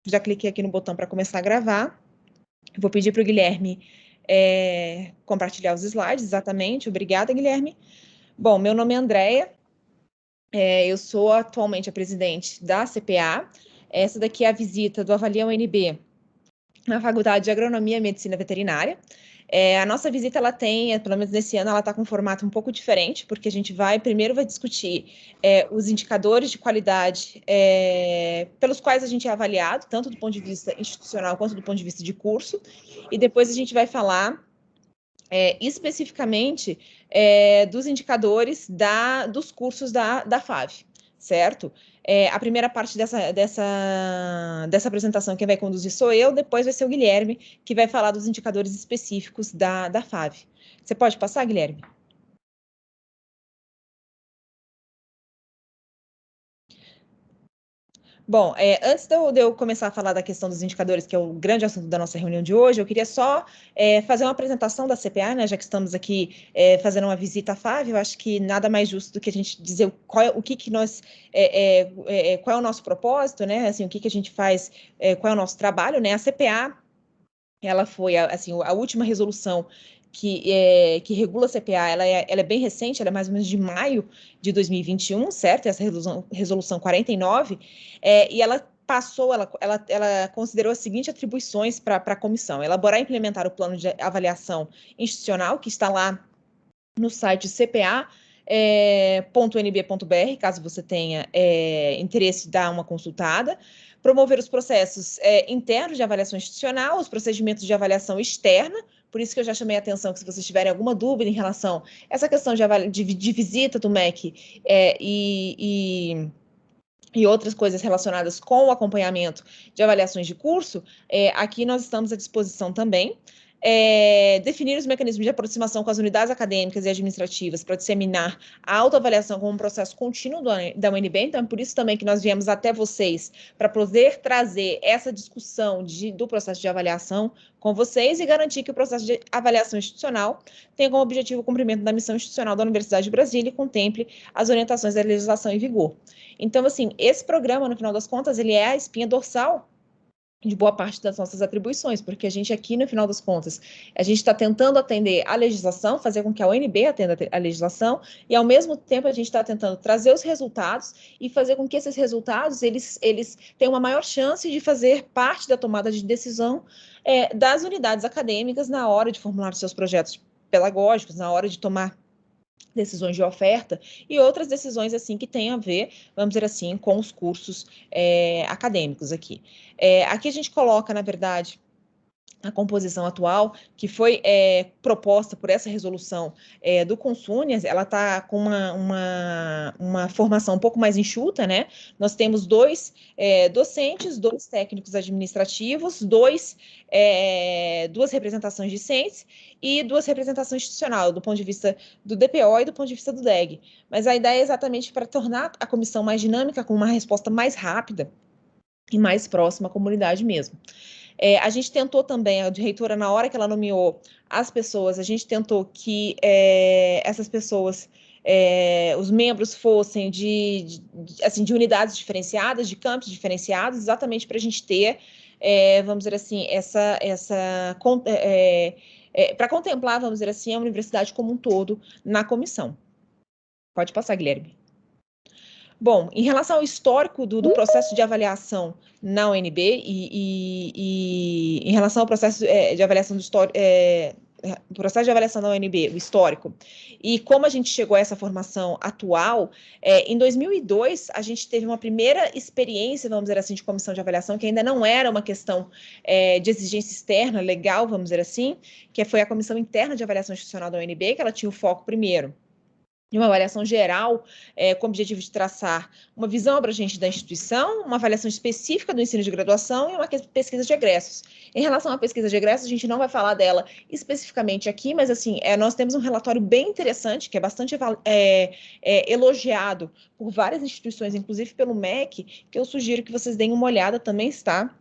Já cliquei aqui no botão para começar a gravar. Vou pedir para o Guilherme compartilhar os slides, exatamente. Obrigada, Guilherme. Bom, meu nome é Andréia, eu sou atualmente a presidente da CPA. Essa daqui é a visita do Avalia UNB na Faculdade de Agronomia e Medicina Veterinária. A nossa visita, ela tem, pelo menos nesse ano, ela está com um formato um pouco diferente, porque a gente primeiro vai discutir os indicadores de qualidade pelos quais a gente é avaliado, tanto do ponto de vista institucional quanto do ponto de vista de curso, e depois a gente vai falar especificamente dos indicadores dos cursos da FAV, certo? A primeira parte dessa apresentação quem vai conduzir sou eu, depois vai ser o Guilherme, que vai falar dos indicadores específicos da FAV. Você pode passar, Guilherme? Bom, antes de eu começar a falar da questão dos indicadores, que é o grande assunto da nossa reunião de hoje, eu queria só fazer uma apresentação da CPA, né, já que estamos aqui fazendo uma visita à FAV. Eu acho que nada mais justo do que a gente dizer qual é o nosso propósito, né, assim, o que a gente faz, qual é o nosso trabalho, né. A CPA, ela foi assim, a última resolução que regula a CPA, ela é bem recente, ela é mais ou menos de maio de 2021, certo? Essa resolução 49, e ela passou, ela considerou as seguintes atribuições para a comissão: elaborar e implementar o plano de avaliação institucional, que está lá no site cpa.nb.br, caso você tenha interesse de dar uma consultada. Promover os processos internos de avaliação institucional, os procedimentos de avaliação externa. Por isso que eu já chamei a atenção que, se vocês tiverem alguma dúvida em relação a essa questão de visita do MEC e outras coisas relacionadas com o acompanhamento de avaliações de curso, aqui nós estamos à disposição também. Definir os mecanismos de aproximação com as unidades acadêmicas e administrativas para disseminar a autoavaliação como um processo contínuo da UNB. Então, é por isso também que nós viemos até vocês, para poder trazer essa discussão do processo de avaliação com vocês e garantir que o processo de avaliação institucional tenha como objetivo o cumprimento da missão institucional da Universidade de Brasília e contemple as orientações da legislação em vigor. Então, assim, esse programa, no final das contas, ele é a espinha dorsal de boa parte das nossas atribuições, porque a gente aqui, no final das contas, a gente está tentando atender a legislação, fazer com que a UNB atenda a legislação, e ao mesmo tempo a gente está tentando trazer os resultados e fazer com que esses resultados, eles tenham uma maior chance de fazer parte da tomada de decisão das unidades acadêmicas na hora de formular os seus projetos pedagógicos, na hora de tomar decisões de oferta e outras decisões assim que têm a ver, vamos dizer assim, com os cursos acadêmicos aqui. Aqui a gente coloca, na verdade, a composição atual, que foi proposta por essa resolução do Consunhas. Ela está com uma formação um pouco mais enxuta, né? Nós temos 2 docentes, 2 técnicos administrativos, 2 representações discentes e 2 representações institucionais, do ponto de vista do DPO e do ponto de vista do DEG. Mas a ideia é exatamente para tornar a comissão mais dinâmica, com uma resposta mais rápida e mais próxima à comunidade mesmo. A gente tentou também, a reitora, na hora que ela nomeou as pessoas, a gente tentou que essas pessoas, os membros fossem de unidades diferenciadas, de campos diferenciados, exatamente para a gente ter, vamos dizer assim, para contemplar, vamos dizer assim, a universidade como um todo na comissão. Pode passar, Guilherme. Bom, em relação ao histórico do processo de avaliação na UNB e em relação ao processo de avaliação processo de avaliação da UNB, o histórico, e como a gente chegou a essa formação atual, em 2002, a gente teve uma primeira experiência, vamos dizer assim, de comissão de avaliação, que ainda não era uma questão de exigência externa, legal, vamos dizer assim, que foi a Comissão Interna de Avaliação Institucional da UNB, que ela tinha o foco, primeiro, de uma avaliação geral, com o objetivo de traçar uma visão abrangente da instituição, uma avaliação específica do ensino de graduação e uma pesquisa de egressos. Em relação à pesquisa de egressos, a gente não vai falar dela especificamente aqui, mas assim, nós temos um relatório bem interessante, que é bastante elogiado por várias instituições, inclusive pelo MEC, que eu sugiro que vocês deem uma olhada, também está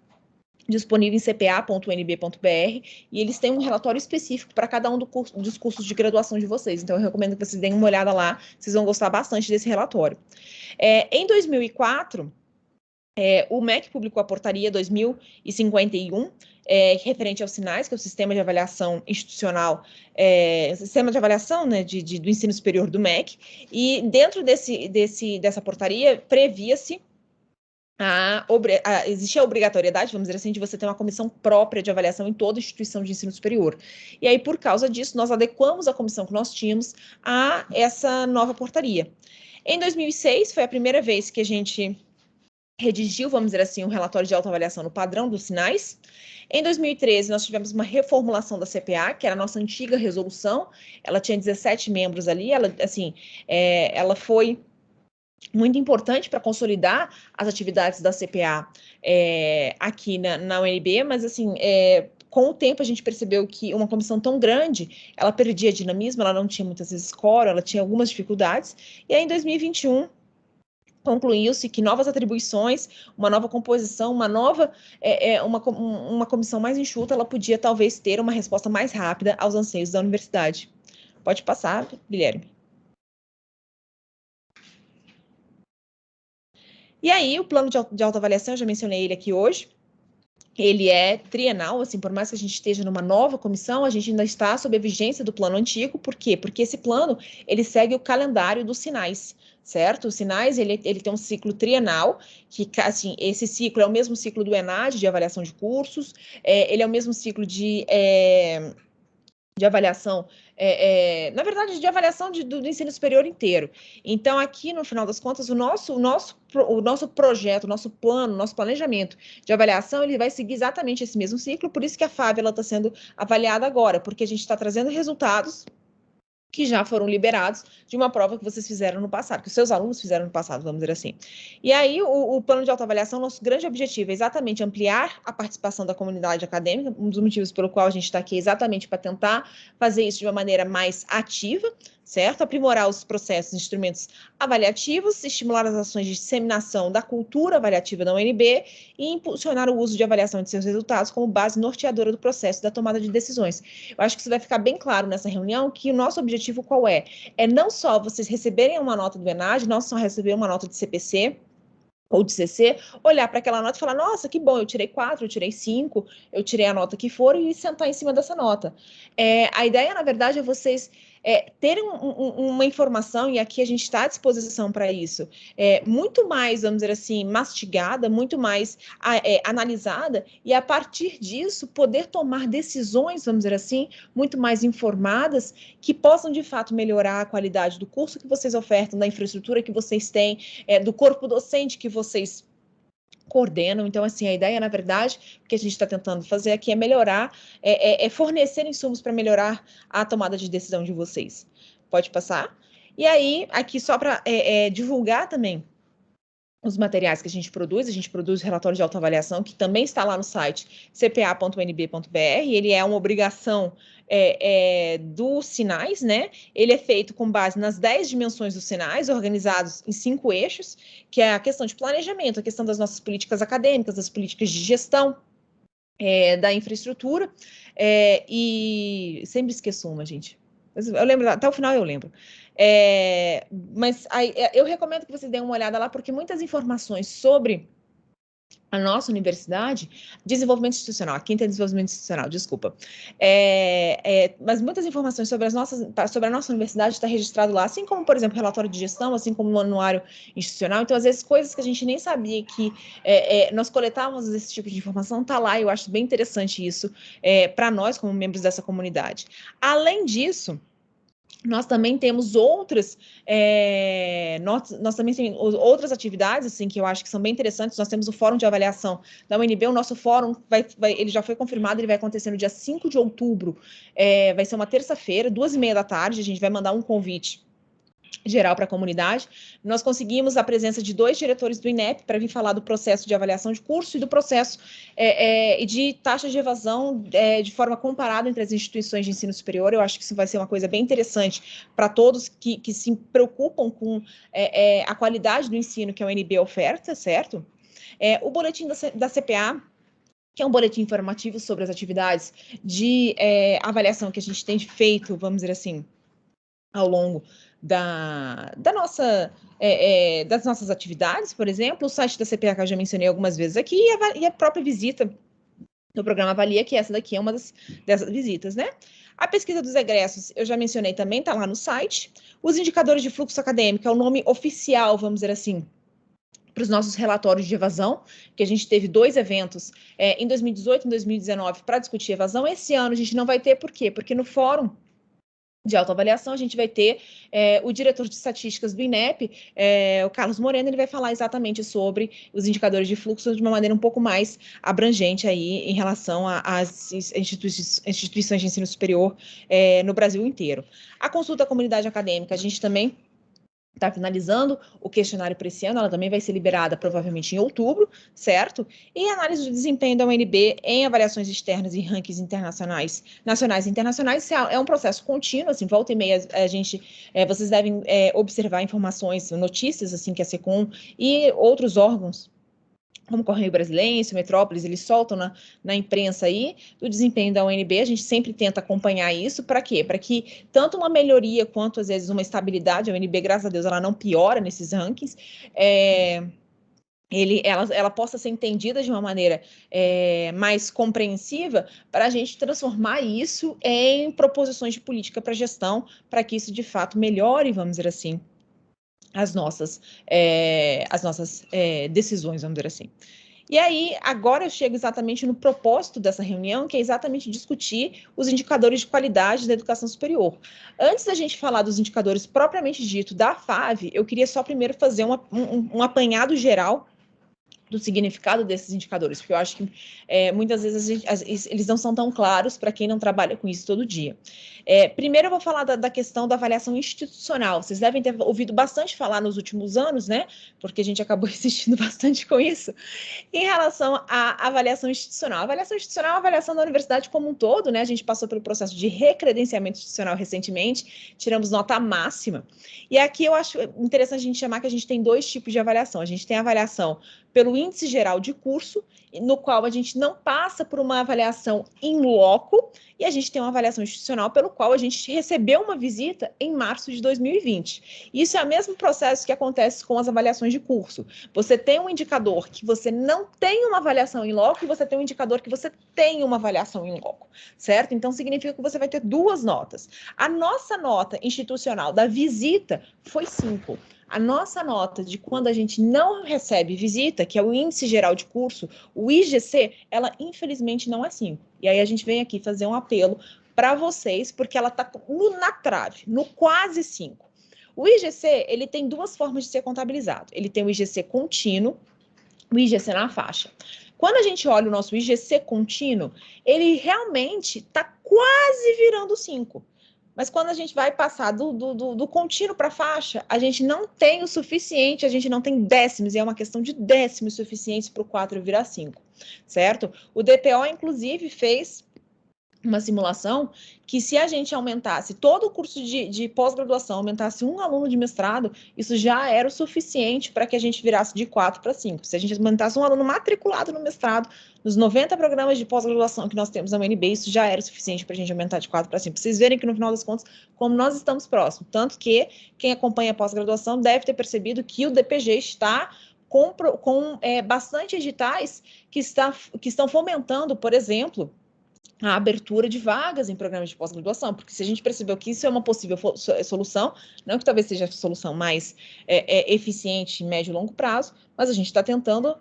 disponível em cpa.nb.br, e eles têm um relatório específico para cada um dos cursos de graduação de vocês. Então, eu recomendo que vocês deem uma olhada lá, vocês vão gostar bastante desse relatório. Em 2004, O MEC publicou a portaria 2051, referente aos sinais, que é o sistema de avaliação institucional, sistema de avaliação, né, do ensino superior do MEC, e dentro dessa portaria previa-se existia a obrigatoriedade, vamos dizer assim, de você ter uma comissão própria de avaliação em toda instituição de ensino superior. E aí, por causa disso, nós adequamos a comissão que nós tínhamos a essa nova portaria. Em 2006, foi a primeira vez que a gente redigiu, vamos dizer assim, um relatório de autoavaliação no padrão dos sinais. Em 2013, nós tivemos uma reformulação da CPA, que era a nossa antiga resolução. Ela tinha 17 membros ali, ela foi muito importante para consolidar as atividades da CPA aqui na UNB, mas assim, com o tempo a gente percebeu que uma comissão tão grande, ela perdia dinamismo, ela não tinha muitas vezes quórum, ela tinha algumas dificuldades, e aí em 2021 concluiu-se que novas atribuições, uma nova composição, uma comissão mais enxuta, ela podia talvez ter uma resposta mais rápida aos anseios da universidade. Pode passar, Guilherme. E aí, o plano de autoavaliação, eu já mencionei ele aqui hoje, ele é trienal, assim, por mais que a gente esteja numa nova comissão, a gente ainda está sob a vigência do plano antigo. Por quê? Porque esse plano, ele segue o calendário dos sinais, certo? Os sinais, ele tem um ciclo trienal, que, assim, esse ciclo é o mesmo ciclo do ENAD, de avaliação de cursos, ele é o mesmo ciclo de avaliação, na verdade, de avaliação do ensino superior inteiro. Então, aqui, no final das contas, o nosso projeto, o nosso plano, o nosso planejamento de avaliação, ele vai seguir exatamente esse mesmo ciclo, por isso que a FAV está sendo avaliada agora, porque a gente está trazendo resultados que já foram liberados de uma prova que vocês fizeram no passado, que os seus alunos fizeram no passado, vamos dizer assim. E aí, o plano de autoavaliação, nosso grande objetivo é exatamente ampliar a participação da comunidade acadêmica, um dos motivos pelo qual a gente está aqui é exatamente para tentar fazer isso de uma maneira mais ativa, certo? Aprimorar os processos e instrumentos avaliativos, estimular as ações de disseminação da cultura avaliativa da UNB e impulsionar o uso de avaliação de seus resultados como base norteadora do processo da tomada de decisões. Eu acho que isso vai ficar bem claro nessa reunião, que o nosso objetivo qual é? É não só vocês receberem uma nota do ENAD, não só receber uma nota de CPC, ou de CC, olhar para aquela nota e falar, nossa, que bom, eu tirei 4, eu tirei 5, eu tirei a nota que for e sentar em cima dessa nota. A ideia, na verdade, é vocês terem uma informação, e aqui a gente está à disposição para isso, muito mais, vamos dizer assim, mastigada, muito mais analisada, e a partir disso poder tomar decisões, vamos dizer assim, muito mais informadas, que possam, de fato, melhorar a qualidade do curso que vocês ofertam, da infraestrutura que vocês têm, do corpo docente que vocês coordenam. Então, assim, a ideia, na verdade, o que a gente está tentando fazer aqui é melhorar, fornecer insumos para melhorar a tomada de decisão de vocês. Pode passar? E aí, aqui só para divulgar também os materiais que a gente produz relatório de autoavaliação, que também está lá no site cpa.unb.br, ele é uma obrigação dos sinais, né? Ele é feito com base nas 10 dimensões dos sinais, organizados em 5 eixos, que é a questão de planejamento, a questão das nossas políticas acadêmicas, das políticas de gestão, da infraestrutura, e sempre esqueço uma, gente. Eu lembro, até o final eu lembro. Mas aí, eu recomendo que vocês deem uma olhada lá, porque muitas informações sobre a nossa universidade, desenvolvimento institucional, a quinta é desenvolvimento institucional, desculpa. Mas muitas informações sobre a nossa universidade está registrado lá, assim como, por exemplo, relatório de gestão, assim como o anuário institucional. Então, às vezes, coisas que a gente nem sabia que nós coletávamos esse tipo de informação, está lá, e eu acho bem interessante isso para nós, como membros dessa comunidade. Além disso, nós também temos outras atividades, assim, que eu acho que são bem interessantes. Nós temos o Fórum de Avaliação da UNB. O nosso fórum ele já foi confirmado, ele vai acontecer no dia 5 de outubro. Vai ser uma terça-feira, 2h30 da tarde. A gente vai mandar um convite geral para a comunidade. Nós conseguimos a presença de 2 diretores do INEP para vir falar do processo de avaliação de curso e do processo e de taxas de evasão de forma comparada entre as instituições de ensino superior. Eu acho que isso vai ser uma coisa bem interessante para todos que se preocupam com a qualidade do ensino que a UNB oferta, certo? O boletim da CPA, que é um boletim informativo sobre as atividades de avaliação que a gente tem feito, vamos dizer assim, ao longo das nossas atividades, por exemplo, o site da CPA que eu já mencionei algumas vezes aqui, e a própria visita do programa Avalia, que essa daqui é uma dessas visitas, né? A pesquisa dos egressos, eu já mencionei também, está lá no site. Os indicadores de fluxo acadêmico, é o nome oficial, vamos dizer assim, para os nossos relatórios de evasão, que a gente teve 2 eventos em 2018 e em 2019 para discutir evasão. Esse ano a gente não vai ter, por quê? Porque no fórum de autoavaliação, a gente vai ter o diretor de estatísticas do INEP, o Carlos Moreno, ele vai falar exatamente sobre os indicadores de fluxo de uma maneira um pouco mais abrangente aí em relação às instituições de ensino superior no Brasil inteiro. A consulta à comunidade acadêmica, a gente também está finalizando o questionário para esse ano, ela também vai ser liberada provavelmente em outubro, certo? E a análise do desempenho da UNB em avaliações externas e rankings internacionais, nacionais e internacionais, é um processo contínuo, assim, volta e meia vocês devem observar informações, notícias, assim, que a SECOM e outros órgãos como Correio Brasiliense, Metrópolis, eles soltam na imprensa aí do desempenho da UNB, a gente sempre tenta acompanhar isso, para quê? Para que tanto uma melhoria quanto, às vezes, uma estabilidade, a UNB, graças a Deus, ela não piora nesses rankings, ela possa ser entendida de uma maneira mais compreensiva, para a gente transformar isso em proposições de política para gestão, para que isso, de fato, melhore, vamos dizer assim, as nossas decisões, vamos dizer assim. E aí, agora eu chego exatamente no propósito dessa reunião, que é exatamente discutir os indicadores de qualidade da educação superior. Antes da gente falar dos indicadores propriamente dito da FAV, eu queria só primeiro fazer um apanhado geral do significado desses indicadores, porque eu acho que muitas vezes eles não são tão claros para quem não trabalha com isso todo dia. Primeiro eu vou falar da questão da avaliação institucional. Vocês devem ter ouvido bastante falar nos últimos anos, né? Porque a gente acabou insistindo bastante com isso. Em relação à avaliação institucional. A avaliação institucional é uma avaliação da universidade como um todo, né? A gente passou pelo processo de recredenciamento institucional recentemente, tiramos nota máxima. E aqui eu acho interessante a gente chamar que a gente tem 2 tipos de avaliação. A gente tem a avaliação pelo índice geral de curso, no qual a gente não passa por uma avaliação in loco, e a gente tem uma avaliação institucional pelo qual a gente recebeu uma visita em março de 2020. Isso é o mesmo processo que acontece com as avaliações de curso. Você tem um indicador que você não tem uma avaliação in loco e você tem um indicador que você tem uma avaliação in loco, certo? Então, significa que você vai ter 2 notas. A nossa nota institucional da visita foi 5. A nossa nota de quando a gente não recebe visita, que é o índice geral de curso, o IGC, ela infelizmente não é 5. E aí a gente vem aqui fazer um apelo para vocês, porque ela está na trave, no quase 5. O IGC, ele tem 2 formas de ser contabilizado. Ele tem o IGC contínuo, o IGC na faixa. Quando a gente olha o nosso IGC contínuo, ele realmente está quase virando 5. Mas quando a gente vai passar do contínuo para a faixa, a gente não tem o suficiente, a gente não tem décimos, e é uma questão de décimos suficientes para o 4 virar 5, certo? O DPO, inclusive, fez uma simulação que, se a gente aumentasse todo o curso de pós-graduação, aumentasse um aluno de mestrado, isso já era o suficiente para que a gente virasse de 4 para 5. Se a gente aumentasse um aluno matriculado no mestrado, nos 90 programas de pós-graduação que nós temos na UNB, isso já era o suficiente para a gente aumentar de 4 para 5. Pra vocês verem que, no final das contas, como nós estamos próximos. Tanto que quem acompanha a pós-graduação deve ter percebido que o DPG está com bastante editais que estão fomentando, por exemplo, a abertura de vagas em programas de pós-graduação, porque se a gente percebeu que isso é uma possível solução, não que talvez seja a solução mais eficiente em médio e longo prazo, mas a gente está tentando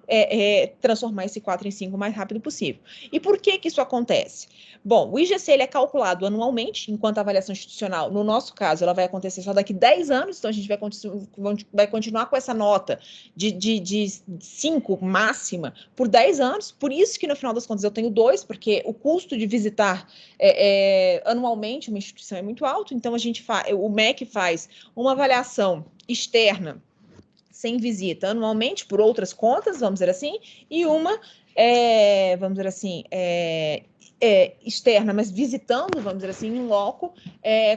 transformar esse 4 em 5 o mais rápido possível. E por que isso acontece? Bom, o IGC ele é calculado anualmente, enquanto a avaliação institucional, no nosso caso, ela vai acontecer só daqui 10 anos, então a gente vai continuar com essa nota de 5 máxima por 10 anos, por isso que no final das contas eu tenho 2, porque o custo de visitar anualmente uma instituição é muito alto, então o MEC faz uma avaliação externa sem visita anualmente por outras contas, vamos dizer assim, e uma, vamos dizer assim, externa, mas visitando, vamos dizer assim, em loco,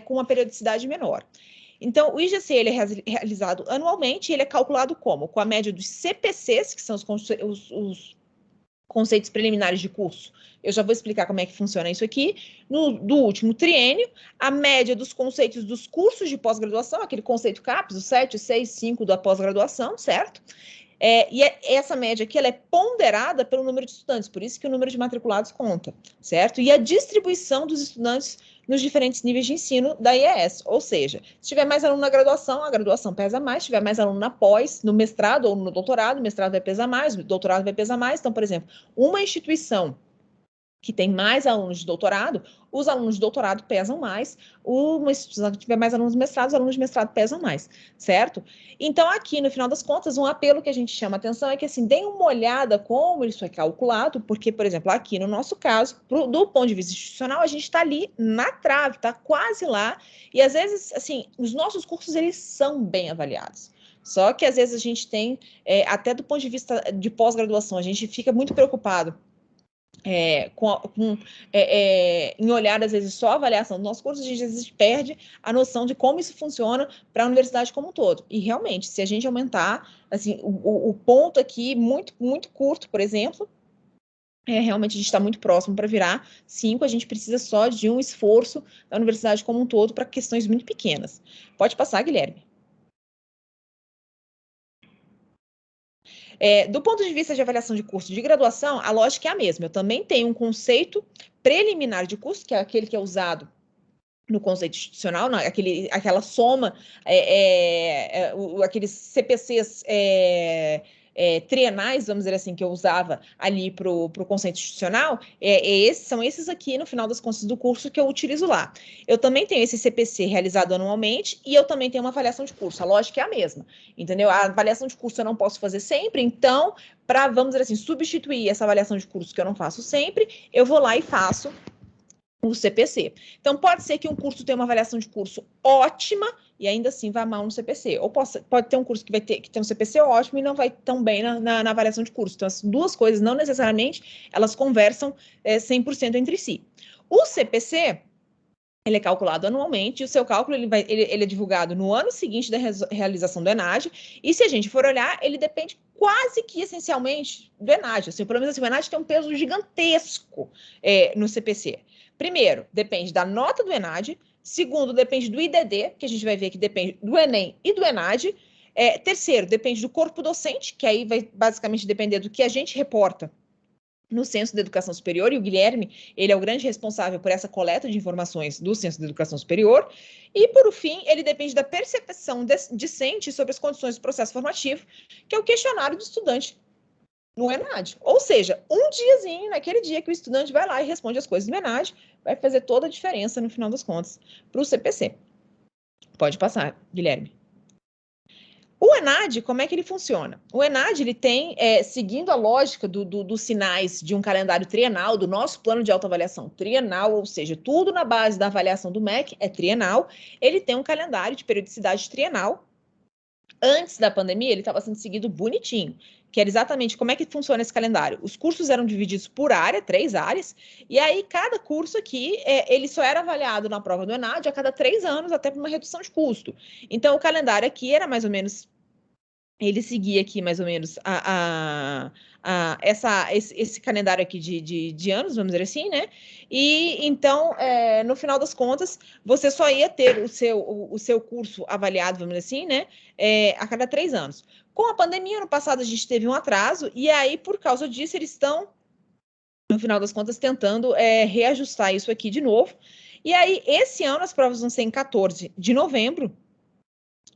com uma periodicidade menor. Então, o IGC ele é realizado anualmente e ele é calculado como? Com a média dos CPCs, que são os conceitos preliminares de curso. Eu já vou explicar como é que funciona isso aqui. Do último triênio, a média dos conceitos dos cursos de pós-graduação, aquele conceito CAPES, o 7, 6, 5 da pós-graduação, certo? Essa média aqui ela é ponderada pelo número de estudantes, por isso que o número de matriculados conta, certo? E a distribuição dos estudantes nos diferentes níveis de ensino da IES, ou seja, se tiver mais aluno na graduação, a graduação pesa mais, se tiver mais aluno na pós, no mestrado ou no doutorado, o mestrado vai pesar mais, o doutorado vai pesar mais. Então, por exemplo, uma instituição que tem mais alunos de doutorado, os alunos de doutorado pesam mais, uma instituição que tiver mais alunos de mestrado, os alunos de mestrado pesam mais, certo? Então, aqui, no final das contas, um apelo que a gente chama atenção é que, assim, deem uma olhada como isso é calculado, porque, por exemplo, aqui no nosso caso, do ponto de vista institucional, a gente está ali na trave, está quase lá, e às vezes, assim, os nossos cursos, eles são bem avaliados. Só que, às vezes, a gente tem, até do ponto de vista de pós-graduação, a gente fica muito preocupado em olhar, às vezes, só a avaliação do nosso curso, a gente às vezes perde a noção de como isso funciona para a universidade como um todo. E, realmente, se a gente aumentar, assim, o ponto aqui, muito, muito curto, por exemplo, realmente a gente está muito próximo para virar 5, a gente precisa só de um esforço da universidade como um todo para questões muito pequenas. Pode passar, Guilherme. Do ponto de vista de avaliação de curso de graduação, a lógica é a mesma. Eu também tenho um conceito preliminar de curso, que é aquele que é usado no conceito institucional, aquela soma, aqueles CPCs trienais, vamos dizer assim, que eu usava ali para o conceito institucional, são esses aqui, no final das contas do curso, que eu utilizo lá. Eu também tenho esse CPC realizado anualmente e eu também tenho uma avaliação de curso. A lógica é a mesma, entendeu? A avaliação de curso eu não posso fazer sempre, então, para, vamos dizer assim, substituir essa avaliação de curso que eu não faço sempre, eu vou lá e faço o CPC. Então, pode ser que um curso tenha uma avaliação de curso ótima e ainda assim vá mal no CPC. Ou pode ter um curso que vai ter um CPC ótimo e não vai tão bem na avaliação de curso. Então, as duas coisas, não necessariamente, elas conversam 100% entre si. O CPC, ele é calculado anualmente, e o seu cálculo ele é divulgado no ano seguinte da realização do ENAD, e se a gente for olhar, ele depende quase que essencialmente do ENAD. Assim, pelo menos assim, o ENAD tem um peso gigantesco no CPC. Primeiro, depende da nota do ENAD. Segundo, depende do IDD, que a gente vai ver que depende do Enem e do ENAD. Terceiro, depende do corpo docente, que aí vai basicamente depender do que a gente reporta no Censo da Educação Superior, e o Guilherme, ele é o grande responsável por essa coleta de informações do Censo da Educação Superior, e, por fim, ele depende da percepção discente sobre as condições do processo formativo, que é o questionário do estudante no ENAD. Ou seja, um diazinho, naquele dia que o estudante vai lá e responde as coisas do ENAD, vai fazer toda a diferença, no final das contas, para o CPC. Pode passar, Guilherme. O ENAD, como é que ele funciona? O ENAD, ele tem, seguindo a lógica dos sinais de um calendário trienal, do nosso plano de autoavaliação trienal, ou seja, tudo na base da avaliação do MEC é trienal, ele tem um calendário de periodicidade trienal. Antes da pandemia, ele estava sendo seguido bonitinho, que era exatamente como é que funciona esse calendário. Os cursos eram divididos por área, 3 áreas, e aí cada curso aqui, ele só era avaliado na prova do ENAD a cada 3 anos, até por uma redução de custo. Então, o calendário aqui era mais ou menos, ele seguia aqui mais ou menos esse calendário aqui de anos, vamos dizer assim, né? E então, no final das contas, você só ia ter o seu curso avaliado, vamos dizer assim, né? A cada 3 anos. Com a pandemia, ano passado, a gente teve um atraso, e aí, por causa disso, eles estão, no final das contas, tentando reajustar isso aqui de novo. E aí, esse ano, as provas vão ser em 14 de novembro.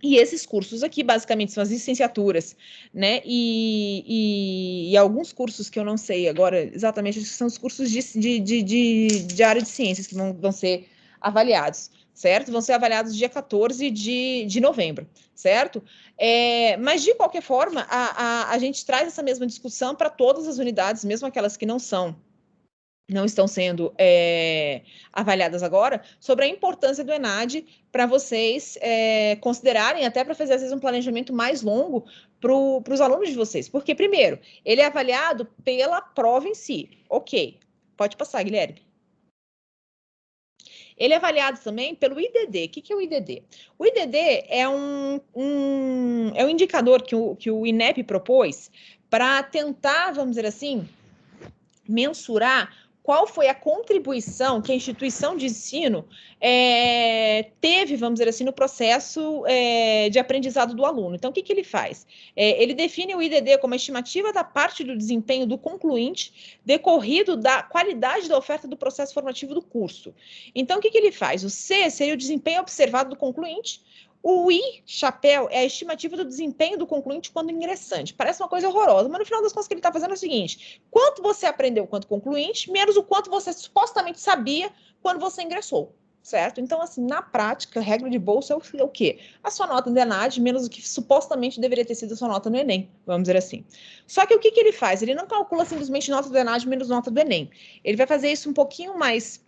E esses cursos aqui, basicamente, são as licenciaturas, né? E alguns cursos que eu não sei agora exatamente, são os cursos de área de ciências que vão ser avaliados, certo? Vão ser avaliados dia 14 de novembro, certo? Mas, de qualquer forma, a gente traz essa mesma discussão para todas as unidades, mesmo aquelas que não estão sendo avaliadas agora, sobre a importância do ENAD para vocês considerarem, até para fazer, às vezes, um planejamento mais longo para os alunos de vocês. Porque, primeiro, ele é avaliado pela prova em si. Ok. Pode passar, Guilherme. Ele é avaliado também pelo IDD. O que é o IDD? O IDD é um indicador que o INEP propôs para tentar, vamos dizer assim, mensurar qual foi a contribuição que a instituição de ensino teve, vamos dizer assim, no processo de aprendizado do aluno. Então, o que ele faz? Ele define o IDD como a estimativa da parte do desempenho do concluinte decorrido da qualidade da oferta do processo formativo do curso. Então, o que ele faz? O C seria o desempenho observado do concluinte. O I, chapéu, é a estimativa do desempenho do concluinte quando ingressante. Parece uma coisa horrorosa, mas no final das contas o que ele está fazendo é o seguinte: quanto você aprendeu quanto concluinte, menos o quanto você supostamente sabia quando você ingressou, certo? Então, assim, na prática, a regra de bolsa é o quê? A sua nota do ENAD menos o que supostamente deveria ter sido a sua nota no Enem, vamos dizer assim. Só que o que ele faz? Ele não calcula simplesmente nota do ENAD menos nota do Enem. Ele vai fazer isso um pouquinho mais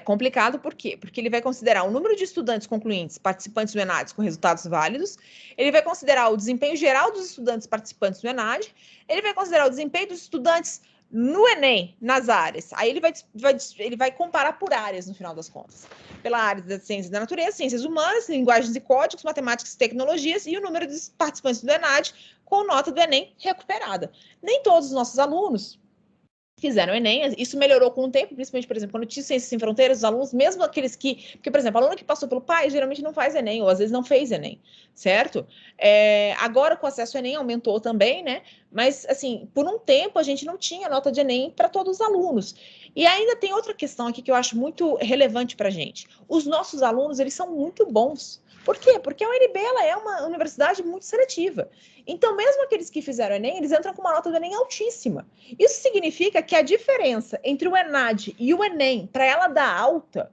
complicado, por quê? Porque ele vai considerar o número de estudantes concluintes participantes do ENAD com resultados válidos, ele vai considerar o desempenho geral dos estudantes participantes do ENAD, ele vai considerar o desempenho dos estudantes no Enem, nas áreas. Aí ele vai comparar por áreas, no final das contas. Pela área das ciências da natureza, ciências humanas, linguagens e códigos, matemáticas e tecnologias, e o número de participantes do ENAD com nota do Enem recuperada. Nem todos os nossos alunos fizeram o Enem, isso melhorou com o tempo, principalmente, por exemplo, quando tinha Ciências Sem Fronteiras, os alunos, mesmo aqueles que... Porque, por exemplo, aluno que passou pelo PAI, geralmente não faz Enem, ou às vezes não fez Enem, certo? Agora, com o acesso ao Enem, aumentou também, né? Mas, assim, por um tempo, a gente não tinha nota de Enem para todos os alunos. E ainda tem outra questão aqui que eu acho muito relevante para a gente. Os nossos alunos, eles são muito bons. Por quê? Porque a UNB ela é uma universidade muito seletiva. Então, mesmo aqueles que fizeram Enem, eles entram com uma nota do Enem altíssima. Isso significa que a diferença entre o ENAD e o Enem, para ela dar alta,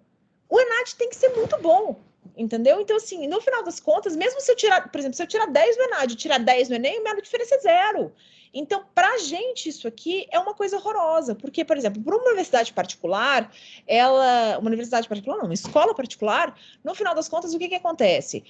o ENAD tem que ser muito bom, entendeu? Então, assim, no final das contas, mesmo se eu tirar, por exemplo, se eu tirar 10 no ENAD e tirar 10 no Enem, a minha diferença é zero. Então, para a gente, isso aqui é uma coisa horrorosa, porque, por exemplo, para uma universidade particular, uma escola particular, no final das contas, o que acontece?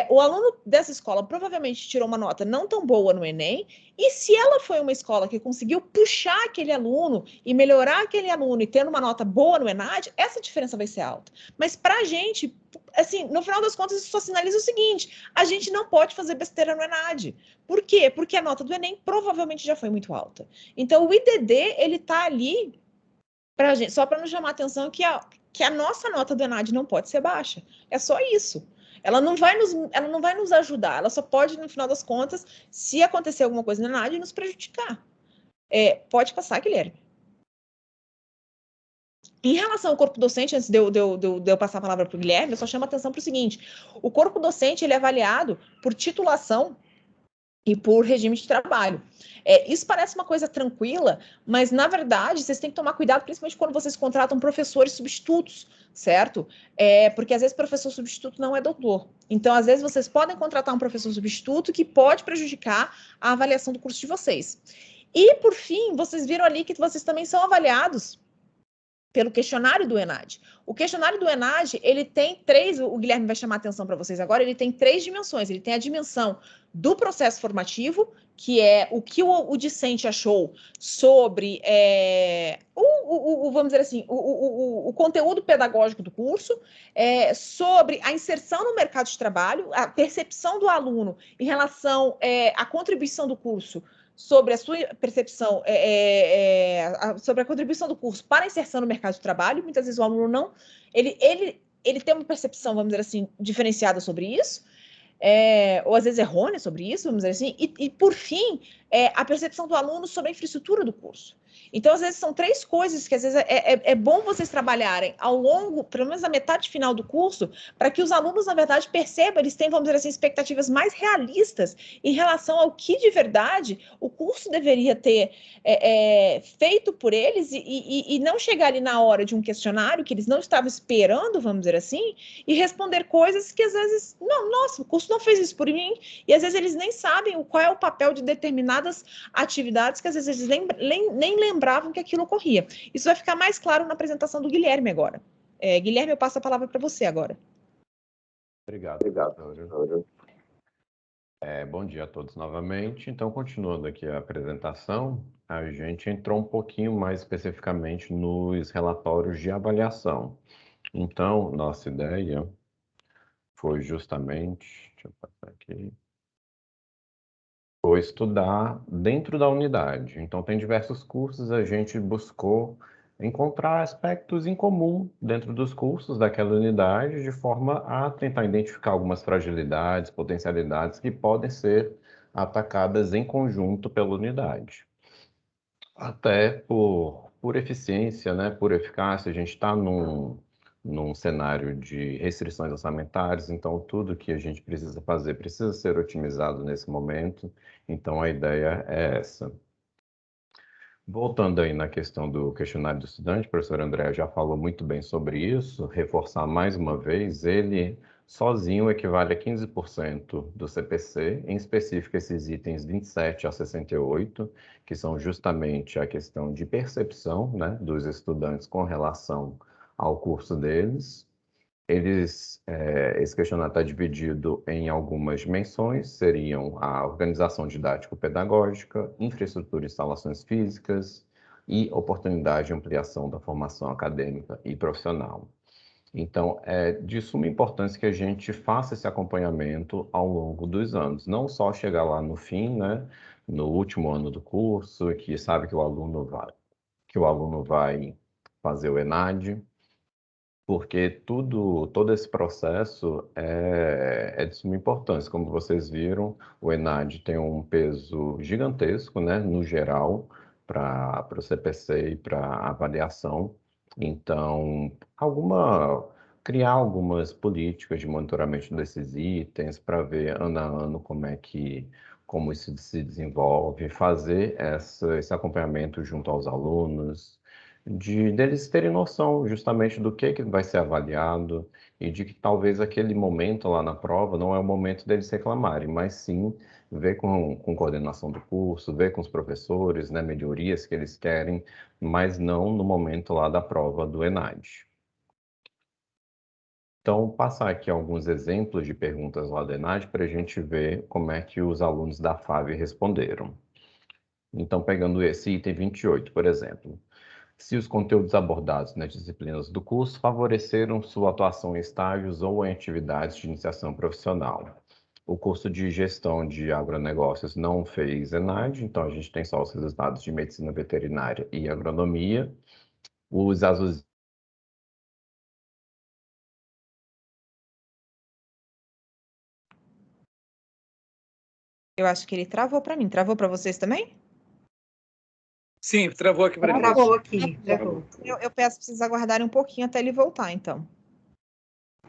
O aluno dessa escola provavelmente tirou uma nota não tão boa no Enem, e se ela foi uma escola que conseguiu puxar aquele aluno e melhorar aquele aluno e tendo uma nota boa no ENAD, essa diferença vai ser alta. Mas para a gente, assim, no final das contas, isso só sinaliza o seguinte: a gente não pode fazer besteira no ENAD. Por quê? Porque a nota do Enem provavelmente já foi muito alta. Então, o IDD, ele está ali pra gente, só para nos chamar a atenção que a nossa nota do ENAD não pode ser baixa. É só isso. Ela não vai nos ajudar, ela só pode, no final das contas, se acontecer alguma coisa no ENAD, nos prejudicar. Pode passar, Guilherme. Em relação ao corpo docente, antes de eu passar a palavra para o Guilherme, eu só chamo a atenção para o seguinte: o corpo docente ele é avaliado por titulação e por regime de trabalho. Isso parece uma coisa tranquila, mas, na verdade, vocês têm que tomar cuidado, principalmente quando vocês contratam professores substitutos, certo? Porque, às vezes, professor substituto não é doutor. Então, às vezes, vocês podem contratar um professor substituto que pode prejudicar a avaliação do curso de vocês. E, por fim, vocês viram ali que vocês também são avaliados pelo questionário do ENAD. O questionário do ENAD, ele tem três, o Guilherme vai chamar a atenção para vocês agora, ele tem três dimensões. Ele tem a dimensão do processo formativo, que é o que o discente achou sobre, vamos dizer assim, o conteúdo pedagógico do curso, sobre a inserção no mercado de trabalho, a percepção do aluno em relação à contribuição do curso, sobre a sua percepção, sobre a contribuição do curso para a inserção no mercado de trabalho. Muitas vezes o aluno não, ele tem uma percepção, vamos dizer assim, diferenciada sobre isso, ou às vezes errônea sobre isso, vamos dizer assim, e por fim, a percepção do aluno sobre a infraestrutura do curso. Então, às vezes, são três coisas que, às vezes, é bom vocês trabalharem ao longo, pelo menos a metade final do curso, para que os alunos, na verdade, percebam, eles têm, vamos dizer assim, expectativas mais realistas em relação ao que, de verdade, o curso deveria ter feito por eles e não chegar ali na hora de um questionário que eles não estavam esperando, vamos dizer assim, e responder coisas que, às vezes, não, nossa, o curso não fez isso por mim, e às vezes eles nem sabem qual é o papel de determinadas atividades que às vezes eles nem lembravam que aquilo ocorria. Isso vai ficar mais claro na apresentação do Guilherme agora. Guilherme, eu passo a palavra para você agora. Obrigado. Bom dia a todos novamente. Então, continuando aqui a apresentação, a gente entrou um pouquinho mais especificamente nos relatórios de avaliação. Então, nossa ideia foi justamente... Deixa eu passar aqui. Ou estudar dentro da unidade. Então, tem diversos cursos, a gente buscou encontrar aspectos em comum dentro dos cursos daquela unidade, de forma a tentar identificar algumas fragilidades, potencialidades que podem ser atacadas em conjunto pela unidade. Até por eficiência, né, por eficácia, a gente está num cenário de restrições orçamentárias, então tudo que a gente precisa fazer precisa ser otimizado nesse momento, então a ideia é essa. Voltando aí na questão do questionário do estudante, o professor André já falou muito bem sobre isso, reforçar mais uma vez, ele sozinho equivale a 15% do CPC, em específico esses itens 27 a 68, que são justamente a questão de percepção, né, dos estudantes com relação ao curso deles. Esse questionário está dividido em algumas dimensões, seriam a organização didático-pedagógica, infraestrutura e instalações físicas e oportunidade de ampliação da formação acadêmica e profissional. Então, é de suma importância que a gente faça esse acompanhamento ao longo dos anos, não só chegar lá no fim, né, no último ano do curso, que sabe que o aluno vai fazer o ENAD, porque todo esse processo é de suma importância. Como vocês viram, o ENAD tem um peso gigantesco, né, no geral, para o CPC e para a avaliação. Então, criar algumas políticas de monitoramento desses itens para ver ano a ano como isso se desenvolve, fazer esse acompanhamento junto aos alunos, deles terem noção justamente do que vai ser avaliado e de que talvez aquele momento lá na prova não é o momento deles reclamarem, mas sim ver com coordenação do curso, ver com os professores, né, melhorias que eles querem, mas não no momento lá da prova do ENAD. Então, passar aqui alguns exemplos de perguntas lá do ENAD para a gente ver como é que os alunos da FAV responderam. Então, pegando esse item 28, por exemplo. Se os conteúdos abordados nas disciplinas do curso favoreceram sua atuação em estágios ou em atividades de iniciação profissional. O curso de gestão de agronegócios não fez ENAD, então a gente tem só os resultados de medicina veterinária e agronomia. Os azuis. Eu acho que ele travou para mim. Travou para vocês também? Sim, travou aqui para mim. Travou aqui, travou. Eu peço para vocês aguardarem um pouquinho até ele voltar, então.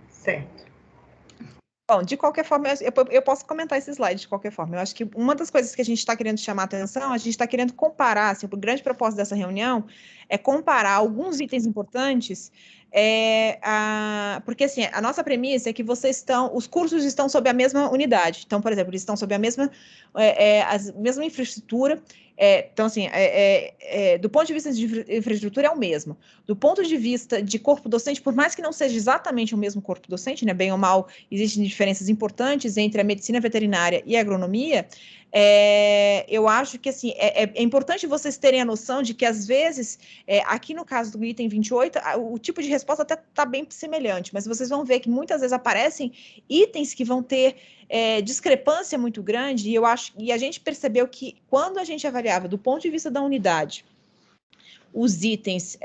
Certo. Bom, de qualquer forma, eu posso comentar esse slide de qualquer forma. Eu acho que uma das coisas que a gente está querendo chamar a atenção, a gente está querendo comparar, assim, o grande propósito dessa reunião é comparar alguns itens importantes, porque assim, a nossa premissa é que os cursos estão sob a mesma unidade. Então, por exemplo, eles estão sob a mesma infraestrutura. Então, assim, do ponto de vista de infraestrutura é o mesmo. Do ponto de vista de corpo docente, por mais que não seja exatamente o mesmo corpo docente, né, bem ou mal, existem diferenças importantes entre a medicina veterinária e a agronomia. Eu acho que assim, é importante vocês terem a noção de que, às vezes, aqui no caso do item 28, o tipo de resposta até está bem semelhante, mas vocês vão ver que muitas vezes aparecem itens que vão ter discrepância muito grande, e a gente percebeu que, quando a gente avaliava do ponto de vista da unidade, os itens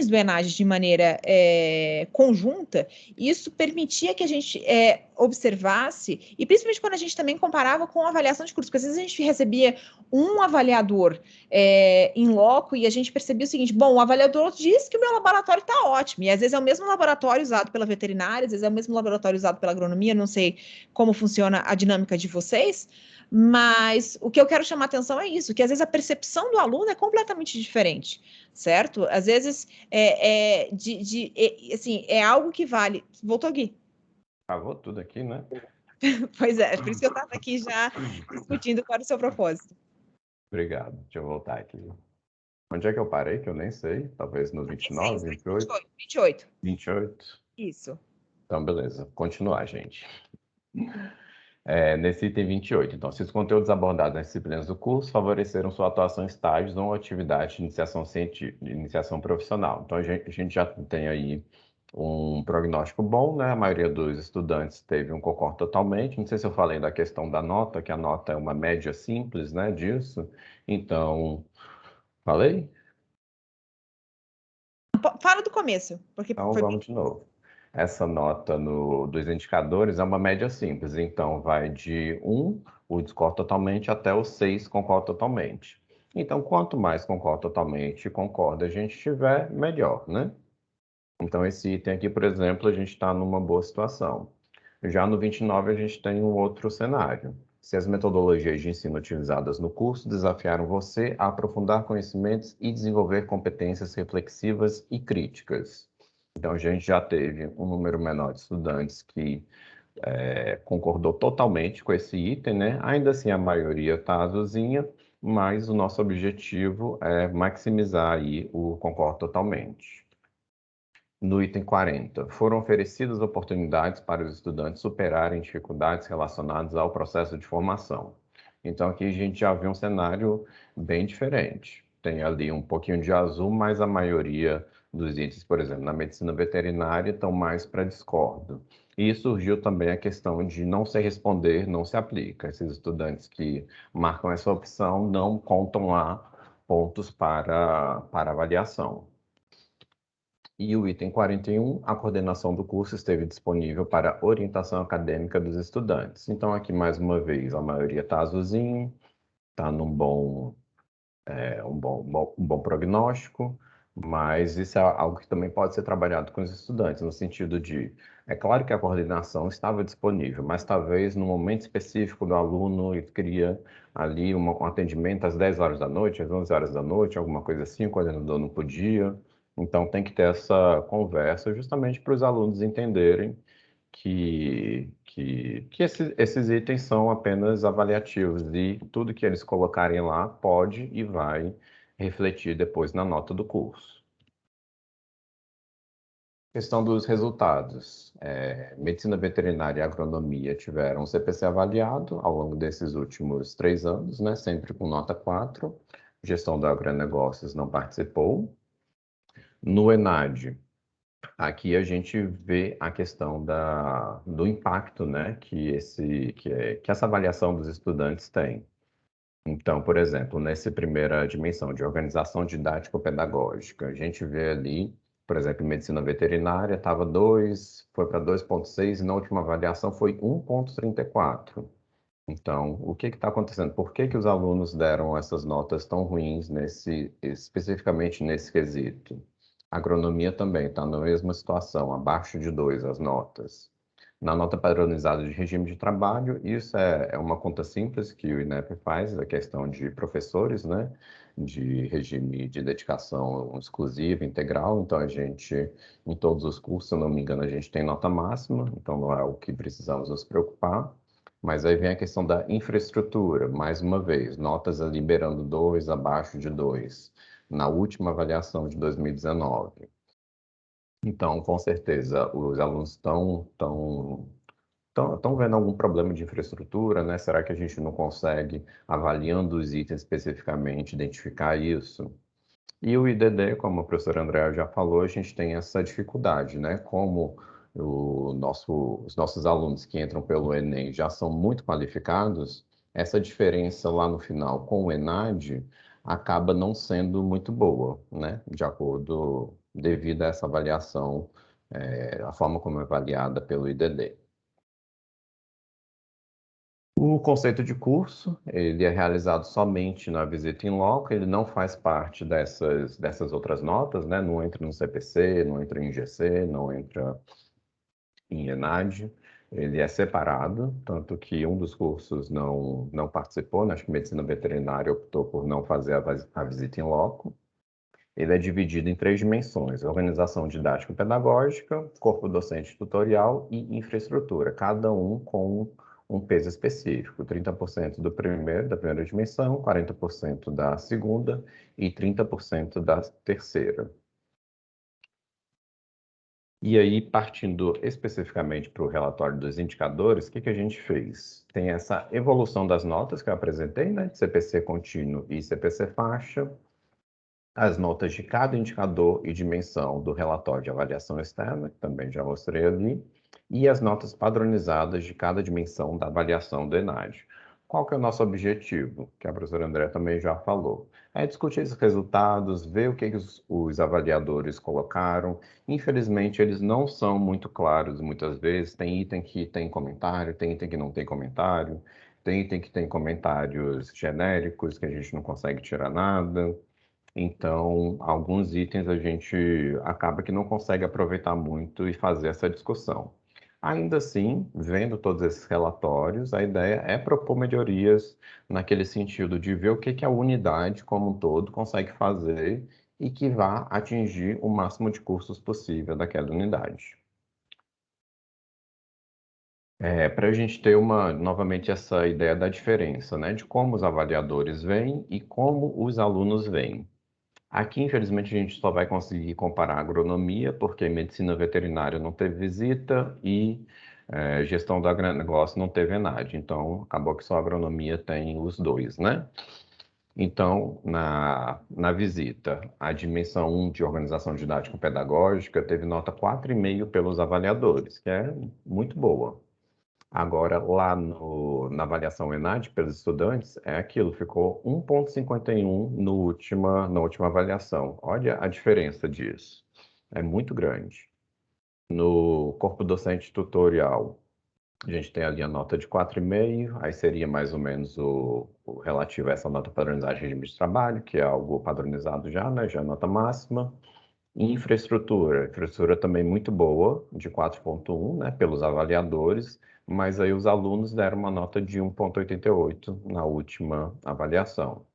do ENAD de maneira conjunta, isso permitia que a gente observasse, e principalmente quando a gente também comparava com a avaliação de curso, porque às vezes a gente recebia um avaliador em loco e a gente percebia o seguinte: bom, o avaliador diz que o meu laboratório está ótimo, e às vezes é o mesmo laboratório usado pela veterinária, às vezes é o mesmo laboratório usado pela agronomia, não sei como funciona a dinâmica de vocês, mas o que eu quero chamar a atenção é isso, que às vezes a percepção do aluno é completamente diferente, certo? Às vezes assim, é algo que vale. Voltou, Gui? Travou tudo aqui, né? Pois é, por isso que eu estava aqui já discutindo qual era o seu propósito. Obrigado. Deixa eu voltar aqui. Onde é que eu parei? Que eu nem sei. Talvez no 29, 28? 28. 28. Isso. Então, beleza. Continuar, gente. Nesse item 28, então, se os conteúdos abordados nas disciplinas do curso favoreceram sua atuação em estágios ou atividade de iniciação científica, de iniciação profissional. Então, a gente já tem aí um prognóstico bom, né? A maioria dos estudantes teve um concorde totalmente. Não sei se eu falei da questão da nota, que a nota é uma média simples, né, disso. Então, falei? Fala do começo, porque Então, foi bem. vamos de novo. Essa nota dos indicadores é uma média simples, então vai de 1, o discorda totalmente, até o 6, concorda totalmente. Então, quanto mais concorda totalmente e concorda a gente tiver, melhor, né? Então, esse item aqui, por exemplo, a gente está numa boa situação. Já no 29, a gente tem um outro cenário. Se as metodologias de ensino utilizadas no curso desafiaram você a aprofundar conhecimentos e desenvolver competências reflexivas e críticas. Então, a gente já teve um número menor de estudantes que concordou totalmente com esse item, né? Ainda assim, a maioria está azulzinha, mas o nosso objetivo é maximizar aí o concordo totalmente. No item 40, foram oferecidas oportunidades para os estudantes superarem dificuldades relacionadas ao processo de formação. Então, aqui a gente já vê um cenário bem diferente. Tem ali um pouquinho de azul, mas a maioria dos itens, por exemplo, na medicina veterinária, estão mais para discordo. E surgiu também a questão de não se responder, não se aplica. Esses estudantes que marcam essa opção não contam lá pontos para avaliação. E o item 41, a coordenação do curso esteve disponível para orientação acadêmica dos estudantes. Então, aqui, mais uma vez, a maioria está azulzinho, está num um bom prognóstico, mas isso é algo que também pode ser trabalhado com os estudantes, no sentido de, é claro que a coordenação estava disponível, mas talvez no momento específico do aluno ele cria ali um atendimento às 10 horas da noite, às 11 horas da noite, alguma coisa assim, o coordenador não podia. Então tem que ter essa conversa justamente para os alunos entenderem que esses itens são apenas avaliativos e tudo que eles colocarem lá pode e vai refletir depois na nota do curso. Questão dos resultados. Medicina veterinária e agronomia tiveram CPC avaliado ao longo desses últimos 3 anos, né, sempre com nota 4. Gestão do agronegócios não participou. No ENAD, aqui a gente vê a questão do impacto, né, que essa avaliação dos estudantes tem. Então, por exemplo, nessa primeira dimensão de organização didático-pedagógica, a gente vê ali, por exemplo, em medicina veterinária, estava 2, foi para 2,6 e na última avaliação foi 1,34. Então, o que está acontecendo? Por que os alunos deram essas notas tão ruins especificamente nesse quesito? A agronomia também está na mesma situação, abaixo de 2 as notas. Na nota padronizada de regime de trabalho, isso é uma conta simples que o INEP faz, a questão de professores, né? De regime de dedicação exclusiva, integral. Então, a gente, em todos os cursos, se eu não me engano, a gente tem nota máxima, então não é o que precisamos nos preocupar. Mas aí vem a questão da infraestrutura, mais uma vez, notas liberando 2, abaixo de 2, na última avaliação de 2019. Então, com certeza, os alunos estão vendo algum problema de infraestrutura, né? Será que a gente não consegue, avaliando os itens especificamente, identificar isso? E o IDD, como a professora Andréa já falou, a gente tem essa dificuldade, né? Como os nossos alunos que entram pelo Enem já são muito qualificados, essa diferença lá no final com o ENAD acaba não sendo muito boa, né? Devido a essa avaliação, a forma como é avaliada pelo IDD. O conceito de curso, ele é realizado somente na visita in loco, ele não faz parte dessas outras notas, né? Não entra no CPC, não entra em GC, não entra em ENAD, ele é separado, tanto que um dos cursos não participou, né? Acho que Medicina Veterinária optou por não fazer a visita in loco. Ele é dividido em 3 dimensões: organização didático-pedagógica, corpo docente tutorial e infraestrutura, cada um com um peso específico: 30% da primeira dimensão, 40% da segunda e 30% da terceira. E aí, partindo especificamente para o relatório dos indicadores, o que a gente fez? Tem essa evolução das notas que eu apresentei, né? CPC contínuo e CPC faixa. as notas de cada indicador e dimensão do relatório de avaliação externa, que também já mostrei ali, e as notas padronizadas de cada dimensão da avaliação do ENAD. Qual que é o nosso objetivo? Que a professora André também já falou. É discutir esses resultados, ver o que os avaliadores colocaram. Infelizmente, eles não são muito claros muitas vezes. Tem item que tem comentário, tem item que não tem comentário, tem item que tem comentários genéricos que a gente não consegue tirar nada. Então, alguns itens a gente acaba que não consegue aproveitar muito e fazer essa discussão. Ainda assim, vendo todos esses relatórios, a ideia é propor melhorias naquele sentido de ver o que a unidade como um todo consegue fazer e que vá atingir o máximo de cursos possível daquela unidade. Para a gente ter novamente essa ideia da diferença, né, de como os avaliadores veem e como os alunos veem. Aqui, infelizmente, a gente só vai conseguir comparar agronomia, porque medicina veterinária não teve visita e gestão do agronegócio não teve ENAD. Então, acabou que só a agronomia tem os dois, né? Então, na visita, a dimensão 1 de organização didático-pedagógica teve nota 4,5 pelos avaliadores, que é muito boa. Agora, lá na avaliação ENAD pelos estudantes, é aquilo, ficou 1,51 na última avaliação. Olha a diferença disso. É muito grande. No corpo docente tutorial, a gente tem ali a nota de 4,5, aí seria mais ou menos o relativo a essa nota padronizagem de regime de trabalho, que é algo padronizado já, né? Já é a nota máxima. Infraestrutura também muito boa, de 4,1, né, pelos avaliadores, mas aí os alunos deram uma nota de 1,88 na última avaliação.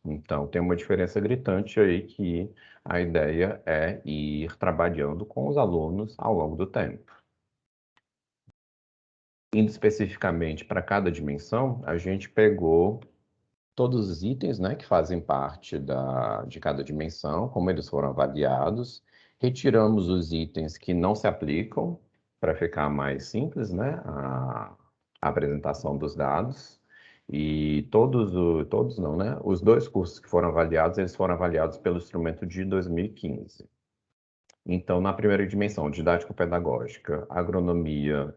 Então, tem uma diferença gritante aí que a ideia é ir trabalhando com os alunos ao longo do tempo. Indo especificamente para cada dimensão, a gente pegou todos os itens, né, que fazem parte de cada dimensão, como eles foram avaliados, retiramos os itens que não se aplicam, para ficar mais simples, né, a apresentação dos dados, e todos não, né, os dois cursos que foram avaliados, eles foram avaliados pelo instrumento de 2015. Então, na primeira dimensão, didático-pedagógica, a agronomia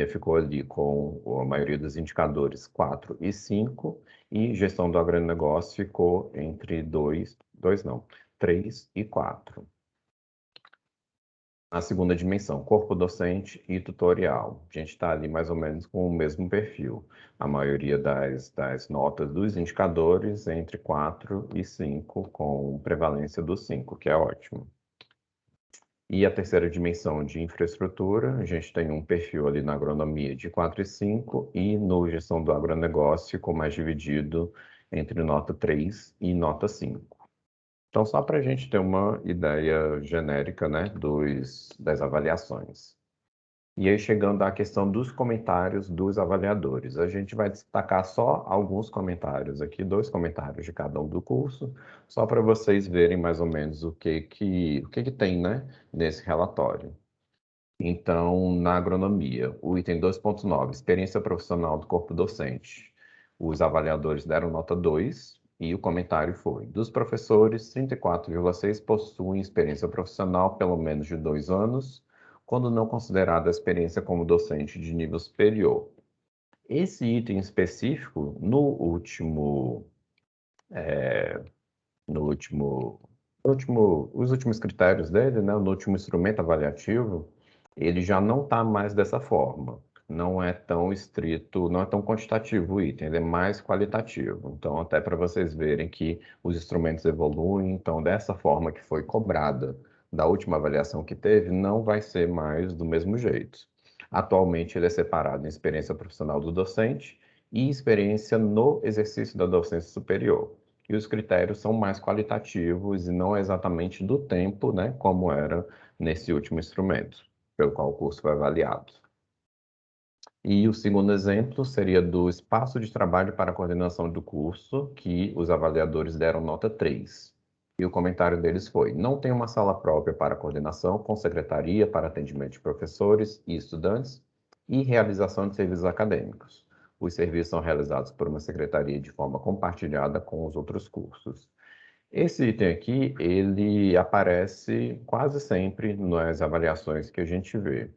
ficou ali com a maioria dos indicadores 4 e 5, e gestão do agronegócio ficou entre 3 e 4. A segunda dimensão, corpo docente e tutorial. A gente está ali mais ou menos com o mesmo perfil. A maioria das notas dos indicadores entre 4 e 5, com prevalência do 5, que é ótimo. E a terceira dimensão de infraestrutura, a gente tem um perfil ali na agronomia de 4 e 5, e no gestão do agronegócio ficou mais dividido entre nota 3 e nota 5. Então, só para a gente ter uma ideia genérica, né, das avaliações. E aí, chegando à questão dos comentários dos avaliadores, a gente vai destacar só alguns comentários aqui, 2 comentários de cada um do curso, só para vocês verem mais ou menos o que tem, né, nesse relatório. Então, na agronomia, o item 2.9, experiência profissional do corpo docente. Os avaliadores deram nota 2 e o comentário foi: dos professores, 34,6 possuem experiência profissional pelo menos de 2 anos, quando não considerada a experiência como docente de nível superior. Esse item específico, os últimos critérios dele, né, no último instrumento avaliativo, ele já não está mais dessa forma. Não é tão estrito, não é tão quantitativo o item, ele é mais qualitativo. Então, até para vocês verem que os instrumentos evoluem, então, dessa forma que foi cobrada da última avaliação que teve, não vai ser mais do mesmo jeito. Atualmente, ele é separado em experiência profissional do docente e experiência no exercício da docência superior. E os critérios são mais qualitativos e não exatamente do tempo, né, como era nesse último instrumento, pelo qual o curso foi avaliado. E o segundo exemplo seria do espaço de trabalho para a coordenação do curso, que os avaliadores deram nota 3. E o comentário deles foi: não tem uma sala própria para coordenação, com secretaria para atendimento de professores e estudantes e realização de serviços acadêmicos. os serviços são realizados por uma secretaria de forma compartilhada com os outros cursos. Esse item aqui, ele aparece quase sempre nas avaliações que a gente vê.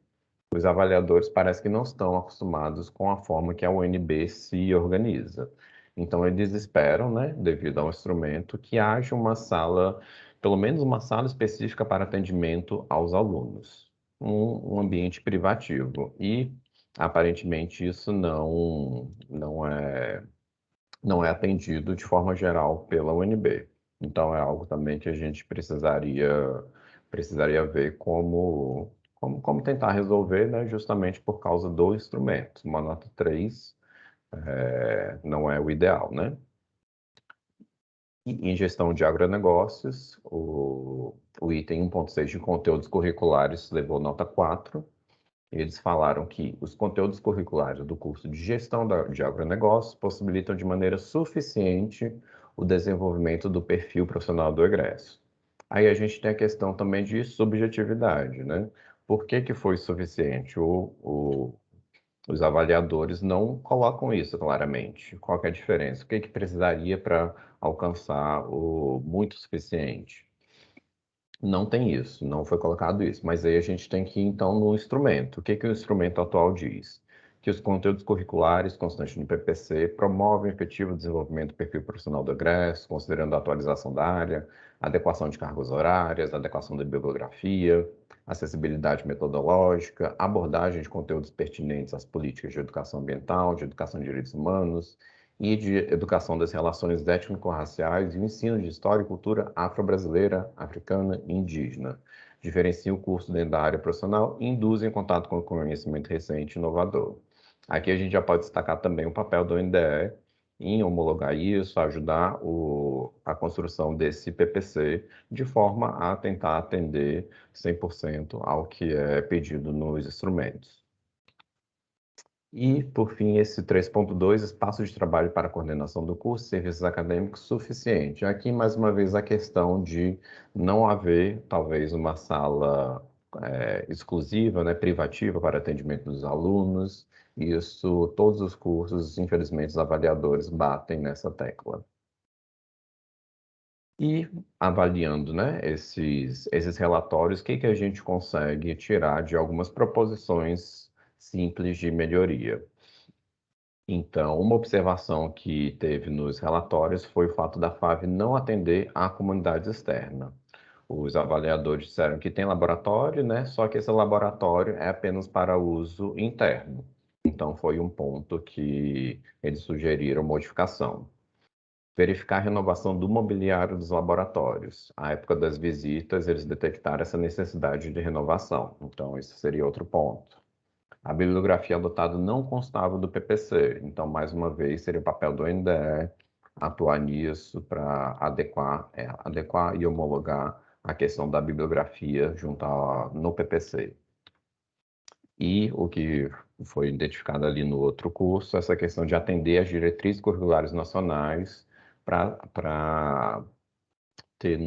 Os avaliadores parece que não estão acostumados com a forma que a UNB se organiza. Então, eles esperam, né, devido ao instrumento, que haja uma sala, pelo menos uma sala específica para atendimento aos alunos, um ambiente privativo. E, aparentemente, isso não é atendido de forma geral pela UNB. Então, é algo também que a gente precisaria ver como tentar resolver, né, justamente por causa do instrumento. Uma nota 3 não é o ideal, né? E em gestão de agronegócios, o item 1.6 de conteúdos curriculares levou nota 4. Eles falaram que os conteúdos curriculares do curso de gestão de agronegócios possibilitam de maneira suficiente o desenvolvimento do perfil profissional do egresso. Aí a gente tem a questão também de subjetividade, né? Por que que foi suficiente? Os avaliadores não colocam isso claramente. Qual que é a diferença? O que que precisaria para alcançar o muito suficiente? Não tem isso, não foi colocado isso, mas aí a gente tem que ir então no instrumento. O que que o instrumento atual diz? Que os conteúdos curriculares constantes no PPC promovem o efetivo desenvolvimento do perfil profissional do egresso, considerando a atualização da área, adequação de cargas horárias, adequação da bibliografia, acessibilidade metodológica, abordagem de conteúdos pertinentes às políticas de educação ambiental, de educação de direitos humanos, e de educação das relações étnico-raciais e o ensino de história e cultura afro-brasileira, africana e indígena. Diferenciam o curso dentro da área profissional e induzem contato com o conhecimento recente e inovador. Aqui a gente já pode destacar também o papel do NDE em homologar isso, ajudar a construção desse PPC, de forma a tentar atender 100% ao que é pedido nos instrumentos. E, por fim, esse 3.2, espaço de trabalho para coordenação do curso, serviços acadêmicos suficiente. Aqui, mais uma vez, a questão de não haver, talvez, uma sala exclusiva, né, privativa para atendimento dos alunos. Isso, todos os cursos, infelizmente, os avaliadores batem nessa tecla. E, avaliando, né, esses relatórios, o que que a gente consegue tirar de algumas proposições simples de melhoria? Então, uma observação que teve nos relatórios foi o fato da FAV não atender à comunidade externa. Os avaliadores disseram que tem laboratório, né? Só que esse laboratório é apenas para uso interno. Então, foi um ponto que eles sugeriram modificação. Verificar a renovação do mobiliário dos laboratórios. À época das visitas, eles detectaram essa necessidade de renovação. Então, esse seria outro ponto. A bibliografia adotada não constava do PPC, então, mais uma vez, seria o papel do NDE atuar nisso para adequar e homologar a questão da bibliografia no PPC. E o que foi identificado ali no outro curso, essa questão de atender às diretrizes curriculares nacionais para ter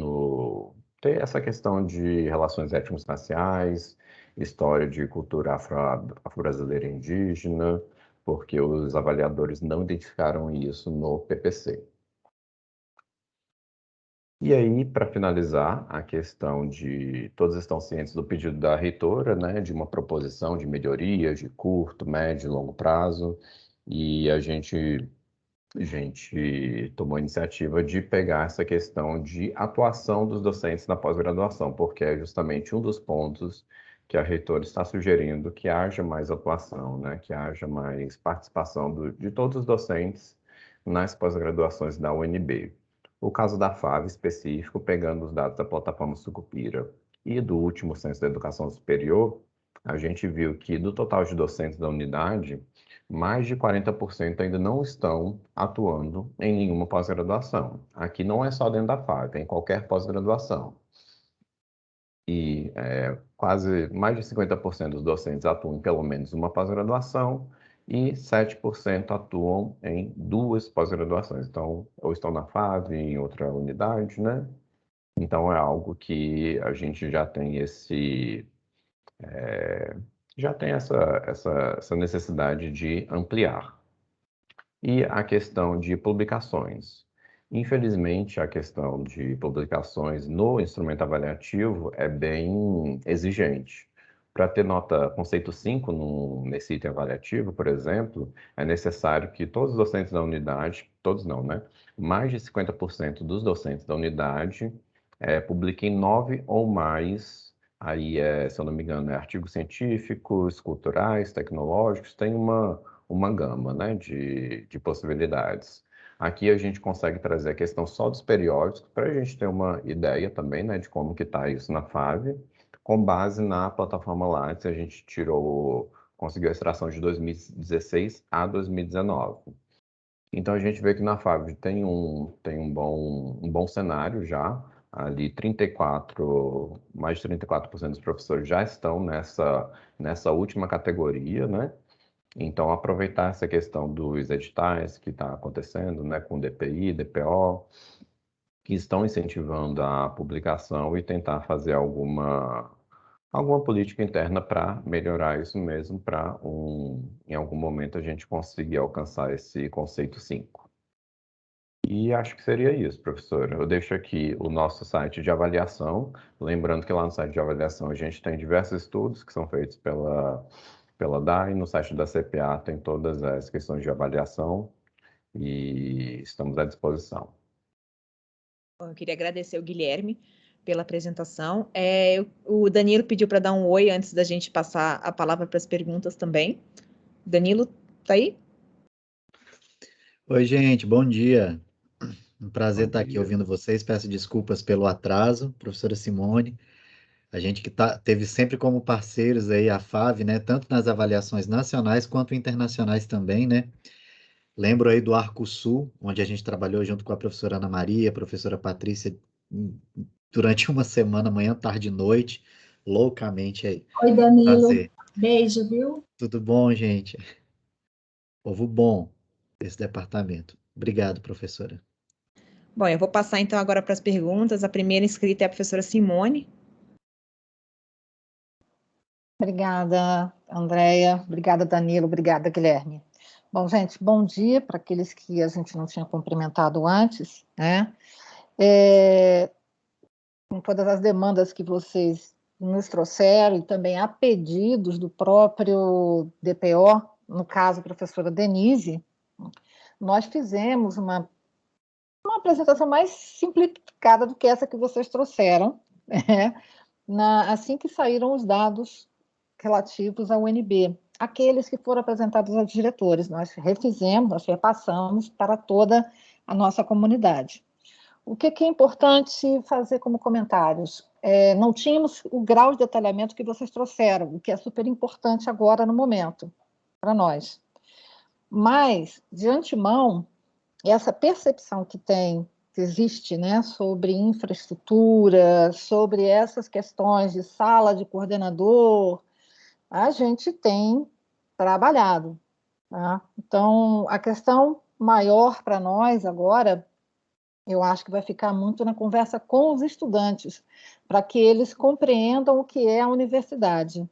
essa questão de relações étnico-raciais, história de cultura afro-brasileira e indígena, porque os avaliadores não identificaram isso no PPC. E aí, para finalizar, a questão de todos estão cientes do pedido da reitora, né, de uma proposição de melhoria de curto, médio e longo prazo, e a gente tomou a iniciativa de pegar essa questão de atuação dos docentes na pós-graduação, porque é justamente um dos pontos que a reitora está sugerindo que haja mais atuação, né? Que haja mais participação de todos os docentes nas pós-graduações da UNB. O caso da FAV específico, pegando os dados da plataforma Sucupira e do último Censo da Educação Superior, a gente viu que do total de docentes da unidade, mais de 40% ainda não estão atuando em nenhuma pós-graduação. Aqui não é só dentro da FAV, é em qualquer pós-graduação. E quase mais de 50% dos docentes atuam em pelo menos uma pós-graduação e 7% atuam em duas pós-graduações. Então, ou estão na FAV, em outra unidade, né? Então, é algo que a gente já tem essa necessidade de ampliar. E a questão de publicações. Infelizmente, a questão de publicações no instrumento avaliativo é bem exigente. Para ter nota conceito 5 nesse item avaliativo, por exemplo, é necessário que todos os docentes da unidade, todos não, né? Mais de 50% dos docentes da unidade publiquem 9 ou mais, aí, se eu não me engano, artigos científicos, culturais, tecnológicos, tem uma gama, né, de possibilidades. Aqui a gente consegue trazer a questão só dos periódicos para a gente ter uma ideia também, né, de como que está isso na FAV. Com base na plataforma Lattes, a gente conseguiu a extração de 2016 a 2019. Então a gente vê que na FAV tem um bom cenário já, ali mais de 34% dos professores já estão nessa última categoria, né? Então, aproveitar essa questão dos editais que está acontecendo, né, com DPI, DPO, que estão incentivando a publicação e tentar fazer alguma política interna para melhorar isso mesmo, para em algum momento a gente conseguir alcançar esse conceito 5. E acho que seria isso, professora. Eu deixo aqui o nosso site de avaliação, lembrando que lá no site de avaliação a gente tem diversos estudos que são feitos pela DAI, no site da CPA tem todas as questões de avaliação e estamos à disposição. Bom, eu queria agradecer o Guilherme pela apresentação. O Danilo pediu para dar um oi antes da gente passar a palavra para as perguntas também. Danilo, tá aí? Oi, gente, bom dia. Um prazer Bom estar aqui dia. ouvindo vocês. Peço desculpas pelo atraso, professora Simone. A gente que teve sempre como parceiros aí a FAV, né? Tanto nas avaliações nacionais quanto internacionais também, né? Lembro aí do Arco Sul, onde a gente trabalhou junto com a professora Ana Maria, a professora Patrícia, durante uma semana, manhã, tarde e noite, loucamente aí. Oi, Danilo. Prazer. Beijo, viu? Tudo bom, gente? Povo bom desse departamento. Obrigado, professora. Bom, eu vou passar então agora para as perguntas. A primeira inscrita é a professora Simone. Obrigada, Andréia. Obrigada, Danilo. Obrigada, Guilherme. Bom, gente, bom dia para aqueles que a gente não tinha cumprimentado antes, né? Com todas as demandas que vocês nos trouxeram e também a pedidos do próprio DPO, no caso, a professora Denise, nós fizemos uma apresentação mais simplificada do que essa que vocês trouxeram, né? Assim que saíram os dados relativos ao UNB, aqueles que foram apresentados aos diretores, nós refizemos, nós repassamos para toda a nossa comunidade. O que é importante fazer como comentários? Não tínhamos o grau de detalhamento que vocês trouxeram, o que é super importante agora no momento, para nós. Mas, de antemão, essa percepção que existe, né, sobre infraestrutura, sobre essas questões de sala de coordenador, a gente tem trabalhado. Tá? Então, a questão maior para nós agora, eu acho que vai ficar muito na conversa com os estudantes, para que eles compreendam o que é a universidade.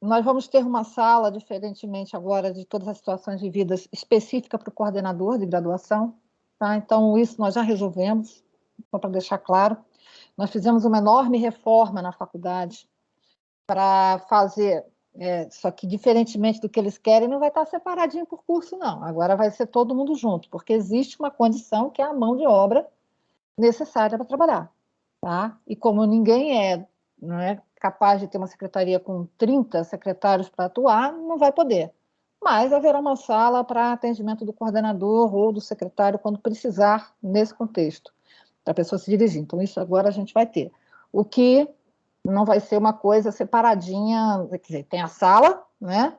Nós vamos ter uma sala, diferentemente agora de todas as situações vividas, específica para o coordenador de graduação. Tá? Então, isso nós já resolvemos, só para deixar claro. Nós fizemos uma enorme reforma na faculdade para fazer, só que diferentemente do que eles querem, não vai estar separadinho por curso, não. Agora vai ser todo mundo junto, porque existe uma condição que é a mão de obra necessária para trabalhar. Tá? E como ninguém não é capaz de ter uma secretaria com 30 secretários para atuar, não vai poder. Mas haverá uma sala para atendimento do coordenador ou do secretário quando precisar, nesse contexto, para a pessoa se dirigir. Então, isso agora a gente vai ter. O que não vai ser uma coisa separadinha, quer dizer, tem a sala, né?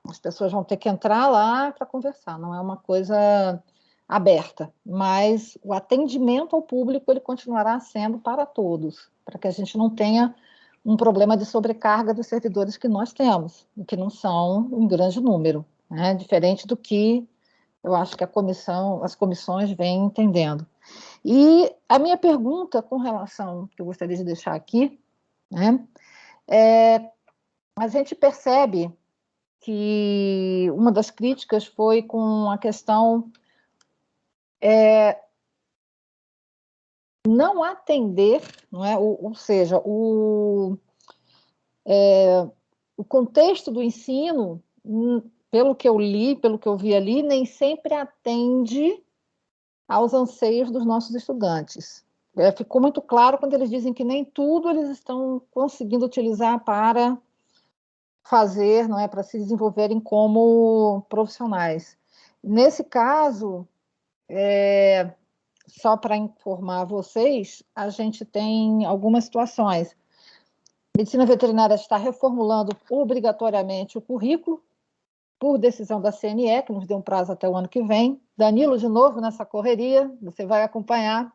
As pessoas vão ter que entrar lá para conversar, não é uma coisa aberta, mas o atendimento ao público ele continuará sendo para todos, para que a gente não tenha um problema de sobrecarga dos servidores que nós temos, e que não são um grande número, né? Diferente do que eu acho que as comissões vêm entendendo. E a minha pergunta com relação, que eu gostaria de deixar aqui, né, a gente percebe que uma das críticas foi com a questão não atender, não é? Ou seja, o contexto do ensino, pelo que eu li, pelo que eu vi ali, nem sempre atende aos anseios dos nossos estudantes. Ficou muito claro quando eles dizem que nem tudo eles estão conseguindo utilizar para fazer, não é, para se desenvolverem como profissionais. Nesse caso, só para informar vocês, a gente tem algumas situações. A Medicina Veterinária está reformulando obrigatoriamente o currículo, por decisão da CNE, que nos deu um prazo até o ano que vem. Danilo, de novo, nessa correria, você vai acompanhar.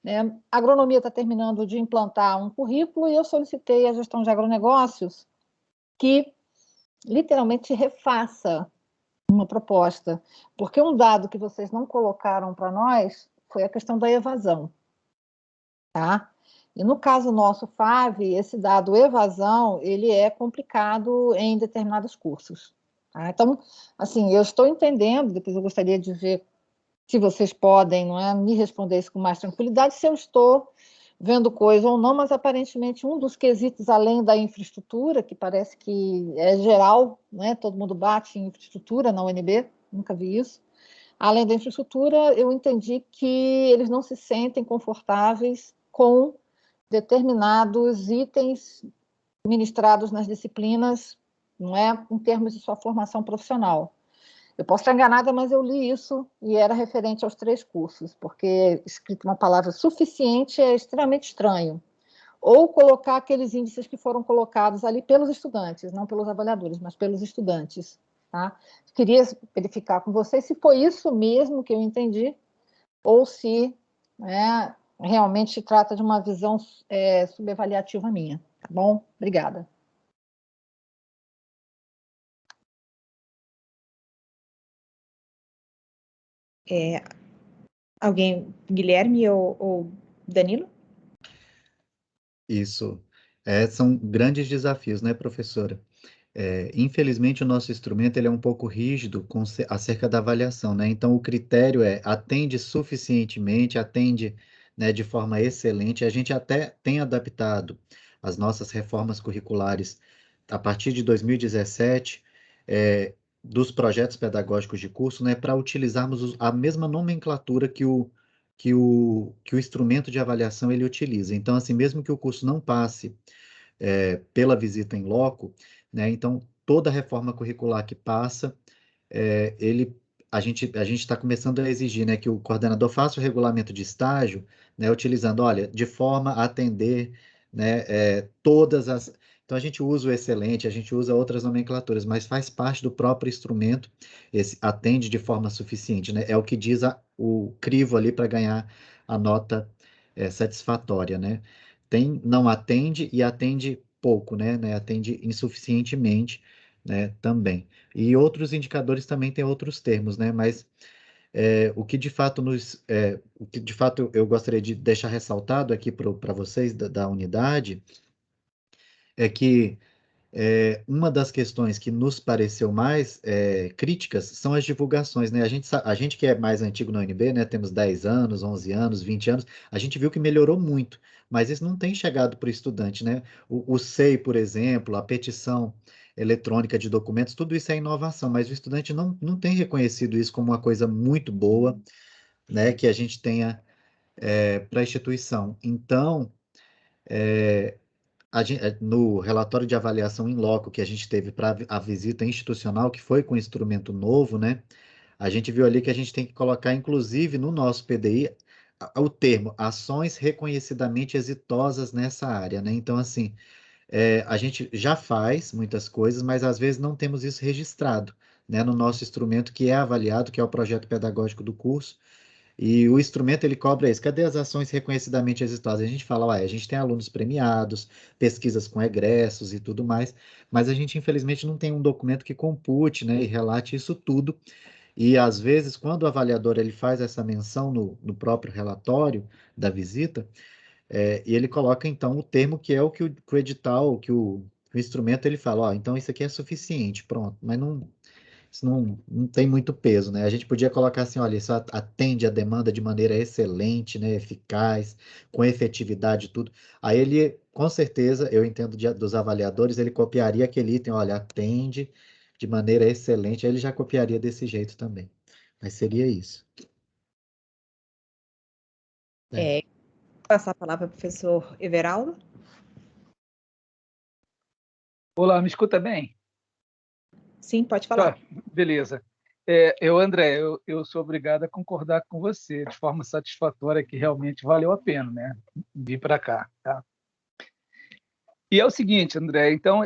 Né? A agronomia está terminando de implantar um currículo e eu solicitei à gestão de agronegócios que literalmente refaça uma proposta, porque um dado que vocês não colocaram para nós foi a questão da evasão. Tá? E no caso nosso, FAV, esse dado evasão, ele é complicado em determinados cursos. Tá? Então, assim, eu estou entendendo, depois eu gostaria de ver se vocês podem, não é, me responder isso com mais tranquilidade, se eu estou vendo coisa ou não, mas aparentemente um dos quesitos, além da infraestrutura, que parece que é geral, né, todo mundo bate em infraestrutura na UNB, nunca vi isso, além da infraestrutura, eu entendi que eles não se sentem confortáveis com determinados itens ministrados nas disciplinas, não é, em termos de sua formação profissional. Eu posso estar enganada, mas eu li isso e era referente aos 3 cursos, porque escrito uma palavra suficiente é extremamente estranho. Ou colocar aqueles índices que foram colocados ali pelos estudantes, não pelos avaliadores, mas pelos estudantes. Tá? Queria verificar com vocês se foi isso mesmo que eu entendi, ou se realmente se trata de uma visão subavaliativa minha. Tá bom? Obrigada. Alguém, Guilherme ou Danilo? Isso. São grandes desafios, né, professora? Infelizmente, o nosso instrumento ele é um pouco rígido acerca da avaliação, né? Então, o critério atende suficientemente, atende, né, de forma excelente. A gente até tem adaptado as nossas reformas curriculares a partir de 2017, dos projetos pedagógicos de curso, né, para utilizarmos a mesma nomenclatura que o instrumento de avaliação ele utiliza. Então, assim, mesmo que o curso não passe pela visita em loco, né, então toda reforma curricular que passa, a gente está começando a exigir, né, que o coordenador faça o regulamento de estágio, né, utilizando, olha, de forma a atender, né, todas as... Então, a gente usa o excelente, a gente usa outras nomenclaturas, mas faz parte do próprio instrumento, esse atende de forma suficiente, né? É o que diz o crivo ali para ganhar a nota satisfatória, né? Não atende e atende pouco, né? Atende insuficientemente, né? Também. E outros indicadores também têm outros termos, né? Mas o que de fato eu gostaria de deixar ressaltado aqui para vocês da unidade é que uma das questões que nos pareceu mais críticas são as divulgações, né? A gente que é mais antigo na UNB, né? Temos 10 anos, 11 anos, 20 anos, a gente viu que melhorou muito, mas isso não tem chegado para o estudante, né? O SEI, por exemplo, a petição eletrônica de documentos, tudo isso é inovação, mas o estudante não tem reconhecido isso como uma coisa muito boa, né? Que a gente tenha para a instituição. Então, no relatório de avaliação em loco que a gente teve para a visita institucional, que foi com instrumento novo, né? A gente viu ali que a gente tem que colocar, inclusive, no nosso PDI, o termo ações reconhecidamente exitosas nessa área, né? Então, assim, a gente já faz muitas coisas, mas às vezes não temos isso registrado, né? No nosso instrumento que é avaliado, que é o projeto pedagógico do curso. E o instrumento ele cobra isso. Cadê as ações reconhecidamente exitosas? A gente fala, a gente tem alunos premiados, pesquisas com egressos e tudo mais, mas a gente infelizmente não tem um documento que compute, né, e relate isso tudo. E às vezes, quando o avaliador ele faz essa menção no próprio relatório da visita, e ele coloca então o termo que é o que o edital, que O instrumento, ele fala, ó, então isso aqui é suficiente, pronto, mas isso não tem muito peso, né? A gente podia colocar assim, olha, isso atende a demanda de maneira excelente, né? Eficaz, com efetividade e tudo. Aí ele, com certeza, eu entendo dos avaliadores, ele copiaria aquele item, olha, atende de maneira excelente, aí ele já copiaria desse jeito também. Mas seria isso. Passar a palavra para o professor Everaldo. Olá, me escuta bem? Sim, pode falar. Tá, beleza. André, eu sou obrigado a concordar com você de forma satisfatória que realmente valeu a pena, né? Vir para cá, tá? E é o seguinte, André, então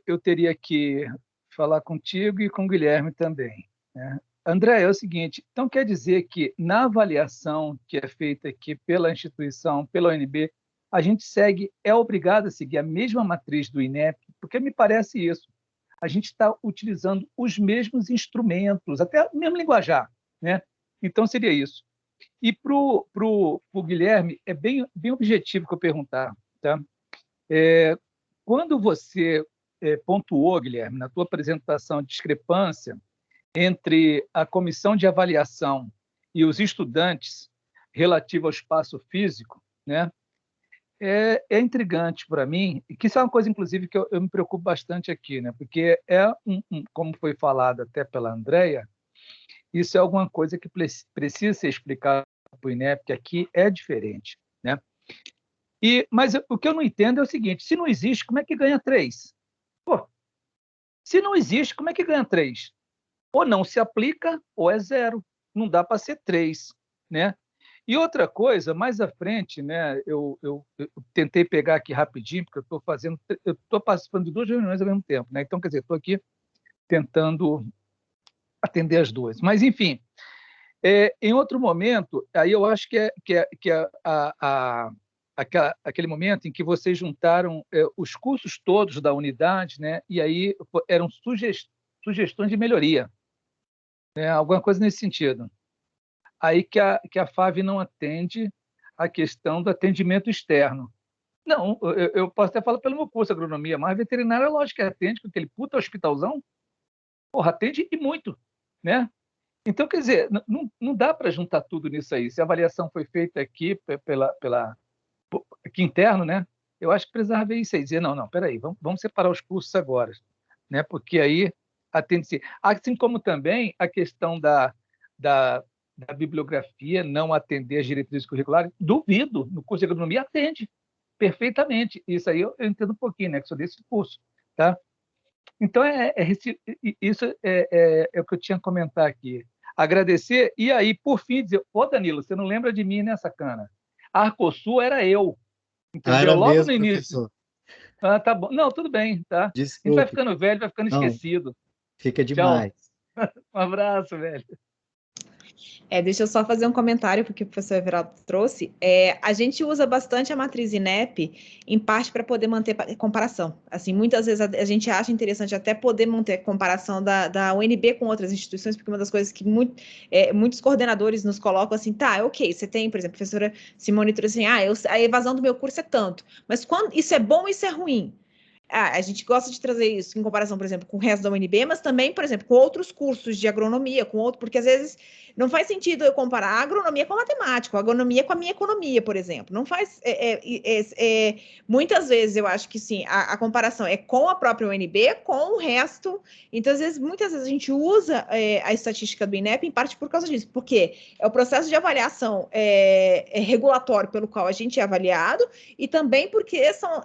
eu teria que falar contigo e com o Guilherme também, né? André, é o seguinte, então quer dizer que na avaliação que é feita aqui pela instituição, pela UNB, a gente é obrigado a seguir a mesma matriz do INEP, porque me parece isso. A gente está utilizando os mesmos instrumentos, até o mesmo linguajar, né? Então seria isso. E para o Guilherme, é bem objetivo que eu perguntar, tá? Quando você pontuou, Guilherme, na tua apresentação, a discrepância entre a comissão de avaliação e os estudantes relativo ao espaço físico, né? É intrigante para mim, e que isso é uma coisa, inclusive, que eu me preocupo bastante aqui, né? Porque como foi falado até pela Andrea, isso é alguma coisa que precisa ser explicado para o INEP, que aqui é diferente, né? Mas o que eu não entendo é o seguinte, se não existe, como é que ganha 3? Pô, se não existe, como é que ganha 3? Ou não se aplica, ou é 0. Não dá para ser 3, né? E outra coisa, mais à frente, né, eu tentei pegar aqui rapidinho, porque eu estou participando de 2 reuniões ao mesmo tempo, né? Então, quer dizer, estou aqui tentando atender as 2. Mas, enfim, em outro momento, aí eu acho que aquele momento em que vocês juntaram os cursos todos da unidade, né? E aí eram sugestões de melhoria, né? Alguma coisa nesse sentido. Aí que a FAV não atende a questão do atendimento externo. Não, eu posso até falar pelo meu curso de agronomia, mas a veterinária, lógico que atende com aquele puta hospitalzão, porra, atende e muito, né? Então, quer dizer, não dá para juntar tudo nisso aí. Se a avaliação foi feita aqui aqui interno, né? Eu acho que precisava ver isso aí, dizer, não, peraí, vamos separar os cursos agora, né? Porque aí atende-se. Assim como também a questão da bibliografia não atender as diretrizes curriculares, duvido, no curso de agronomia atende perfeitamente. Isso aí eu entendo um pouquinho, né, que sou desse curso, tá? Então, isso é o que eu tinha a comentar aqui. Agradecer, e aí, por fim, dizer, Danilo, você não lembra de mim nessa cana? A Arcosul era eu, entendeu? Era Logo mesmo, no início. professor. Tá bom. Não, tudo bem, tá? A gente vai Desculpe. ficando velho, vai ficando Não, esquecido. fica Tchau. demais. Um abraço, velho. Deixa eu só fazer um comentário porque o professor Everaldo trouxe. A gente usa bastante a matriz INEP, em parte para poder manter comparação. Assim, muitas vezes a gente acha interessante até poder manter comparação da UNB com outras instituições, porque uma das coisas que muitos coordenadores nos colocam assim, tá, ok, você tem, por exemplo, a professora Simone trouxe assim, a evasão do meu curso é tanto, mas quando isso é bom, isso é ruim. A gente gosta de trazer isso em comparação, por exemplo, com o resto da UNB, mas também, por exemplo, com outros cursos de agronomia, porque às vezes não faz sentido eu comparar a agronomia com a matemática, a agronomia com a minha economia, por exemplo. Não faz. Muitas vezes eu acho que sim, a comparação é com a própria UNB, com o resto. Então, muitas vezes a gente usa a estatística do INEP em parte por causa disso, porque é o processo de avaliação regulatório pelo qual a gente é avaliado, e também porque são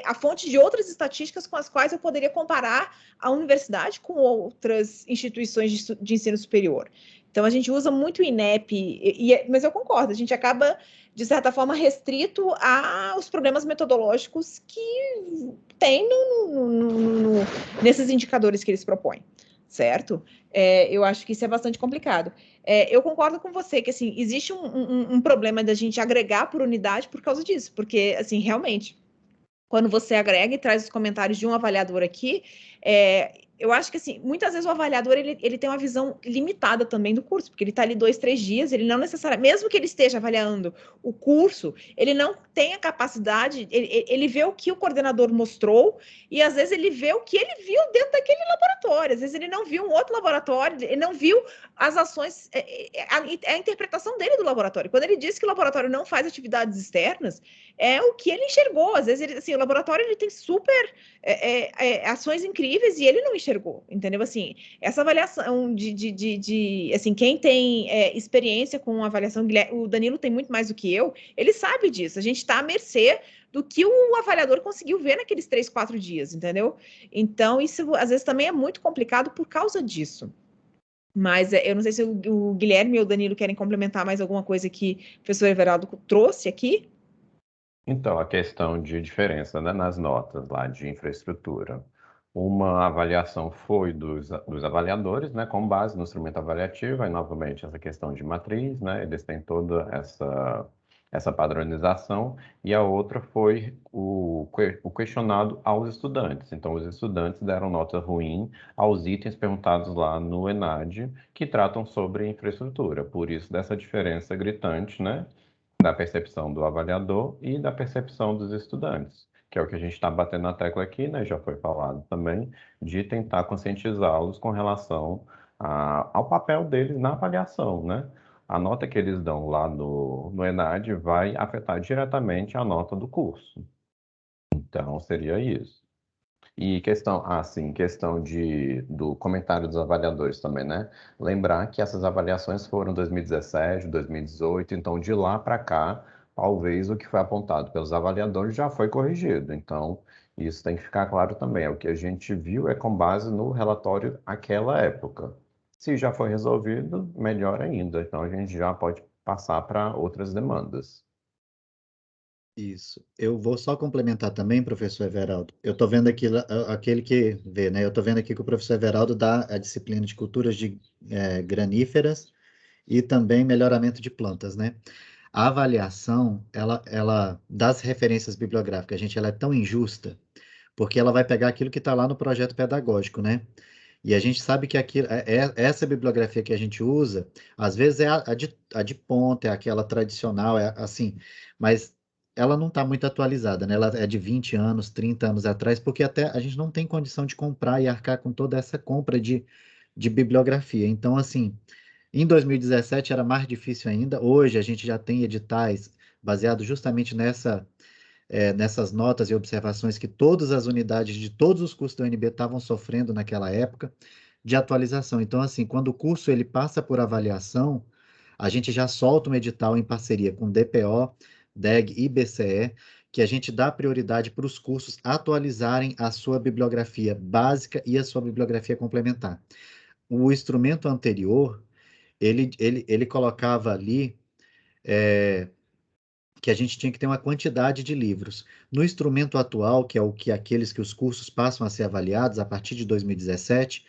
a fonte de outras estatísticas com as quais eu poderia comparar a universidade com outras instituições de ensino superior. Então, a gente usa muito o INEP, mas eu concordo, a gente acaba, de certa forma, restrito aos problemas metodológicos que tem nesses indicadores que eles propõem, certo? Eu acho que isso é bastante complicado. Eu concordo com você que, assim, existe um problema da gente agregar por unidade por causa disso, porque, assim, realmente, quando você agrega e traz os comentários de um avaliador aqui, eu acho que, assim, muitas vezes o avaliador, ele tem uma visão limitada também do curso, porque ele está ali 2, 3 dias, ele não necessariamente, mesmo que ele esteja avaliando o curso, ele não tem a capacidade, ele vê o que o coordenador mostrou, e às vezes ele vê o que ele viu dentro daquele laboratório, às vezes ele não viu um outro laboratório, ele não viu as ações, a interpretação dele do laboratório. Quando ele diz que o laboratório não faz atividades externas, é o que ele enxergou. Às vezes, assim, o laboratório ele tem super ações incríveis e ele não enxergou, entendeu? Assim, essa avaliação assim, quem tem experiência com avaliação, o Danilo tem muito mais do que eu, ele sabe disso. A gente está à mercê do que o avaliador conseguiu ver naqueles 3, 4 dias, entendeu? Então, isso às vezes também é muito complicado por causa disso. Mas eu não sei se o Guilherme ou o Danilo querem complementar mais alguma coisa que o professor Everaldo trouxe aqui. Então, a questão de diferença, né, nas notas lá de infraestrutura. Uma avaliação foi dos avaliadores, né, com base no instrumento avaliativo, aí novamente essa questão de matriz, né, eles têm toda essa padronização, e a outra foi o questionado aos estudantes. Então, os estudantes deram nota ruim aos itens perguntados lá no ENAD, que tratam sobre infraestrutura. Por isso, dessa diferença gritante, né, da percepção do avaliador e da percepção dos estudantes, que é o que a gente está batendo na tecla aqui, né? Já foi falado também, de tentar conscientizá-los com relação ao papel deles na avaliação, né? A nota que eles dão lá no ENAD vai afetar diretamente a nota do curso. Então, seria isso. E questão do comentário dos avaliadores também, né? Lembrar que essas avaliações foram 2017, 2018, então de lá para cá, talvez o que foi apontado pelos avaliadores já foi corrigido. Então, isso tem que ficar claro também. O que a gente viu é com base no relatório aquela época. Se já foi resolvido, melhor ainda. Então, a gente já pode passar para outras demandas. Isso. Eu vou só complementar também, professor Everaldo. Eu estou vendo aqui, aquele que vê, né? Eu estou vendo aqui que o professor Everaldo dá a disciplina de culturas graníferas e também melhoramento de plantas, né? A avaliação, ela das referências bibliográficas, gente, ela é tão injusta, porque ela vai pegar aquilo que está lá no projeto pedagógico, né? E a gente sabe que essa bibliografia que a gente usa, às vezes é a de ponta, é aquela tradicional, é assim, mas ela não está muito atualizada, né? Ela é de 20 anos, 30 anos atrás, porque até a gente não tem condição de comprar e arcar com toda essa compra de bibliografia. Então, assim, em 2017 era mais difícil ainda, hoje a gente já tem editais baseados justamente nessas notas e observações que todas as unidades de todos os cursos da UNB estavam sofrendo naquela época de atualização. Então, assim, quando o curso ele passa por avaliação, a gente já solta um edital em parceria com DPO, DEG e BCE, que a gente dá prioridade para os cursos atualizarem a sua bibliografia básica e a sua bibliografia complementar. O instrumento anterior, ele colocava ali que a gente tinha que ter uma quantidade de livros. No instrumento atual, que é o que aqueles que os cursos passam a ser avaliados a partir de 2017,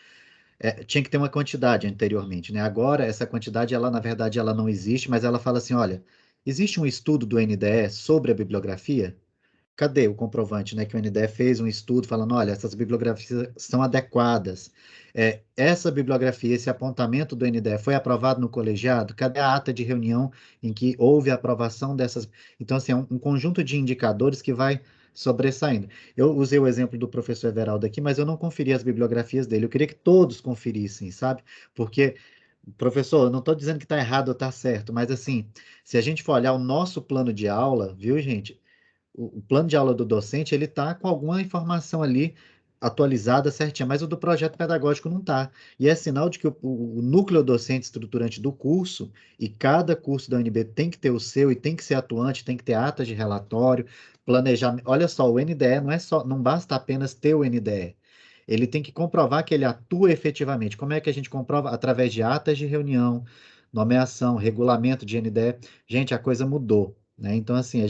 tinha que ter uma quantidade anteriormente, né? Agora, essa quantidade, ela, na verdade, ela não existe, mas ela fala assim, olha, existe um estudo do NDE sobre a bibliografia? Cadê o comprovante, né? Que o NDE fez um estudo falando, olha, essas bibliografias são adequadas. Essa bibliografia, esse apontamento do NDE foi aprovado no colegiado? Cadê a ata de reunião em que houve a aprovação dessas? Então, assim, é um conjunto de indicadores que vai sobressaindo. Eu usei o exemplo do professor Everaldo aqui, mas eu não conferi as bibliografias dele. Eu queria que todos conferissem, sabe? Porque, professor, eu não estou dizendo que está errado ou está certo, mas assim, se a gente for olhar o nosso plano de aula, viu, gente? O plano de aula do docente, ele está com alguma informação ali atualizada, certinha, mas o do projeto pedagógico não está. E é sinal de que o núcleo docente estruturante do curso, e cada curso da UNB tem que ter o seu, e tem que ser atuante, tem que ter atas de relatório, planejamento. Olha só, o NDE não basta apenas ter o NDE. Ele tem que comprovar que ele atua efetivamente. Como é que a gente comprova? Através de atas de reunião, nomeação, regulamento de NDE. Gente, a coisa mudou, né? Então, assim,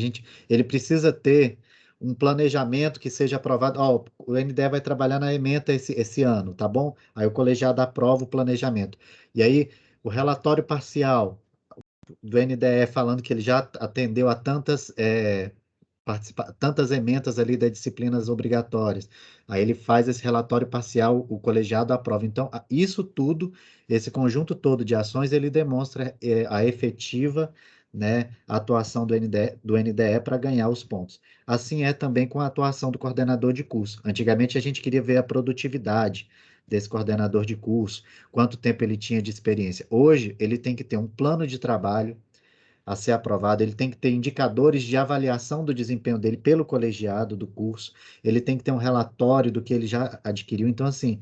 ele precisa ter um planejamento que seja aprovado. Ó, o NDE vai trabalhar na ementa esse ano, tá bom? Aí o colegiado aprova o planejamento. E aí, o relatório parcial do NDE falando que ele já atendeu a tantas tantas ementas ali das disciplinas obrigatórias. Aí ele faz esse relatório parcial, o colegiado aprova. Então, isso tudo, esse conjunto todo de ações, ele demonstra a efetiva, né, atuação do NDE para ganhar os pontos. Assim é também com a atuação do coordenador de curso. Antigamente a gente queria ver a produtividade desse coordenador de curso, quanto tempo ele tinha de experiência. Hoje, ele tem que ter um plano de trabalho a ser aprovado, ele tem que ter indicadores de avaliação do desempenho dele pelo colegiado do curso, ele tem que ter um relatório do que ele já adquiriu. Então, assim,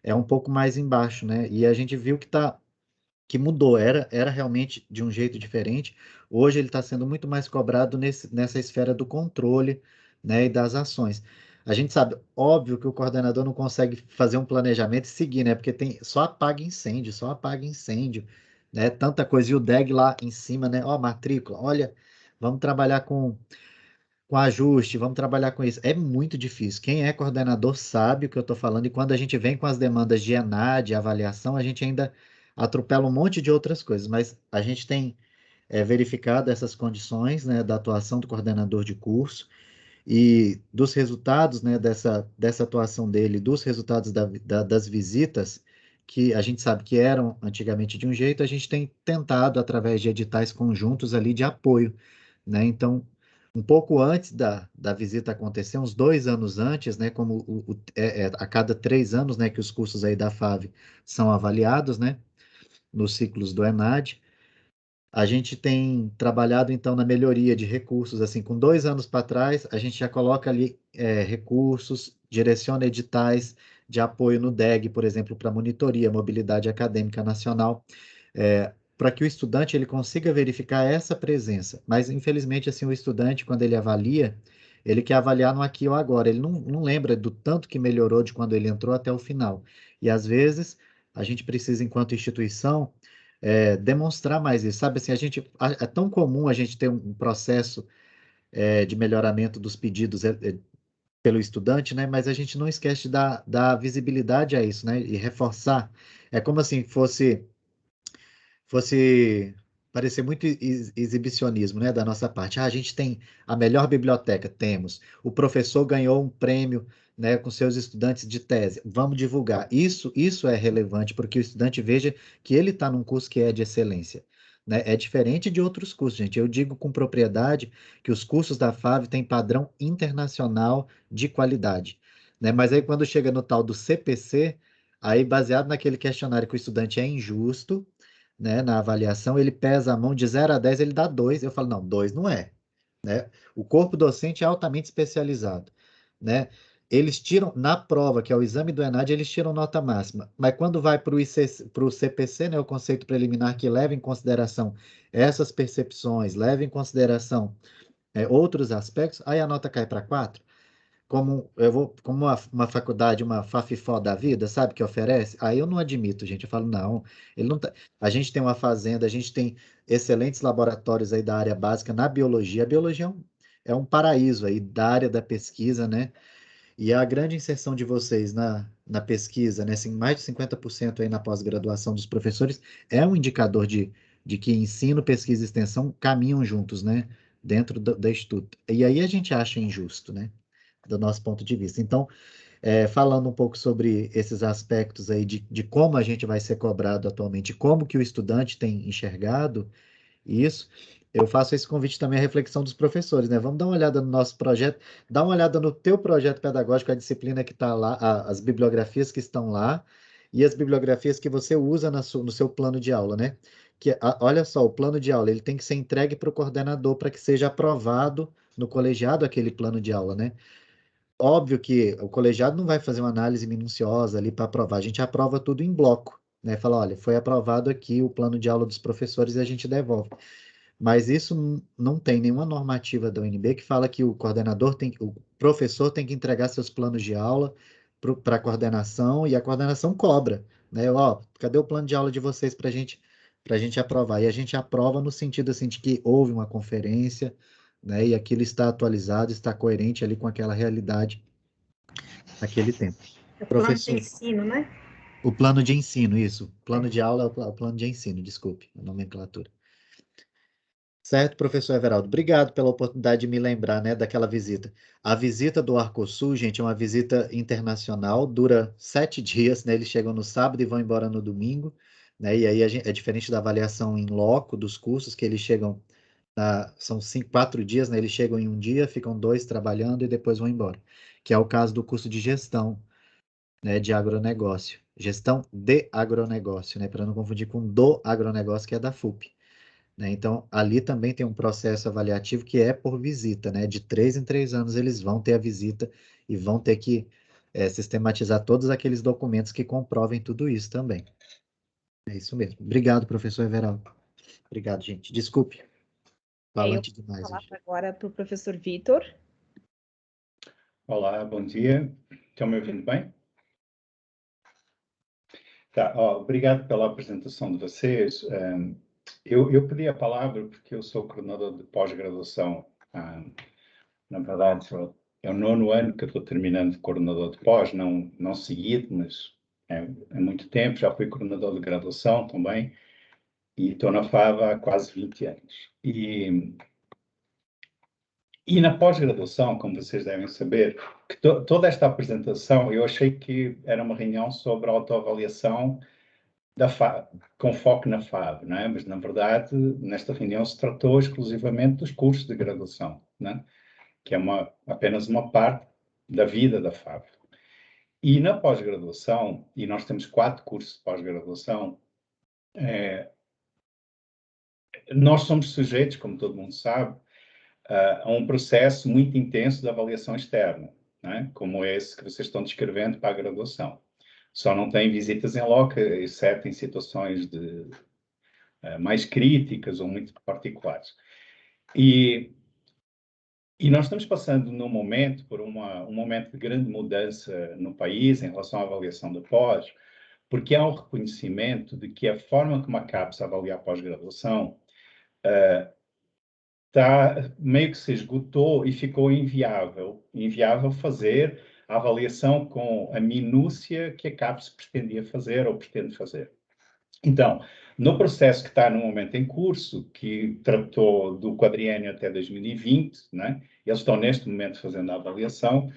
é um pouco mais embaixo, né? E a gente viu que mudou, era realmente de um jeito diferente. Hoje ele está sendo muito mais cobrado nessa esfera do controle, né, e das ações. A gente sabe, óbvio que o coordenador não consegue fazer um planejamento e seguir, né? Porque só apaga incêndio, né? Tanta coisa. E o DEG lá em cima, né? Ó, matrícula, olha, vamos trabalhar com ajuste, vamos trabalhar com isso. É muito difícil. Quem é coordenador sabe o que eu estou falando, e quando a gente vem com as demandas de ENAD, avaliação, a gente ainda atropela um monte de outras coisas, mas a gente tem verificado essas condições, né, da atuação do coordenador de curso e dos resultados, né, dessa atuação dele, dos resultados das visitas, que a gente sabe que eram antigamente de um jeito, a gente tem tentado, através de editais conjuntos ali de apoio, né? Então, um pouco antes da visita acontecer, uns 2 anos antes, né, como a cada 3 anos, né, que os cursos aí da FAV são avaliados, né, nos ciclos do ENAD, a gente tem trabalhado, então, na melhoria de recursos, assim, com 2 anos para trás, a gente já coloca ali recursos, direciona editais de apoio no DEG, por exemplo, para monitoria, mobilidade acadêmica nacional, para que o estudante ele consiga verificar essa presença. Mas, infelizmente, assim, o estudante, quando ele avalia, ele quer avaliar no aqui ou agora, ele não lembra do tanto que melhorou de quando ele entrou até o final. E, às vezes, a gente precisa, enquanto instituição, demonstrar mais isso, sabe? Assim, é tão comum a gente ter um processo de melhoramento dos pedidos pelo estudante, né? Mas a gente não esquece de dar visibilidade a isso, né? E reforçar. É como assim fosse parecer muito exibicionismo, né, da nossa parte. Ah, a gente tem a melhor biblioteca, temos. O professor ganhou um prêmio, né, com seus estudantes de tese. Vamos divulgar. Isso é relevante porque o estudante veja que ele está num curso que é de excelência. Né? É diferente de outros cursos, gente. Eu digo com propriedade que os cursos da FAV têm padrão internacional de qualidade. Né? Mas aí quando chega no tal do CPC, aí baseado naquele questionário que o estudante é injusto, né, na avaliação, ele pesa a mão de 0 a 10, ele dá 2. Eu falo, não, 2 não é. Né? O corpo docente é altamente especializado. Né? Eles tiram, na prova, que é o exame do ENAD, eles tiram nota máxima. Mas quando vai para o CPC, né, o conceito preliminar que leva em consideração essas percepções, leva em consideração outros aspectos, aí a nota cai para 4. Como uma faculdade, uma Fafifó da vida, sabe, que oferece, aí eu não admito, gente. Eu falo, não, ele não tá. A gente tem uma fazenda, a gente tem excelentes laboratórios aí da área básica na biologia. A biologia é um paraíso aí da área da pesquisa, né? E a grande inserção de vocês na pesquisa, né? Assim, mais de 50% aí na pós-graduação dos professores, é um indicador de que ensino, pesquisa e extensão caminham juntos, né? Dentro da instituto. E aí a gente acha injusto, né? Do nosso ponto de vista. Então, falando um pouco sobre esses aspectos aí de como a gente vai ser cobrado atualmente, como que o estudante tem enxergado isso, eu faço esse convite também à reflexão dos professores, né? Vamos dar uma olhada no nosso projeto, dá uma olhada no teu projeto pedagógico, a disciplina que está lá, as bibliografias que estão lá e as bibliografias que você usa no seu plano de aula, né? Olha só, o plano de aula ele tem que ser entregue para o coordenador para que seja aprovado no colegiado aquele plano de aula, né? Óbvio que o colegiado não vai fazer uma análise minuciosa ali para aprovar, a gente aprova tudo em bloco, né? Fala, olha, foi aprovado aqui o plano de aula dos professores e a gente devolve. Mas isso não tem nenhuma normativa da UNB que fala que o professor tem que entregar seus planos de aula para a coordenação e a coordenação cobra, né? Ó, cadê o plano de aula de vocês para a gente aprovar? E a gente aprova no sentido assim de que houve uma conferência, né? E aquilo está atualizado, está coerente ali com aquela realidade naquele tempo. É o plano de Professor, ensino, né? o plano de ensino, isso. Plano de aula é o plano de ensino, desculpe, a nomenclatura. Certo, professor Everaldo. Obrigado pela oportunidade de me lembrar, né, daquela visita. A visita do Arcosul, gente, é uma visita internacional, dura 7 dias, né? Eles chegam no sábado e vão embora no domingo, né? E aí é diferente da avaliação em loco dos cursos, que eles chegam, são 4 dias, né? Eles chegam em um dia, ficam 2 trabalhando e depois vão embora. Que é o caso do curso de gestão, né, de agronegócio. Gestão de agronegócio, né? Para não confundir com do agronegócio, que é da FUP. Né? Então, ali também tem um processo avaliativo que é por visita, né? De 3 em 3 anos eles vão ter a visita e vão ter que sistematizar todos aqueles documentos que comprovem tudo isso também. É isso mesmo. Obrigado, professor Everaldo. Obrigado, gente. Desculpe. Falante Eu demais vou hoje. falar agora para o professor Vitor. Olá, bom dia. Estão me ouvindo bem? Tá, obrigado pela apresentação de vocês. Eu pedi a palavra porque eu sou coordenador de pós-graduação. Na verdade, é o 9º ano que eu estou terminando de coordenador de pós, não seguido, mas é muito tempo. Já fui coordenador de graduação também e estou na FAVA há quase 20 anos. E na pós-graduação, como vocês devem saber, que toda esta apresentação, eu achei que era uma reunião sobre a autoavaliação da FAV, com foco na FAV, não é? Mas, na verdade, nesta reunião se tratou exclusivamente dos cursos de graduação, não é? Que é apenas uma parte da vida da FAV. E na pós-graduação, e nós temos 4 cursos de pós-graduação, nós somos sujeitos, como todo mundo sabe, a um processo muito intenso de avaliação externa, né? Como esse que vocês estão descrevendo para a graduação. Só não tem visitas em loco, exceto em situações mais críticas ou muito particulares. E nós estamos passando num momento, por um momento de grande mudança no país em relação à avaliação da pós, porque há um reconhecimento de que a forma como a CAPES avalia a pós-graduação meio que se esgotou e ficou inviável fazer a avaliação com a minúcia que a CAPES pretendia fazer ou pretende fazer. Então, no processo que está no momento em curso, que tratou do quadriênio até 2020, né? Eles estão neste momento fazendo a avaliação,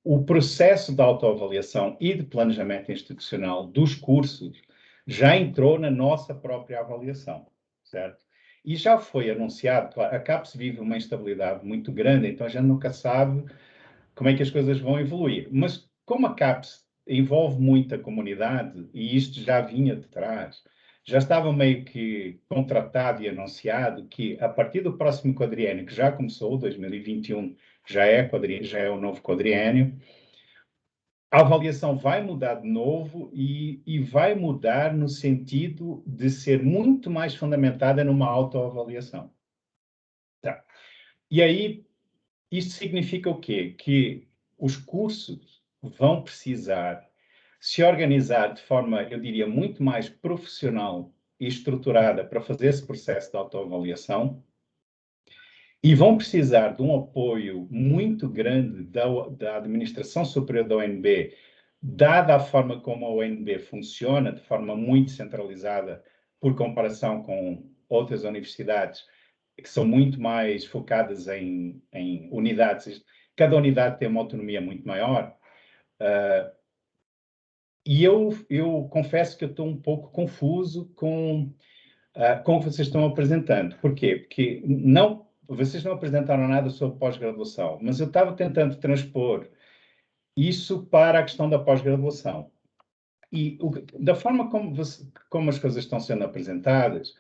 o processo de autoavaliação e de planejamento institucional dos cursos já entrou na nossa própria avaliação, certo? E já foi anunciado, claro, a CAPES vive uma instabilidade muito grande, então a gente nunca sabe como é que as coisas vão evoluir. Mas como a CAPES envolve muita comunidade, e isto já vinha de trás, já estava meio que contratado e anunciado que a partir do próximo quadriênio, que já começou, 2021, já é o novo quadriênio, a avaliação vai mudar de novo e vai mudar no sentido de ser muito mais fundamentada numa autoavaliação. Tá. E aí, isto significa o quê? Que os cursos vão precisar se organizar de forma, eu diria, muito mais profissional e estruturada para fazer esse processo de autoavaliação e vão precisar de um apoio muito grande da Administração Superior da UNB, dada a forma como a UNB funciona, de forma muito centralizada, por comparação com outras universidades que são muito mais focadas em unidades. Cada unidade tem uma autonomia muito maior. E eu confesso que eu estou um pouco confuso com o que vocês estão apresentando. Por quê? Porque vocês não apresentaram nada sobre pós-graduação, mas eu estava tentando transpor isso para a questão da pós-graduação. E da forma como as coisas estão sendo apresentadas,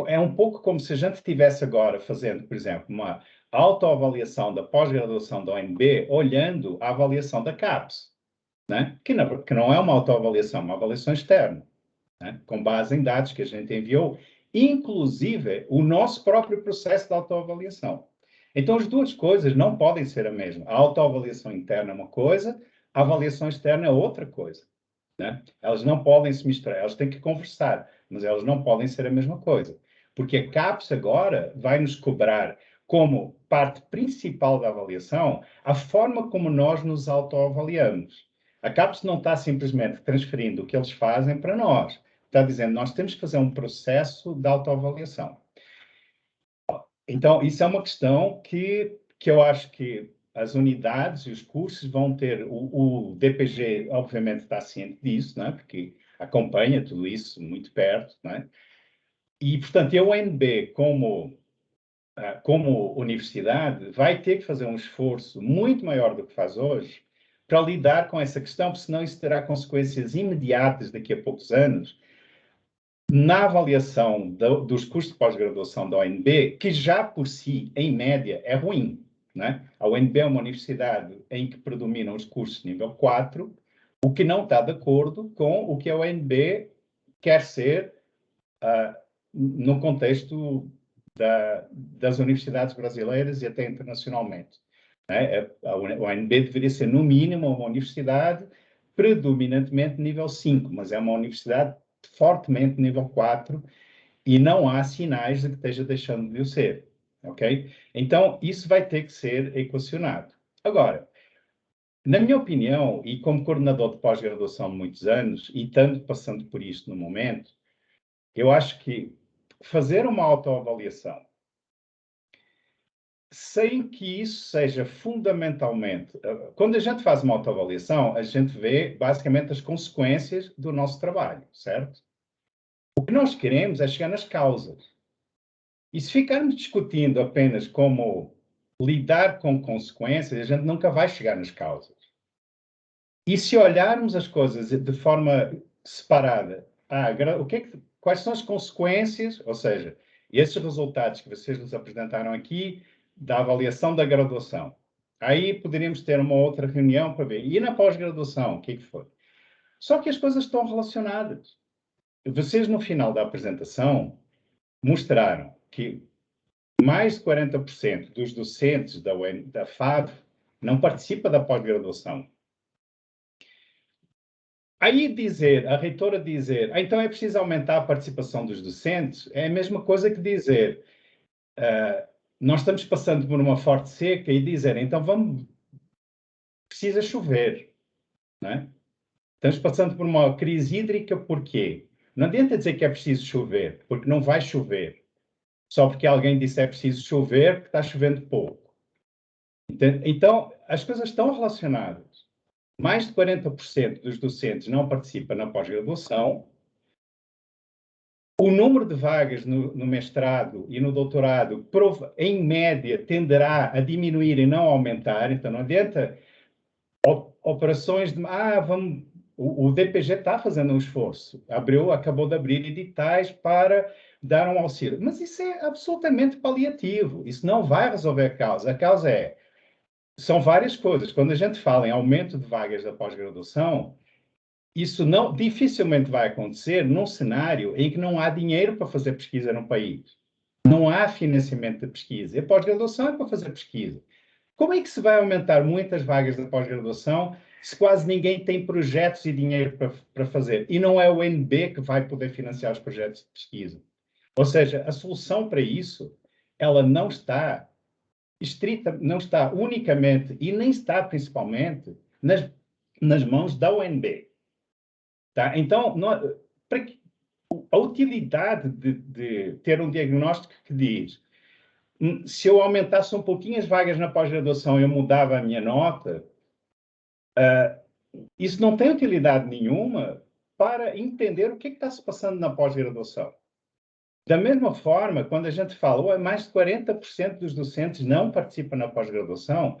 é um pouco como se a gente estivesse agora fazendo, por exemplo, uma autoavaliação da pós-graduação da UNB, olhando a avaliação da CAPES, né? Que não é uma autoavaliação, é uma avaliação externa, né? Com base em dados que a gente enviou, inclusive o nosso próprio processo de autoavaliação. Então, as duas coisas não podem ser a mesma. A autoavaliação interna é uma coisa, a avaliação externa é outra coisa, né? Elas não podem se misturar, elas têm que conversar, mas elas não podem ser a mesma coisa. Porque a CAPES agora vai nos cobrar, como parte principal da avaliação, a forma como nós nos autoavaliamos. A CAPES não está simplesmente transferindo o que eles fazem para nós. está dizendo, nós temos que fazer um processo de autoavaliação. Então, isso é uma questão que eu acho que as unidades e os cursos vão ter, o DPG, obviamente, está ciente disso, né? Porque acompanha tudo isso muito perto, né? E, portanto, a UNB, como universidade, vai ter que fazer um esforço muito maior do que faz hoje para lidar com essa questão, porque senão isso terá consequências imediatas daqui a poucos anos na avaliação dos cursos de pós-graduação da UNB, que já por si, em média, é ruim. Né? A UNB é uma universidade em que predominam os cursos de nível 4, o que não está de acordo com o que a UNB quer ser no contexto das universidades brasileiras e até internacionalmente. Né? A UNB deveria ser, no mínimo, uma universidade predominantemente nível 5, mas é uma universidade fortemente nível 4 e não há sinais de que esteja deixando de o ser. Ok? Então, isso vai ter que ser equacionado. Agora, na minha opinião, e como coordenador de pós-graduação há muitos anos, e tanto passando por isto no momento, eu acho que fazer uma autoavaliação sem que isso seja fundamentalmente... Quando a gente faz uma autoavaliação, a gente vê basicamente as consequências do nosso trabalho, certo? O que nós queremos é chegar nas causas. E se ficarmos discutindo apenas como lidar com consequências, a gente nunca vai chegar nas causas. E se olharmos as coisas de forma separada, quais são as consequências, ou seja, esses resultados que vocês nos apresentaram aqui, da avaliação da graduação. Aí poderíamos ter uma outra reunião para ver. E na pós-graduação, o que foi? Só que as coisas estão relacionadas. Vocês, no final da apresentação, mostraram que mais de 40% dos docentes da FAV não participam da pós-graduação. Aí a reitora dizer, então é preciso aumentar a participação dos docentes, é a mesma coisa que dizer, nós estamos passando por uma forte seca e dizer, então precisa chover, né? Estamos passando por uma crise hídrica, por quê? Não adianta dizer que é preciso chover, porque não vai chover. Só porque alguém disse é preciso chover, porque está chovendo pouco. Então, as coisas estão relacionadas. Mais de 40% dos docentes não participam na pós-graduação. O número de vagas no mestrado e no doutorado, em média, tenderá a diminuir e não aumentar. Então, não adianta operações de... O DPG está fazendo um esforço. Acabou de abrir editais para dar um auxílio. Mas isso é absolutamente paliativo. Isso não vai resolver a causa. A causa são várias coisas. Quando a gente fala em aumento de vagas da pós-graduação, isso dificilmente vai acontecer num cenário em que não há dinheiro para fazer pesquisa no país. Não há financiamento de pesquisa. E a pós-graduação é para fazer pesquisa. Como é que se vai aumentar muitas vagas da pós-graduação se quase ninguém tem projetos e dinheiro para fazer? E não é o UNB que vai poder financiar os projetos de pesquisa. Ou seja, a solução para isso, ela não está unicamente e nem está principalmente nas mãos da UNB. Tá? Então, a utilidade de ter um diagnóstico que diz se eu aumentasse um pouquinho as vagas na pós-graduação, eu mudava a minha nota, isso não tem utilidade nenhuma para entender o que está se passando na pós-graduação. Da mesma forma, quando a gente fala mais de 40% dos docentes não participam na pós-graduação,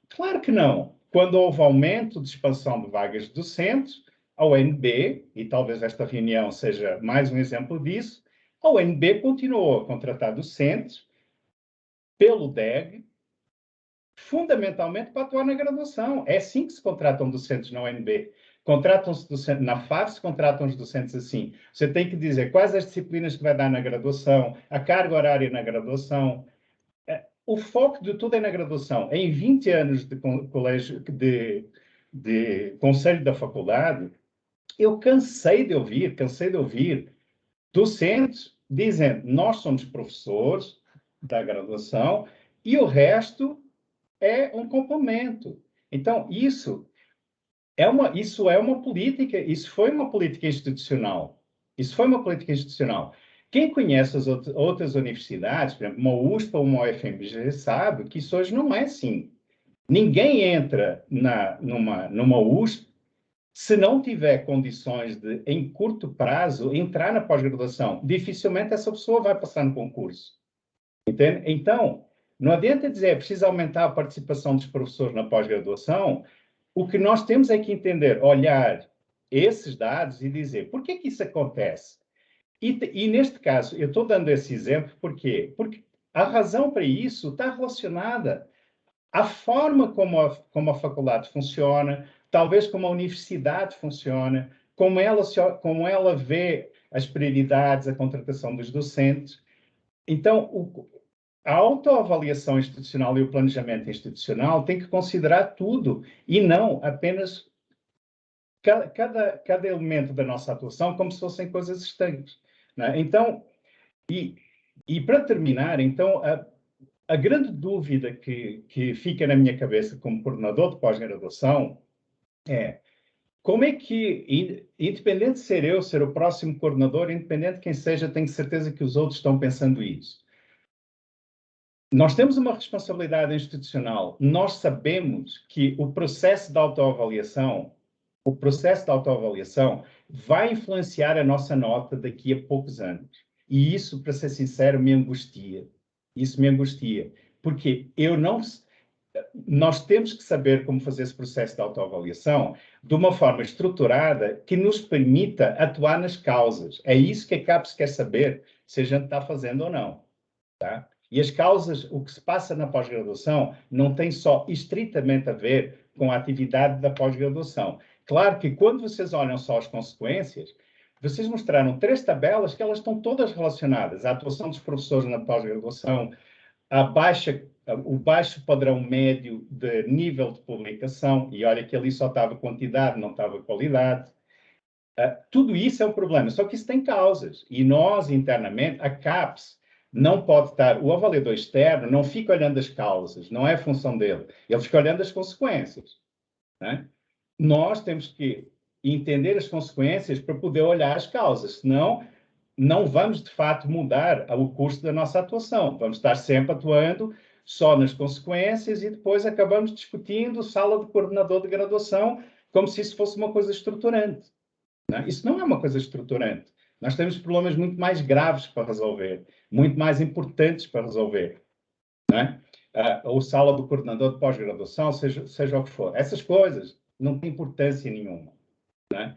claro que não. Quando houve aumento de expansão de vagas de docentes, a UNB, e talvez esta reunião seja mais um exemplo disso, a UNB continuou a contratar docentes pelo DEG, fundamentalmente para atuar na graduação. É assim que se contratam docentes na UNB. Contratam-se docentes na FAV, se contratam os docentes assim. Você tem que dizer quais as disciplinas que vai dar na graduação, a carga horária na graduação. O foco de tudo é na graduação. Em 20 anos de colégio, de conselho da faculdade, eu cansei de ouvir docentes dizendo, nós somos professores da graduação e o resto é um complemento. Então, isso foi uma política institucional Isso foi uma política institucional. Quem conhece as outras universidades, por exemplo, uma USP ou uma UFMG, sabe que isso hoje não é assim. Ninguém entra numa USP se não tiver condições de, em curto prazo, entrar na pós-graduação. Dificilmente essa pessoa vai passar no concurso. Entende? Então, não adianta dizer é preciso aumentar a participação dos professores na pós-graduação. O que nós temos é que entender, olhar esses dados e dizer por que isso acontece? E neste caso, eu estou dando esse exemplo por quê? Porque a razão para isso está relacionada à forma como a faculdade funciona, talvez como a universidade funciona, como ela vê as prioridades, a contratação dos docentes. Então, a autoavaliação institucional e o planejamento institucional têm que considerar tudo e não apenas cada elemento da nossa atuação como se fossem coisas estanques. Né? Então, e para terminar, então, a grande dúvida que fica na minha cabeça como coordenador de pós-graduação é como é que, independente de ser eu, ser o próximo coordenador, independente de quem seja, tenho certeza que os outros estão pensando isso. Nós temos uma responsabilidade institucional. Nós sabemos que o processo de autoavaliação vai influenciar a nossa nota daqui a poucos anos. E isso, para ser sincero, me angustia. Isso me angustia. Porque nós temos que saber como fazer esse processo de autoavaliação de uma forma estruturada que nos permita atuar nas causas. É isso que a CAPES quer saber se a gente está fazendo ou não. Tá? E as causas, o que se passa na pós-graduação, não tem só estritamente a ver com a atividade da pós-graduação. Claro que quando vocês olham só as consequências, vocês mostraram 3 tabelas que elas estão todas relacionadas. A atuação dos professores na pós-graduação, o baixo padrão médio de nível de publicação, e olha que ali só estava quantidade, não estava qualidade. Tudo isso é um problema, só que isso tem causas. E nós, internamente, a CAPES, não pode estar, o avaliador externo não fica olhando as causas, não é a função dele. Ele fica olhando as consequências. Né? Nós temos que entender as consequências para poder olhar as causas, senão não vamos, de fato, mudar o curso da nossa atuação. Vamos estar sempre atuando só nas consequências e depois acabamos discutindo sala de coordenador de graduação como se isso fosse uma coisa estruturante. Né? Isso não é uma coisa estruturante. Nós temos problemas muito mais graves para resolver, muito mais importantes para resolver. Né? Ou sala do coordenador de pós-graduação, seja o que for. Essas coisas não têm importância nenhuma. Né?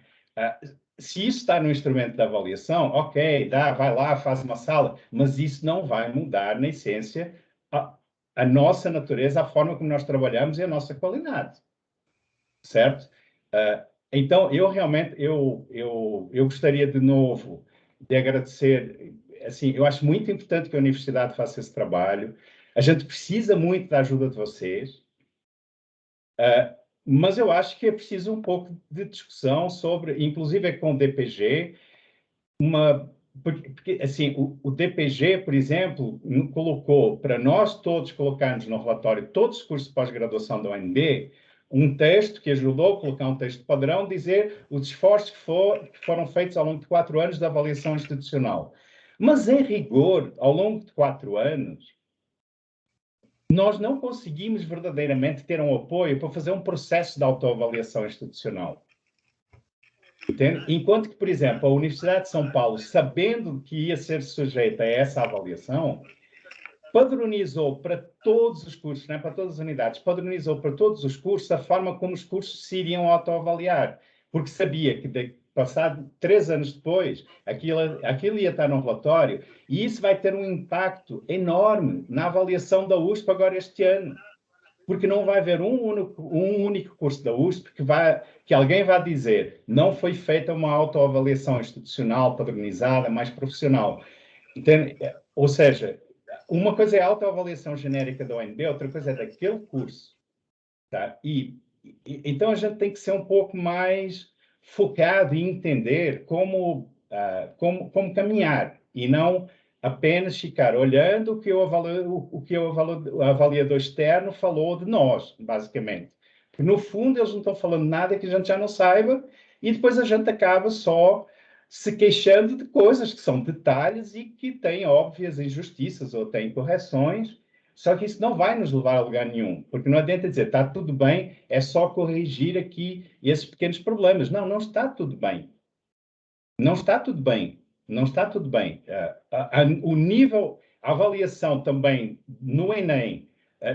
Se isso está no instrumento de avaliação, ok, vai lá, faz uma sala, mas isso não vai mudar, na essência, a nossa natureza, a forma como nós trabalhamos e a nossa qualidade. Certo? Então, eu realmente, eu gostaria de novo de agradecer, assim, eu acho muito importante que a universidade faça esse trabalho, a gente precisa muito da ajuda de vocês, mas eu acho que é preciso um pouco de discussão sobre, inclusive com o DPG, porque assim, o DPG, por exemplo, colocou, para nós todos colocarmos no relatório todos os cursos de pós-graduação da UNB, um texto que ajudou a colocar um texto padrão, dizer os esforços que foram feitos ao longo de 4 anos da avaliação institucional. Mas, em rigor, ao longo de 4 anos, nós não conseguimos verdadeiramente ter um apoio para fazer um processo de autoavaliação institucional. Entende? Enquanto que, por exemplo, a Universidade de São Paulo, sabendo que ia ser sujeita a essa avaliação, padronizou para todos os cursos, não é? Para todas as unidades, padronizou para todos os cursos a forma como os cursos se iriam autoavaliar, porque sabia que, passado 3 anos depois, aquilo ia estar no relatório, e isso vai ter um impacto enorme na avaliação da USP agora este ano, porque não vai haver um único curso da USP que alguém vai dizer não foi feita uma autoavaliação institucional padronizada, mais profissional. Entende? Ou seja, uma coisa é a autoavaliação genérica da UNB, outra coisa é daquele curso. Tá? Então, a gente tem que ser um pouco mais focado em entender como caminhar e não apenas ficar olhando o que o avaliador externo falou de nós, basicamente. Porque, no fundo, eles não estão falando nada que a gente já não saiba e depois a gente acaba só se queixando de coisas que são detalhes e que têm óbvias injustiças ou têm correções, só que isso não vai nos levar a lugar nenhum, porque não adianta dizer, está tudo bem, é só corrigir aqui esses pequenos problemas. Não, não está tudo bem. Não está tudo bem. Não está tudo bem. O nível, a avaliação também no Enem,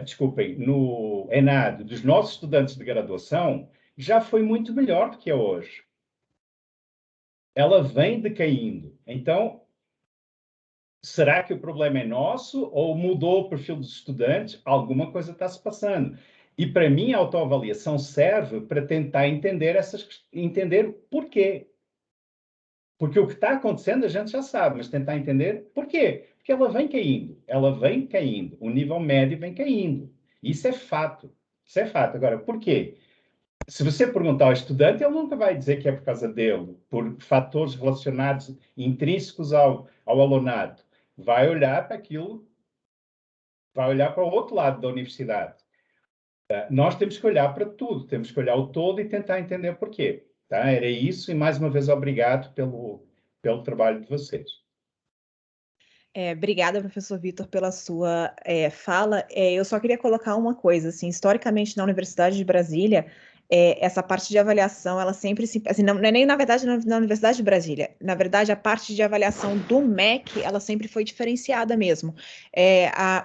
desculpem, no ENAD, dos nossos estudantes de graduação, já foi muito melhor do que é hoje. Ela vem decaindo. Então, será que o problema é nosso ou mudou o perfil dos estudantes? Alguma coisa está se passando. E para mim a autoavaliação serve para tentar entender entender porquê. Porque o que está acontecendo a gente já sabe, mas tentar entender porquê. Porque ela vem caindo, o nível médio vem caindo. Isso é fato. Isso é fato. Agora, porquê? Se você perguntar ao estudante, ele nunca vai dizer que é por causa dele, por fatores relacionados, intrínsecos ao alunado. Vai olhar para aquilo, vai olhar para o outro lado da universidade. Nós temos que olhar para tudo, temos que olhar o todo e tentar entender porquê. Tá? Era isso, e mais uma vez obrigado pelo trabalho de vocês. Obrigada, professor Vitor, pela sua fala. Eu só queria colocar uma coisa, assim, historicamente na Universidade de Brasília, essa parte de avaliação, ela sempre se... Assim, não é nem, na verdade, na Universidade de Brasília. Na verdade, a parte de avaliação do MEC, ela sempre foi diferenciada mesmo.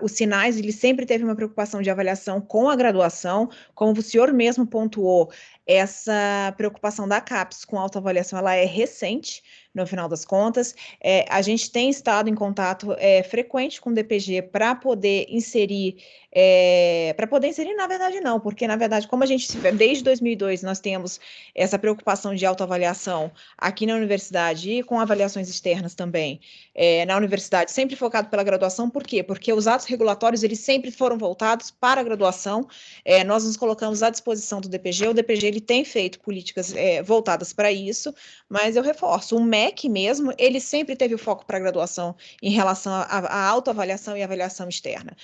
Os sinais, ele sempre teve uma preocupação de avaliação com a graduação, como o senhor mesmo pontuou, essa preocupação da CAPES com autoavaliação, ela é recente, no final das contas. A gente tem estado em contato frequente com o DPG para poder inserir, na verdade não, porque na verdade, como a gente, desde 2002, nós temos essa preocupação de autoavaliação aqui na universidade e com avaliações externas também, na universidade, sempre focado pela graduação. Por quê? Porque os atos regulatórios, eles sempre foram voltados para a graduação. Nós nos colocamos à disposição do DPG, o DPG ele tem feito políticas voltadas para isso, mas eu reforço, o MEC mesmo, ele sempre teve o foco para a graduação em relação à autoavaliação e avaliação externa.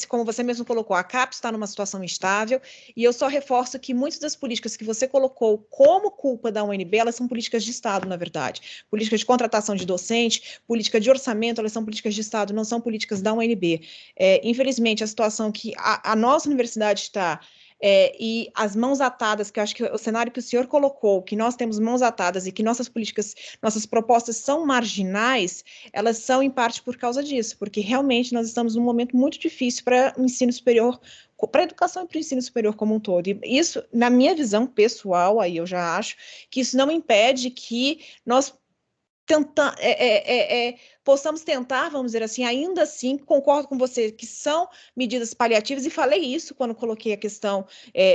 Como você mesmo colocou, a CAPES está numa situação instável, e eu só reforço que muitas das políticas que você colocou como culpa da UNB, elas são políticas de Estado, na verdade. Políticas de contratação de docente, política de orçamento, elas são políticas de Estado, não são políticas da UNB. Infelizmente, a situação que a nossa universidade está... e as mãos atadas, que eu acho que o cenário que o senhor colocou, que nós temos mãos atadas e que nossas políticas, nossas propostas são marginais, elas são em parte por causa disso, porque realmente nós estamos num momento muito difícil para o ensino superior, para a educação e para o ensino superior como um todo. E isso, na minha visão pessoal, aí eu já acho que isso não impede que nós possamos tentar, vamos dizer assim, ainda assim, concordo com você que são medidas paliativas, e falei isso quando coloquei a questão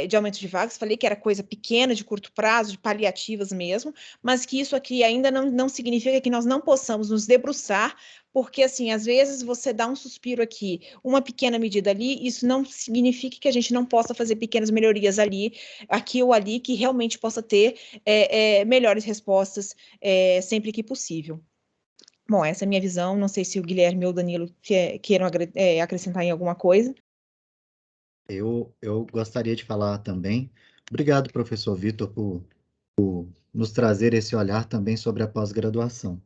de aumento de vagas, falei que era coisa pequena, de curto prazo, de paliativas mesmo, mas que isso aqui ainda não significa que nós não possamos nos debruçar, porque, assim, às vezes você dá um suspiro aqui, uma pequena medida ali, isso não significa que a gente não possa fazer pequenas melhorias ali, aqui ou ali, que realmente possa ter melhores respostas sempre que possível. Bom, essa é a minha visão. Não sei se o Guilherme ou o Danilo queiram acrescentar em alguma coisa. Eu gostaria de falar também. Obrigado, professor Vitor, por nos trazer esse olhar também sobre a pós-graduação.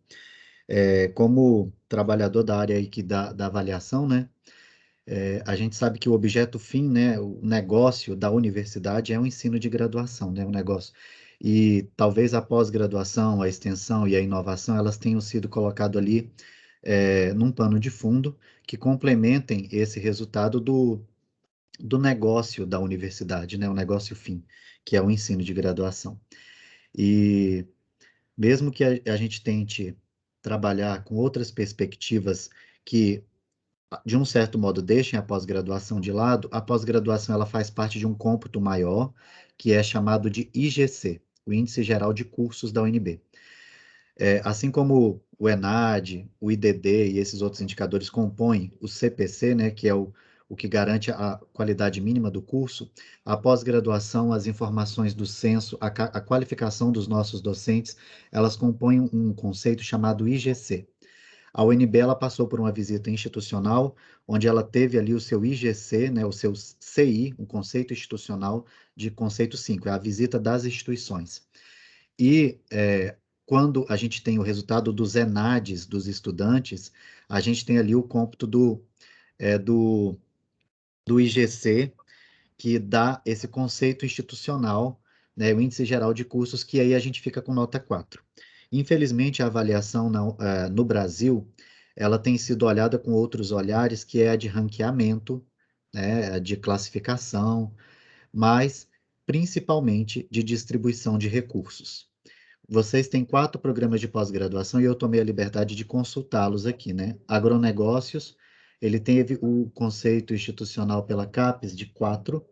Como trabalhador da área aí da avaliação, né? A gente sabe que o objeto fim, né, o negócio da universidade é o ensino de graduação, né, o negócio. E talvez a pós-graduação, a extensão e a inovação, elas tenham sido colocadas ali num pano de fundo que complementem esse resultado do negócio da universidade, né, o negócio fim, que é o ensino de graduação. E mesmo que a gente tente trabalhar com outras perspectivas que de um certo modo, deixem a pós-graduação de lado, a pós-graduação ela faz parte de um cômputo maior, que é chamado de IGC, o Índice Geral de Cursos da UNB. Assim como o ENAD, o IDD e esses outros indicadores compõem o CPC, né, que é o que garante a qualidade mínima do curso, a pós-graduação, as informações do censo, a qualificação dos nossos docentes, elas compõem um conceito chamado IGC. A UNB ela passou por uma visita institucional, onde ela teve ali o seu IGC, né, o seu CI, um conceito institucional de conceito 5, é a visita das instituições. E quando a gente tem o resultado dos ENADs dos estudantes, a gente tem ali o cômputo do IGC, que dá esse conceito institucional, né, o Índice Geral de Cursos, que aí a gente fica com nota 4. Infelizmente, a avaliação no Brasil, ela tem sido olhada com outros olhares, que é a de ranqueamento, né, a de classificação, mas principalmente de distribuição de recursos. Vocês têm 4 programas de pós-graduação e eu tomei a liberdade de consultá-los aqui, né? Agronegócios, ele teve o conceito institucional pela CAPES de 4,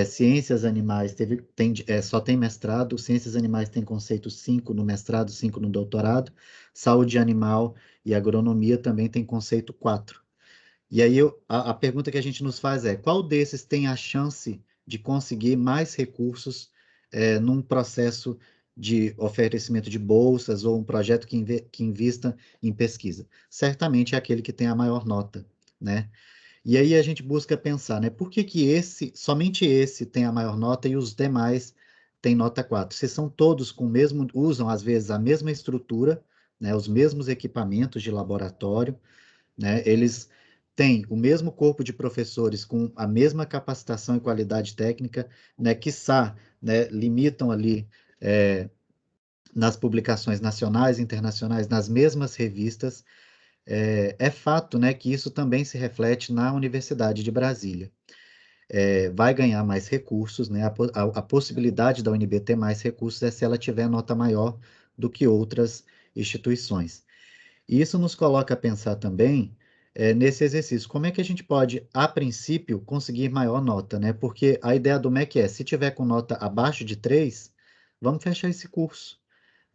ciências animais só tem mestrado, ciências animais tem conceito 5 no mestrado, 5 no doutorado, saúde animal e agronomia também tem conceito 4. E aí a pergunta que a gente nos faz é, qual desses tem a chance de conseguir mais recursos num processo de oferecimento de bolsas ou um projeto que invista em pesquisa? Certamente é aquele que tem a maior nota, né? E aí a gente busca pensar, né? Por que somente esse tem a maior nota e os demais têm nota 4? Se são todos usam às vezes a mesma estrutura, né? Os mesmos equipamentos de laboratório, né? Eles têm o mesmo corpo de professores com a mesma capacitação e qualidade técnica, né? Quiçá, né? Limitam ali nas publicações nacionais e internacionais, nas mesmas revistas. É fato, né, que isso também se reflete na Universidade de Brasília. Vai ganhar mais recursos, né? A possibilidade da UNB ter mais recursos é se ela tiver nota maior do que outras instituições. E isso nos coloca a pensar também nesse exercício. Como é que a gente pode, a princípio, conseguir maior nota, né? Porque a ideia do MEC se tiver com nota abaixo de 3, vamos fechar esse curso,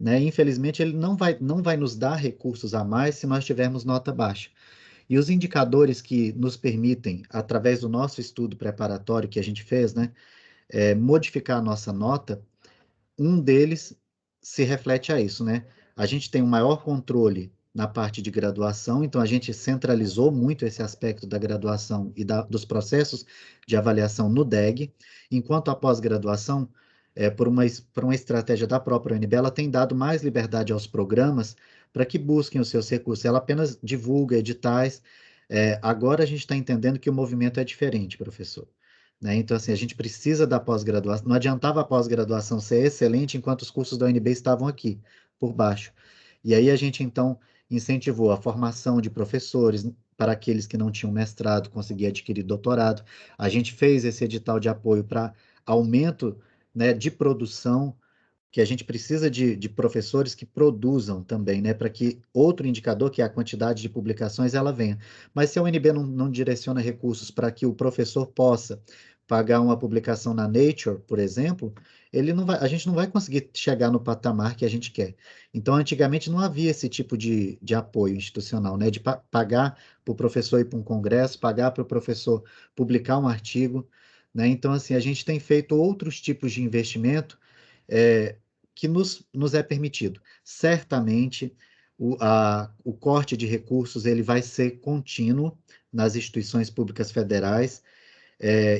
né? Infelizmente, ele não vai nos dar recursos a mais se nós tivermos nota baixa. E os indicadores que nos permitem, através do nosso estudo preparatório que a gente fez, né, modificar a nossa nota, um deles se reflete a isso, né? A gente tem um maior controle na parte de graduação, então a gente centralizou muito esse aspecto da graduação e dos processos de avaliação no DEG, enquanto a pós-graduação, por uma estratégia da própria UNB, ela tem dado mais liberdade aos programas para que busquem os seus recursos. Ela apenas divulga editais. Agora a gente está entendendo que o movimento é diferente, professor. Né? Então, assim, a gente precisa da pós-graduação. Não adiantava a pós-graduação ser excelente enquanto os cursos da UNB estavam aqui, por baixo. E aí a gente, então, incentivou a formação de professores para aqueles que não tinham mestrado, conseguir adquirir doutorado. A gente fez esse edital de apoio para aumento, né, de produção, que a gente precisa de professores que produzam também, né, para que outro indicador, que é a quantidade de publicações, ela venha. Mas se a UNB não direciona recursos para que o professor possa pagar uma publicação na Nature, por exemplo, a gente não vai conseguir chegar no patamar que a gente quer. Então, antigamente não havia esse tipo de apoio institucional, né, de pagar para o professor ir para um congresso, pagar para o professor publicar um artigo, né? Então, assim, a gente tem feito outros tipos de investimento que nos é permitido. Certamente, o corte de recursos ele vai ser contínuo nas instituições públicas federais,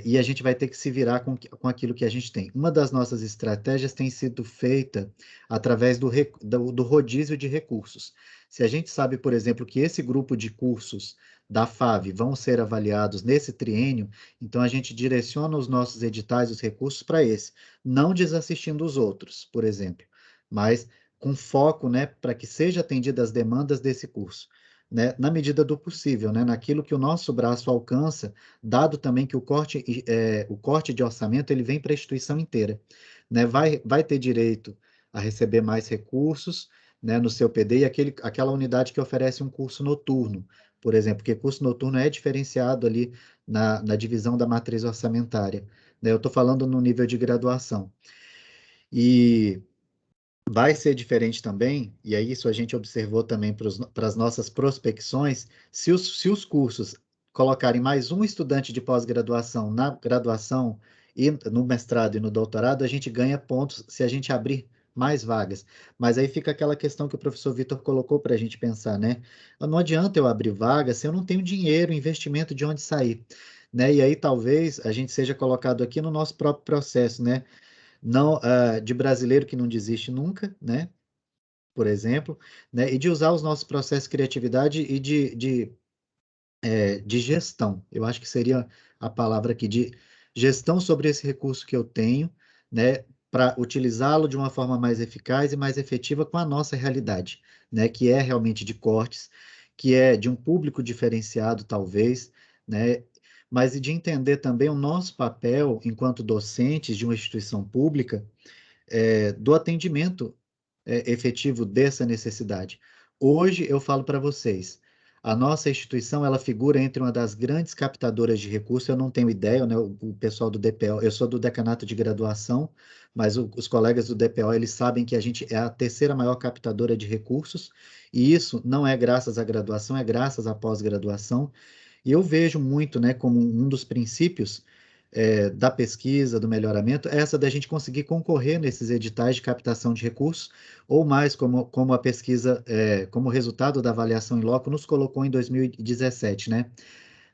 e a gente vai ter que se virar com aquilo que a gente tem. Uma das nossas estratégias tem sido feita através do rodízio de recursos. Se a gente sabe, por exemplo, que esse grupo de cursos da FAV vão ser avaliados nesse triênio, então a gente direciona os nossos editais, os recursos para esse, não desassistindo os outros, por exemplo, mas com foco, né, para que seja atendida as demandas desse curso, né, na medida do possível, né, naquilo que o nosso braço alcança, dado também que o corte de orçamento ele vem para a instituição inteira, né, vai ter direito a receber mais recursos, né, no seu PD, e aquela unidade que oferece um curso noturno, por exemplo, porque curso noturno é diferenciado ali na divisão da matriz orçamentária, né, eu estou falando no nível de graduação. E vai ser diferente também, e aí isso a gente observou também para as nossas prospecções, se os cursos colocarem mais um estudante de pós-graduação na graduação, e no mestrado e no doutorado, a gente ganha pontos se a gente abrir mais vagas. Mas aí fica aquela questão que o professor Vitor colocou para a gente pensar, né? Não adianta eu abrir vagas se eu não tenho dinheiro, investimento de onde sair. Né? E aí talvez a gente seja colocado aqui no nosso próprio processo, né? Não, de brasileiro que não desiste nunca, né? por exemplo, né, e de usar os nossos processos de criatividade e de gestão. Eu acho que seria a palavra aqui, de gestão sobre esse recurso que eu tenho, né, para utilizá-lo de uma forma mais eficaz e mais efetiva com a nossa realidade, né, que é realmente de cortes, que é de um público diferenciado, talvez, né, mas de entender também o nosso papel enquanto docentes de uma instituição pública, do atendimento efetivo dessa necessidade. Hoje eu falo para vocês, a nossa instituição ela figura entre uma das grandes captadoras de recursos. Eu não tenho ideia, né? O pessoal do DPO, eu sou do decanato de graduação, mas os colegas do DPO eles sabem que a gente é a terceira maior captadora de recursos, e isso não é graças à graduação, é graças à pós-graduação. E eu vejo muito, né, como um dos princípios da pesquisa, do melhoramento, essa da gente conseguir concorrer nesses editais de captação de recursos, ou mais, como a pesquisa, como resultado da avaliação em loco, nos colocou em 2017, né?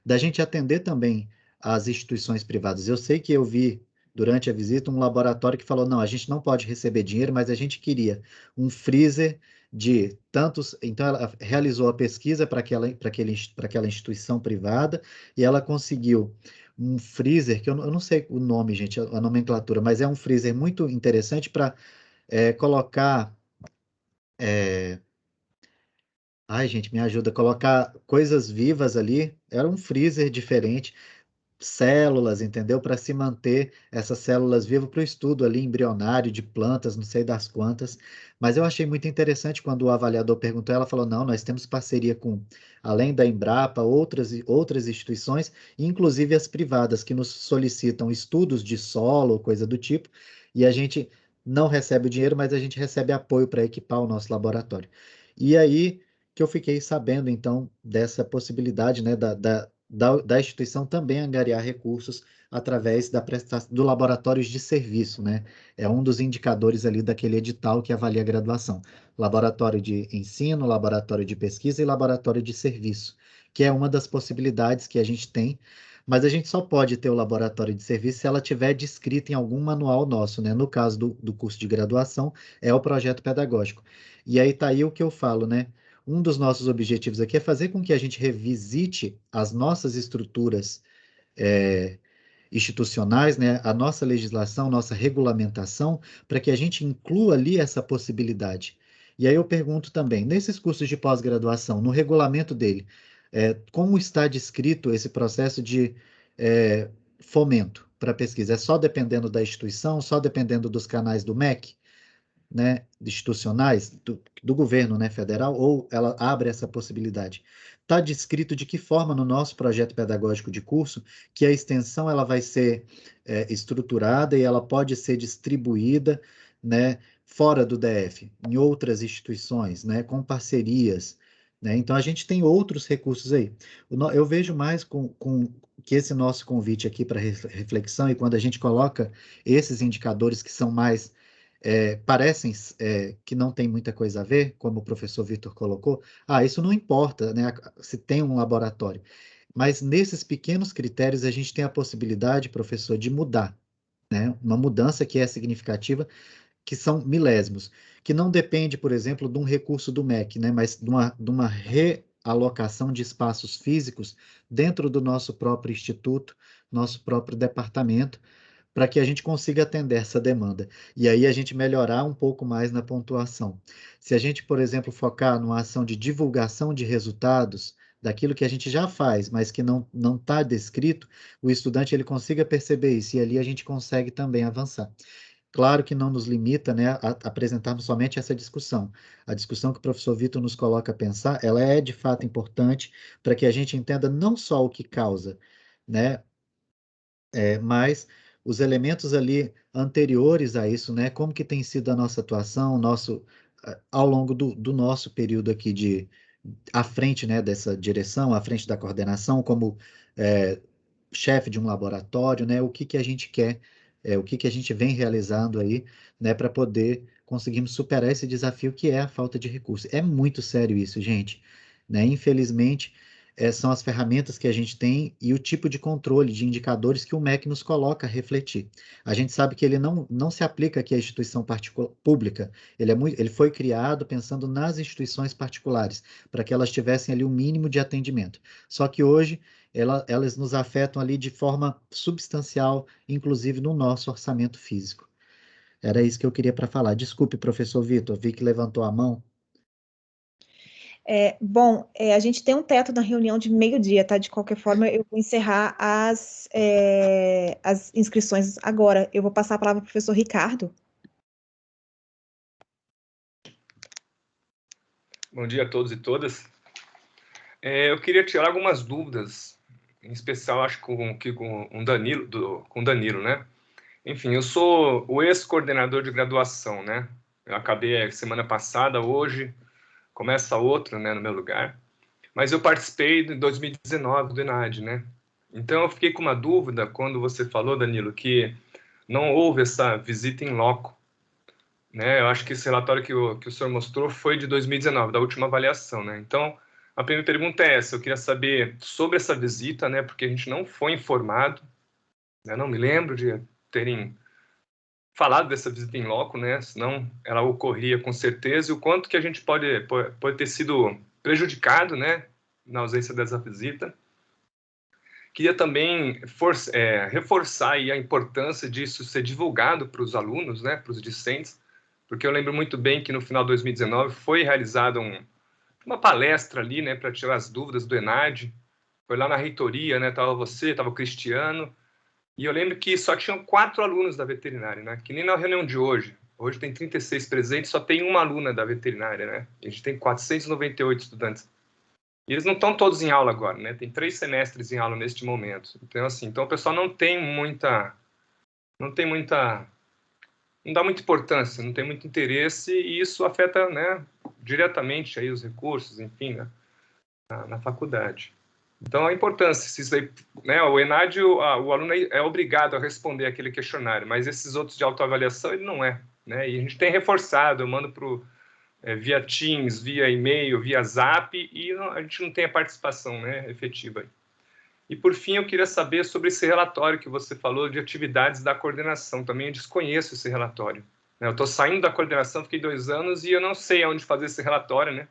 Da gente atender também as instituições privadas. Eu sei que eu vi, durante a visita, um laboratório que falou, não, a gente não pode receber dinheiro, mas a gente queria um freezer de tantos... Então, ela realizou a pesquisa para aquela instituição privada e ela conseguiu um freezer, que eu não sei o nome, gente, a nomenclatura, mas é um freezer muito interessante para colocar... Ai, gente, me ajuda. Colocar coisas vivas ali. Era um freezer diferente, células, entendeu? Para se manter essas células vivas para o estudo ali embrionário de plantas, não sei das quantas. Mas eu achei muito interessante quando o avaliador perguntou, ela falou: não, nós temos parceria com, além da Embrapa, outras instituições, inclusive as privadas, que nos solicitam estudos de solo, coisa do tipo, e a gente não recebe o dinheiro, mas a gente recebe apoio para equipar o nosso laboratório. E aí que eu fiquei sabendo, então, dessa possibilidade, né, da instituição também angariar recursos através da prestação do laboratórios de serviço, né? É um dos indicadores ali daquele edital que avalia a graduação. Laboratório de ensino, laboratório de pesquisa e laboratório de serviço, que é uma das possibilidades que a gente tem, mas a gente só pode ter o laboratório de serviço se ela tiver descrita em algum manual nosso, né? No caso do curso de graduação, é o projeto pedagógico. E aí tá aí o que eu falo, né? Um dos nossos objetivos aqui é fazer com que a gente revisite as nossas estruturas institucionais, né, a nossa legislação, nossa regulamentação, para que a gente inclua ali essa possibilidade. E aí eu pergunto também, nesses cursos de pós-graduação, no regulamento dele, como está descrito esse processo de fomento para pesquisa? É só dependendo da instituição, só dependendo dos canais do MEC? Né, institucionais do governo, né, federal, ou ela abre essa possibilidade? Está descrito de que forma no nosso projeto pedagógico de curso que a extensão ela vai ser estruturada e ela pode ser distribuída, né, fora do DF, em outras instituições, né, com parcerias, né? Então a gente tem outros recursos aí. Eu vejo mais com que esse nosso convite aqui para reflexão, e quando a gente coloca esses indicadores que são mais parecem que não tem muita coisa a ver, como o professor Vitor colocou, isso não importa, né, se tem um laboratório. Mas nesses pequenos critérios a gente tem a possibilidade, professor, de mudar, né, uma mudança que é significativa, que são milésimos, que não depende, por exemplo, de um recurso do MEC, né, mas de uma realocação de espaços físicos dentro do nosso próprio instituto, nosso próprio departamento, para que a gente consiga atender essa demanda. E aí a gente melhorar um pouco mais na pontuação. Se a gente, por exemplo, focar numa ação de divulgação de resultados, daquilo que a gente já faz, mas que não está descrito, o estudante ele consiga perceber isso, e ali a gente consegue também avançar. Claro que não nos limita, né, a apresentarmos somente essa discussão. A discussão que o professor Vitor nos coloca a pensar, ela é de fato importante para que a gente entenda não só o que causa, né, mas os elementos ali anteriores a isso, né? Como que tem sido a nossa atuação, ao longo do nosso período aqui à frente, né, dessa direção, à frente da coordenação, como chefe de um laboratório, né? O que que a gente quer, o que que a gente vem realizando aí, né, para poder conseguirmos superar esse desafio que é a falta de recursos. É muito sério isso, gente, né? Infelizmente, são as ferramentas que a gente tem e o tipo de controle de indicadores que o MEC nos coloca a refletir. A gente sabe que ele não se aplica aqui à instituição pública, ele foi criado pensando nas instituições particulares, para que elas tivessem ali um mínimo de atendimento. Só que hoje elas nos afetam ali de forma substancial, inclusive no nosso orçamento físico. Era isso que eu queria para falar. Desculpe, professor Vitor, vi que levantou a mão. Bom, a gente tem um teto na reunião de meio-dia, tá? De qualquer forma, eu vou encerrar as inscrições agora. Eu vou passar a palavra para o professor Ricardo. Bom dia a todos e todas. Eu queria tirar algumas dúvidas, em especial, acho que com o Danilo, né? Enfim, eu sou o ex-coordenador de graduação, né? Eu acabei semana passada, hoje começa outro, né, no meu lugar. Mas eu participei em 2019 do ENAD, né? Então eu fiquei com uma dúvida quando você falou, Danilo, que não houve essa visita em loco, né? Eu acho que esse relatório que o senhor mostrou foi de 2019, da última avaliação, né? Então, a primeira pergunta é essa, eu queria saber sobre essa visita, né? Porque a gente não foi informado, né? Não me lembro de terem falado dessa visita em loco, né? Senão ela ocorria com certeza, e o quanto que a gente pode ter sido prejudicado, né? Na ausência dessa visita. Queria também reforçar aí a importância disso ser divulgado para os alunos, né? Para os discentes, porque eu lembro muito bem que no final de 2019 foi realizada uma palestra ali, né? Para tirar as dúvidas do ENAD. Foi lá na reitoria, né? Tava você, tava o Cristiano. E eu lembro que só tinham 4 alunos da veterinária, né? Que nem na reunião de hoje. Hoje tem 36 presentes, só tem uma aluna da veterinária, né? A gente tem 498 estudantes. E eles não estão todos em aula agora, né? Tem 3 semestres em aula neste momento. Então, assim, o pessoal não dá muita importância, não tem muito interesse, e isso afeta, né, diretamente aí os recursos, enfim, né, na faculdade. Então, a importância, se isso aí, né, o ENAD, o aluno é obrigado a responder aquele questionário, mas esses outros de autoavaliação, ele não é, né, e a gente tem reforçado, eu mando via Teams, via e-mail, via Zap, e a gente não tem a participação, né, efetiva. E, por fim, eu queria saber sobre esse relatório que você falou de atividades da coordenação. Também eu desconheço esse relatório. Eu estou saindo da coordenação, fiquei 2 anos, e eu não sei aonde fazer esse relatório, né?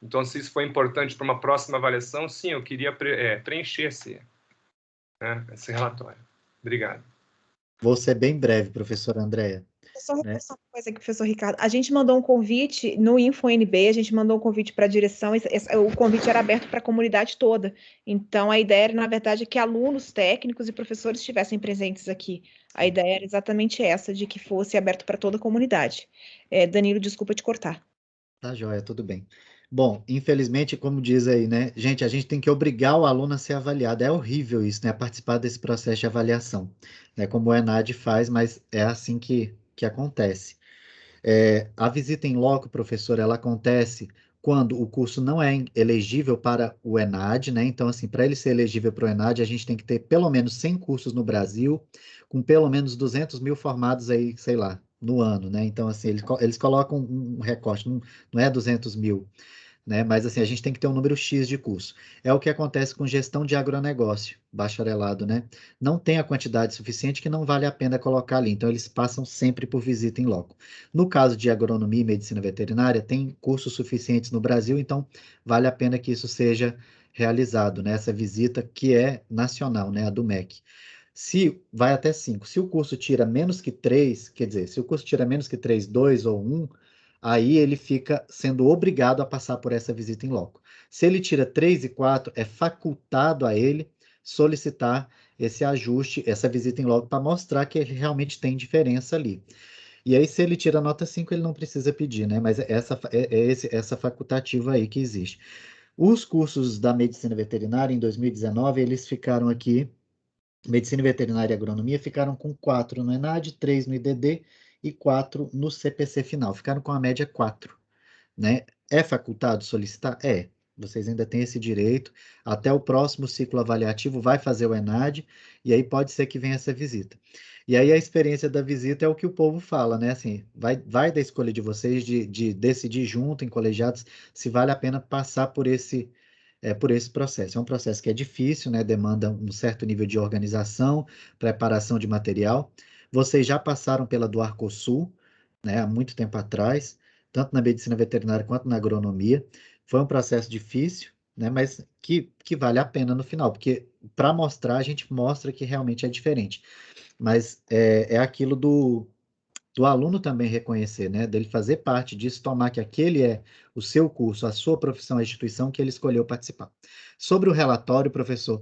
Então, se isso foi importante para uma próxima avaliação, sim, eu queria preencher esse relatório. Obrigado. Vou ser bem breve, professora Andréa. Só reforçar uma coisa aqui, professor Ricardo. A gente mandou um convite no InfoNB, a gente mandou um convite para a direção, o convite era aberto para a comunidade toda. Então, a ideia era, na verdade, que alunos, técnicos e professores estivessem presentes aqui. A ideia era exatamente essa, de que fosse aberto para toda a comunidade. Danilo, desculpa te cortar. Tá joia, tudo bem. Bom, infelizmente, como diz aí, né? Gente, a gente tem que obrigar o aluno a ser avaliado. É horrível isso, né? Participar desse processo de avaliação. Né? Como o ENAD faz, mas é assim que acontece. A visita em loco, professor, ela acontece quando o curso não é elegível para o ENAD, né? Então, assim, para ele ser elegível para o ENAD, a gente tem que ter pelo menos 100 cursos no Brasil, com pelo menos 200 mil formados aí, sei lá, no ano, né? Então, assim, eles colocam um recorte, não é 200 mil, né? Mas, assim, a gente tem que ter um número X de curso. É o que acontece com gestão de agronegócio, bacharelado, né? Não tem a quantidade suficiente que não vale a pena colocar ali, então eles passam sempre por visita em loco. No caso de agronomia e medicina veterinária, tem cursos suficientes no Brasil, então vale a pena que isso seja realizado, né? Essa visita que é nacional, né? A do MEC. Se vai até 5. Se o curso tira menos que 3, quer dizer, se o curso tira menos que 3, 2 ou 1, aí ele fica sendo obrigado a passar por essa visita em loco. Se ele tira 3 e 4, é facultado a ele solicitar esse ajuste, essa visita em loco, para mostrar que ele realmente tem diferença ali. E aí, se ele tira nota 5, ele não precisa pedir, né? Mas essa facultativa aí que existe. Os cursos da medicina veterinária, em 2019, eles ficaram aqui, medicina veterinária e agronomia, ficaram com 4 no ENAD, 3 no IDD, e 4 no CPC final. Ficaram com a média 4, né? É facultado solicitar? É. Vocês ainda têm esse direito. Até o próximo ciclo avaliativo vai fazer o ENAD, e aí pode ser que venha essa visita. E aí a experiência da visita é o que o povo fala, né? Assim, vai da escolha de vocês de decidir junto em colegiados se vale a pena passar por por esse processo. É um processo que é difícil, né? Demanda um certo nível de organização, preparação de material. Vocês já passaram pela do Arcosul, né? Há muito tempo atrás, tanto na medicina veterinária quanto na agronomia. Foi um processo difícil, né? Mas que vale a pena no final, porque para mostrar, a gente mostra que realmente é diferente. Mas é aquilo do aluno também reconhecer, né? Dele fazer parte disso, tomar que aquele é o seu curso, a sua profissão, a instituição que ele escolheu participar. Sobre o relatório, professor,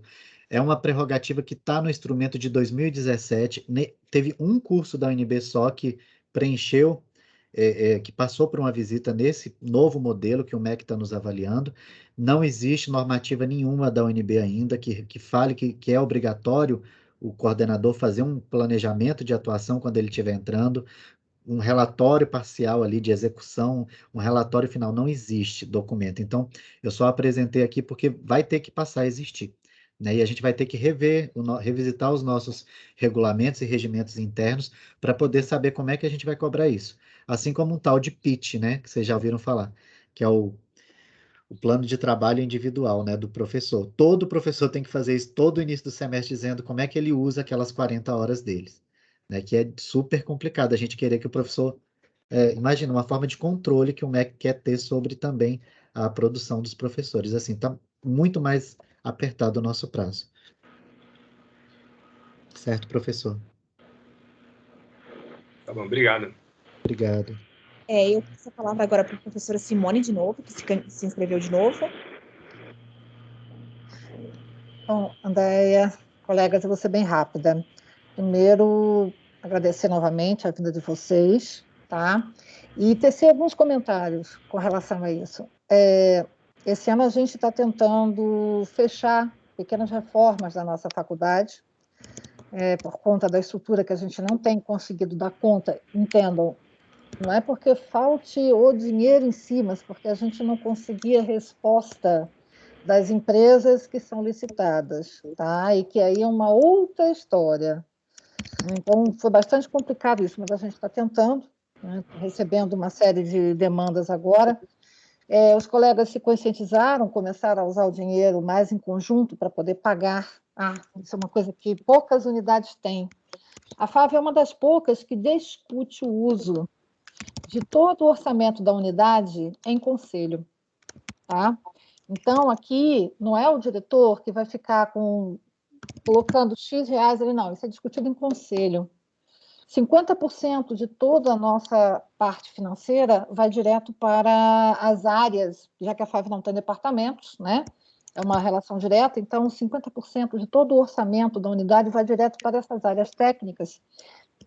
é uma prerrogativa que está no instrumento de 2017. Teve um curso da UNB só que preencheu, que passou por uma visita nesse novo modelo que o MEC está nos avaliando. Não existe normativa nenhuma da UNB ainda que fale que é obrigatório o coordenador fazer um planejamento de atuação quando ele estiver entrando, um relatório parcial ali de execução, um relatório final, não existe documento. Então, eu só apresentei aqui porque vai ter que passar a existir, né? E a gente vai ter que revisitar os nossos regulamentos e regimentos internos para poder saber como é que a gente vai cobrar isso. Assim como um tal de PIT, né? Que vocês já ouviram falar, que é o plano de trabalho individual, né, do professor. Todo professor tem que fazer isso todo o início do semestre, dizendo como é que ele usa aquelas 40 horas deles, né, que é super complicado a gente querer que o professor, imagina, uma forma de controle que o MEC quer ter sobre também a produção dos professores. Assim, está muito mais apertado o nosso prazo. Certo, professor? Tá bom, obrigado. Obrigado. Eu passo a palavra agora para a professora Simone de novo, que se inscreveu de novo. Bom, Andréia, colegas, eu vou ser bem rápida. Primeiro, agradecer novamente a vinda de vocês, tá? E tecer alguns comentários com relação a isso. Esse ano a gente está tentando fechar pequenas reformas da nossa faculdade, por conta da estrutura que a gente não tem conseguido dar conta, entendam, não é porque falte o dinheiro em si, mas porque a gente não conseguia resposta das empresas que são licitadas, tá? E que aí é uma outra história. Então, foi bastante complicado isso, mas a gente está tentando, né? Recebendo uma série de demandas agora. Os colegas se conscientizaram, começaram a usar o dinheiro mais em conjunto para poder pagar. Isso é uma coisa que poucas unidades têm. A FAV é uma das poucas que discute o uso de todo o orçamento da unidade em conselho, tá? Então, aqui não é o diretor que vai ficar colocando X reais ali, não. Isso é discutido em conselho. 50% de toda a nossa parte financeira vai direto para as áreas, já que a FAV não tem departamentos, né? É uma relação direta, então 50% de todo o orçamento da unidade vai direto para essas áreas técnicas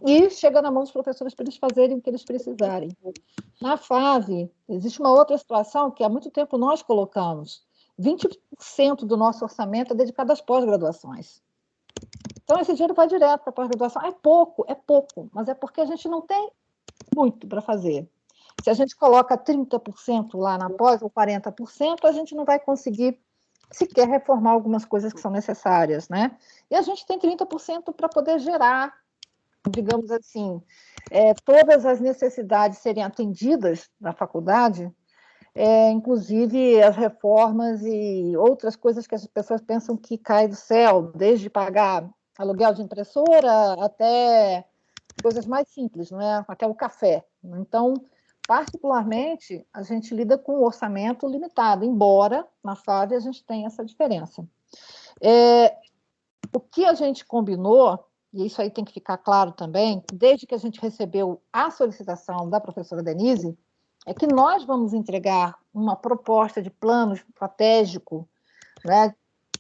e chega na mão dos professores para eles fazerem o que eles precisarem. Na FAV, existe uma outra situação que há muito tempo nós colocamos. 20% do nosso orçamento é dedicado às pós-graduações. Então, esse dinheiro vai direto para a pós-graduação. É pouco, mas é porque a gente não tem muito para fazer. Se a gente coloca 30% lá na pós ou 40%, a gente não vai conseguir sequer reformar algumas coisas que são necessárias, né? E a gente tem 30% para poder gerar, digamos assim, todas as necessidades serem atendidas na faculdade, inclusive as reformas e outras coisas que as pessoas pensam que cai do céu, desde pagar aluguel de impressora até coisas mais simples, não é? Até o café. Então, particularmente, a gente lida com um orçamento limitado, embora na FAV a gente tenha essa diferença. O que a gente combinou, e isso aí tem que ficar claro também, desde que a gente recebeu a solicitação da professora Denise, é que nós vamos entregar uma proposta de plano estratégico, né,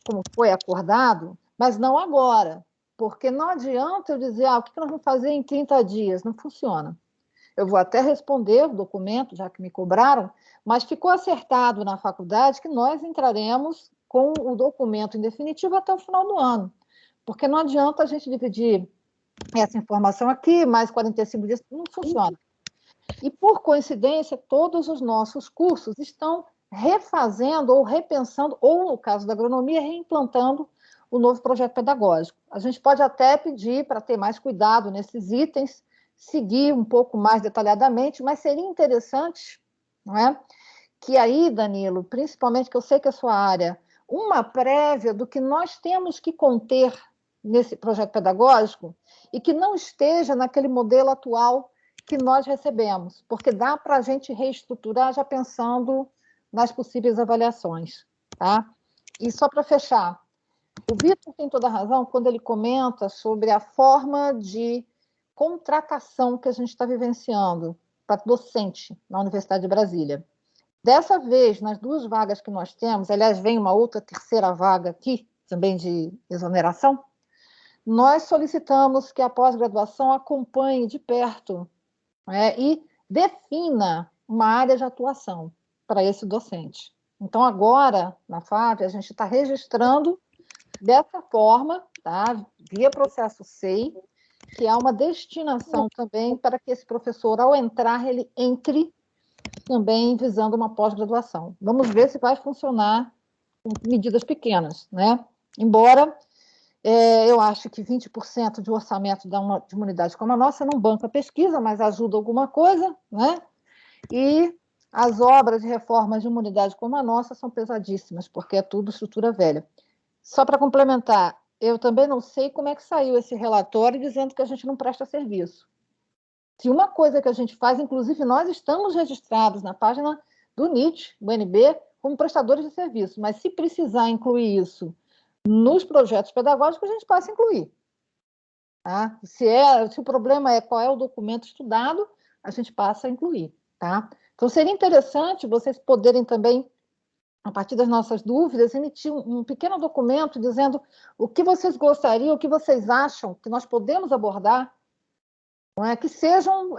como foi acordado, mas não agora, porque não adianta eu dizer o que nós vamos fazer em 30 dias, não funciona. Eu vou até responder o documento, já que me cobraram, mas ficou acertado na faculdade que nós entraremos com o documento em definitivo até o final do ano, porque não adianta a gente dividir essa informação aqui, mais 45 dias, não funciona. E, por coincidência, todos os nossos cursos estão refazendo ou repensando, ou, no caso da agronomia, reimplantando o novo projeto pedagógico. A gente pode até pedir para ter mais cuidado nesses itens, seguir um pouco mais detalhadamente, mas seria interessante, não é? Que aí, Danilo, principalmente que eu sei que a sua área uma prévia do que nós temos que conter nesse projeto pedagógico e que não esteja naquele modelo atual que nós recebemos, porque dá para a gente reestruturar já pensando nas possíveis avaliações, tá? E só para fechar, o Vitor tem toda a razão quando ele comenta sobre a forma de contratação que a gente está vivenciando para docente na Universidade de Brasília. Dessa vez, nas 2 vagas que nós temos, aliás, vem uma outra terceira vaga aqui, também de exoneração, nós solicitamos que a pós-graduação acompanhe de perto, né, e defina uma área de atuação para esse docente. Então, agora, na FAV, a gente está registrando dessa forma, tá, via processo SEI, que há uma destinação também para que esse professor, ao entrar, ele entre também visando uma pós-graduação. Vamos ver se vai funcionar com medidas pequenas, né? Embora eu acho que 20% de orçamento de uma unidade como a nossa não banca a pesquisa, mas ajuda alguma coisa, né? E as obras de reforma de uma unidade como a nossa são pesadíssimas, porque é tudo estrutura velha. Só para complementar, eu também não sei como é que saiu esse relatório dizendo que a gente não presta serviço. Se uma coisa que a gente faz, inclusive nós estamos registrados na página do NIT, do UNB, como prestadores de serviço, mas se precisar incluir isso nos projetos pedagógicos, a gente passa a incluir. Tá? Se o problema é qual é o documento estudado, a gente passa a incluir. Tá? Então, seria interessante vocês poderem também, a partir das nossas dúvidas, emitir um pequeno documento dizendo o que vocês gostariam, o que vocês acham que nós podemos abordar, não é? Que sejam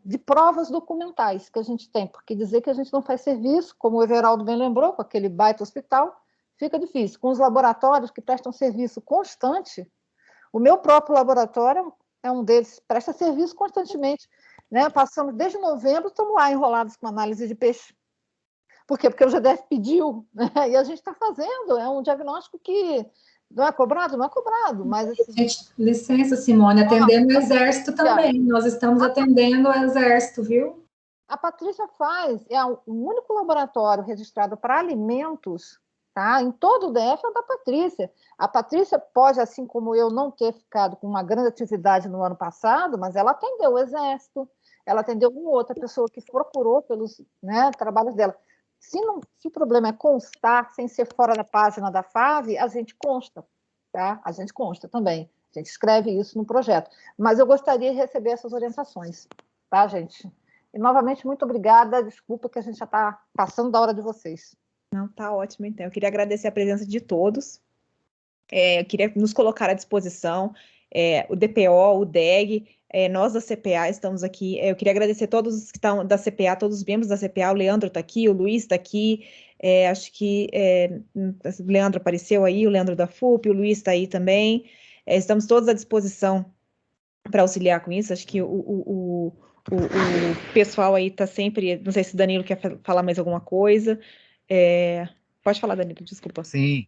de provas documentais que a gente tem, porque dizer que a gente não faz serviço, como o Everaldo bem lembrou, com aquele baita hospital, fica difícil. Com os laboratórios que prestam serviço constante, o meu próprio laboratório é um deles, presta serviço constantemente, né? Passamos desde novembro, estamos lá enrolados com análise de peixe. Por quê? Porque o GDF pediu, né? E a gente está fazendo, é um diagnóstico que não é cobrado, mas... Assim... Gente, licença, Simone, atendendo o Exército também, nós estamos atendendo o Exército, viu? A Patrícia é o único laboratório registrado para alimentos, tá? Em todo o DF é da Patrícia. A Patrícia pode, assim como eu, não ter ficado com uma grande atividade no ano passado, mas ela atendeu o Exército, ela atendeu uma outra pessoa que procurou pelos trabalhos dela. Se o problema é constar, sem ser fora da página da FAV, a gente consta, tá? A gente consta também. A gente escreve isso no projeto. Mas eu gostaria de receber essas orientações, tá, gente? E, novamente, muito obrigada. Desculpa que a gente já está passando da hora de vocês. Não, tá ótimo, então. Eu queria agradecer a presença de todos. Eu queria nos colocar à disposição, o DPO, o DEG, nós da CPA estamos aqui. Eu queria agradecer todos os que estão da CPA, todos os membros da CPA. O Leandro está aqui, o Luiz está aqui. Acho que o Leandro apareceu aí, o Leandro da FUP, o Luiz está aí também. Estamos todos à disposição para auxiliar com isso. Acho que o pessoal aí está sempre... Não sei se o Danilo quer falar mais alguma coisa. Pode falar, Danilo, desculpa. Sim.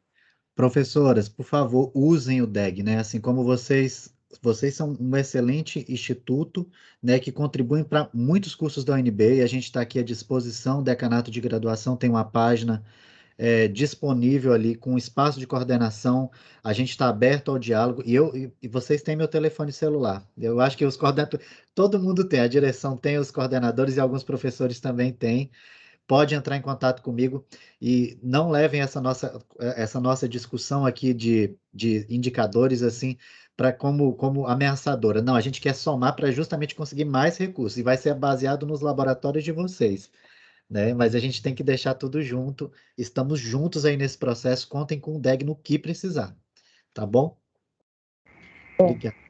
Professoras, por favor, usem o DEG, né? Assim como vocês são um excelente instituto, né, que contribuem para muitos cursos da UNB, e a gente está aqui à disposição. O Decanato de Graduação tem uma página disponível ali com espaço de coordenação. A gente está aberto ao diálogo, e vocês têm meu telefone celular. Eu acho que os coordenadores, todo mundo tem, a direção tem, os coordenadores e alguns professores também têm. Pode entrar em contato comigo e não levem essa nossa discussão aqui de indicadores assim para como ameaçadora. Não, a gente quer somar para justamente conseguir mais recursos, e vai ser baseado nos laboratórios de vocês, né? Mas a gente tem que deixar tudo junto. Estamos juntos aí nesse processo. Contem com o DEG no que precisar, tá bom? Obrigado.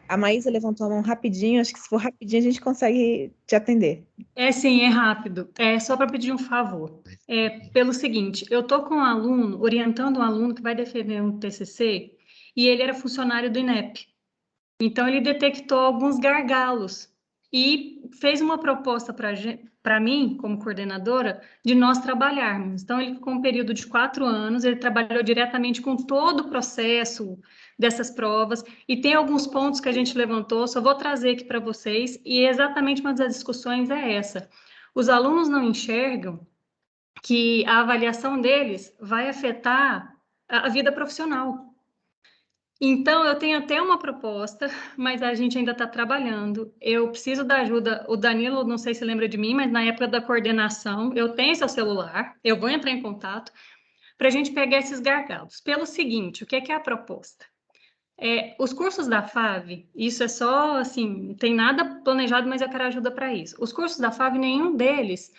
A Maísa levantou a mão rapidinho, acho que se for rapidinho a gente consegue te atender. Sim, é rápido. Só para pedir um favor. Pelo seguinte, eu estou com um aluno, orientando um aluno que vai defender um TCC, e ele era funcionário do INEP. Então, ele detectou alguns gargalos e fez uma proposta para mim, como coordenadora, de nós trabalharmos. Então, ele ficou um período de 4 anos, ele trabalhou diretamente com todo o processo dessas provas, e tem alguns pontos que a gente levantou, só vou trazer aqui para vocês, e exatamente uma das discussões é essa. Os alunos não enxergam que a avaliação deles vai afetar a vida profissional. Então, eu tenho até uma proposta, mas a gente ainda está trabalhando. Eu preciso da ajuda. O Danilo, não sei se lembra de mim, mas na época da coordenação, eu tenho seu celular, eu vou entrar em contato para a gente pegar esses gargalos. Pelo seguinte, o que é a proposta? Os cursos da FAV, isso é só, assim, não tem nada planejado, mas eu quero ajuda para isso. Os cursos da FAV, nenhum deles,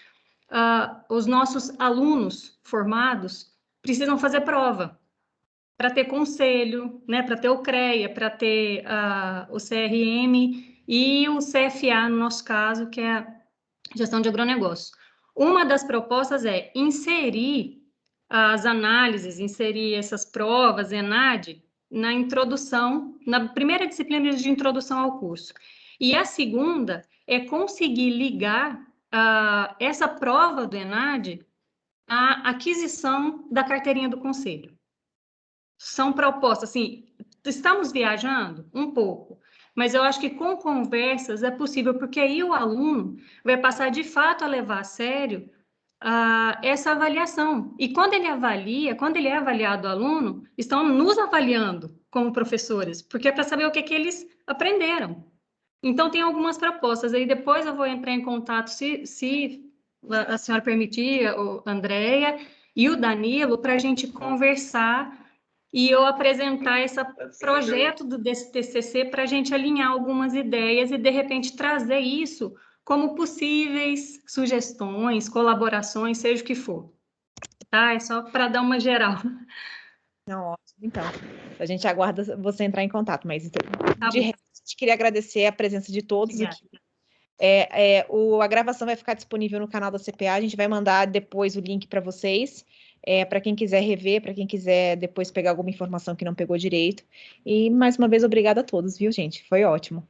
os nossos alunos formados precisam fazer prova para ter conselho, né, para ter o CREA, para ter o CRM e o CFA, no nosso caso, que é a gestão de agronegócio. Uma das propostas é inserir as análises, inserir essas provas, ENAD, na introdução, na primeira disciplina de introdução ao curso. E a segunda é conseguir ligar essa prova do ENAD à aquisição da carteirinha do conselho. São propostas, assim, estamos viajando um pouco, mas eu acho que com conversas é possível, porque aí o aluno vai passar de fato a levar a sério essa avaliação. E quando ele avalia, quando ele é avaliado aluno, estão nos avaliando como professores, porque é para saber o que eles aprenderam. Então, tem algumas propostas, aí depois eu vou entrar em contato, se a senhora permitir, a Andréia e o Danilo, para a gente conversar e eu apresentar esse projeto desse TCC para a gente alinhar algumas ideias e, de repente, trazer isso como possíveis sugestões, colaborações, seja o que for. Tá? É só para dar uma geral. Não, ótimo, então. A gente aguarda você entrar em contato, mas Tá de bom. resto, a gente queria agradecer a presença de todos Obrigada. aqui. A gravação vai ficar disponível no canal da CPA, a gente vai mandar depois o link para vocês, para quem quiser rever, para quem quiser depois pegar alguma informação que não pegou direito. E, mais uma vez, obrigada a todos, viu, gente? Foi ótimo.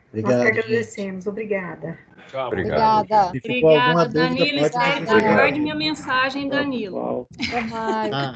Obrigado, Nós que gente. agradecemos. Obrigada. Tchau. Obrigado. Obrigada. Se ficou alguma Obrigada, dúvida, Danilo. pode Espero me que escrever. aguarde minha mensagem, Danilo. Até mais. Ah,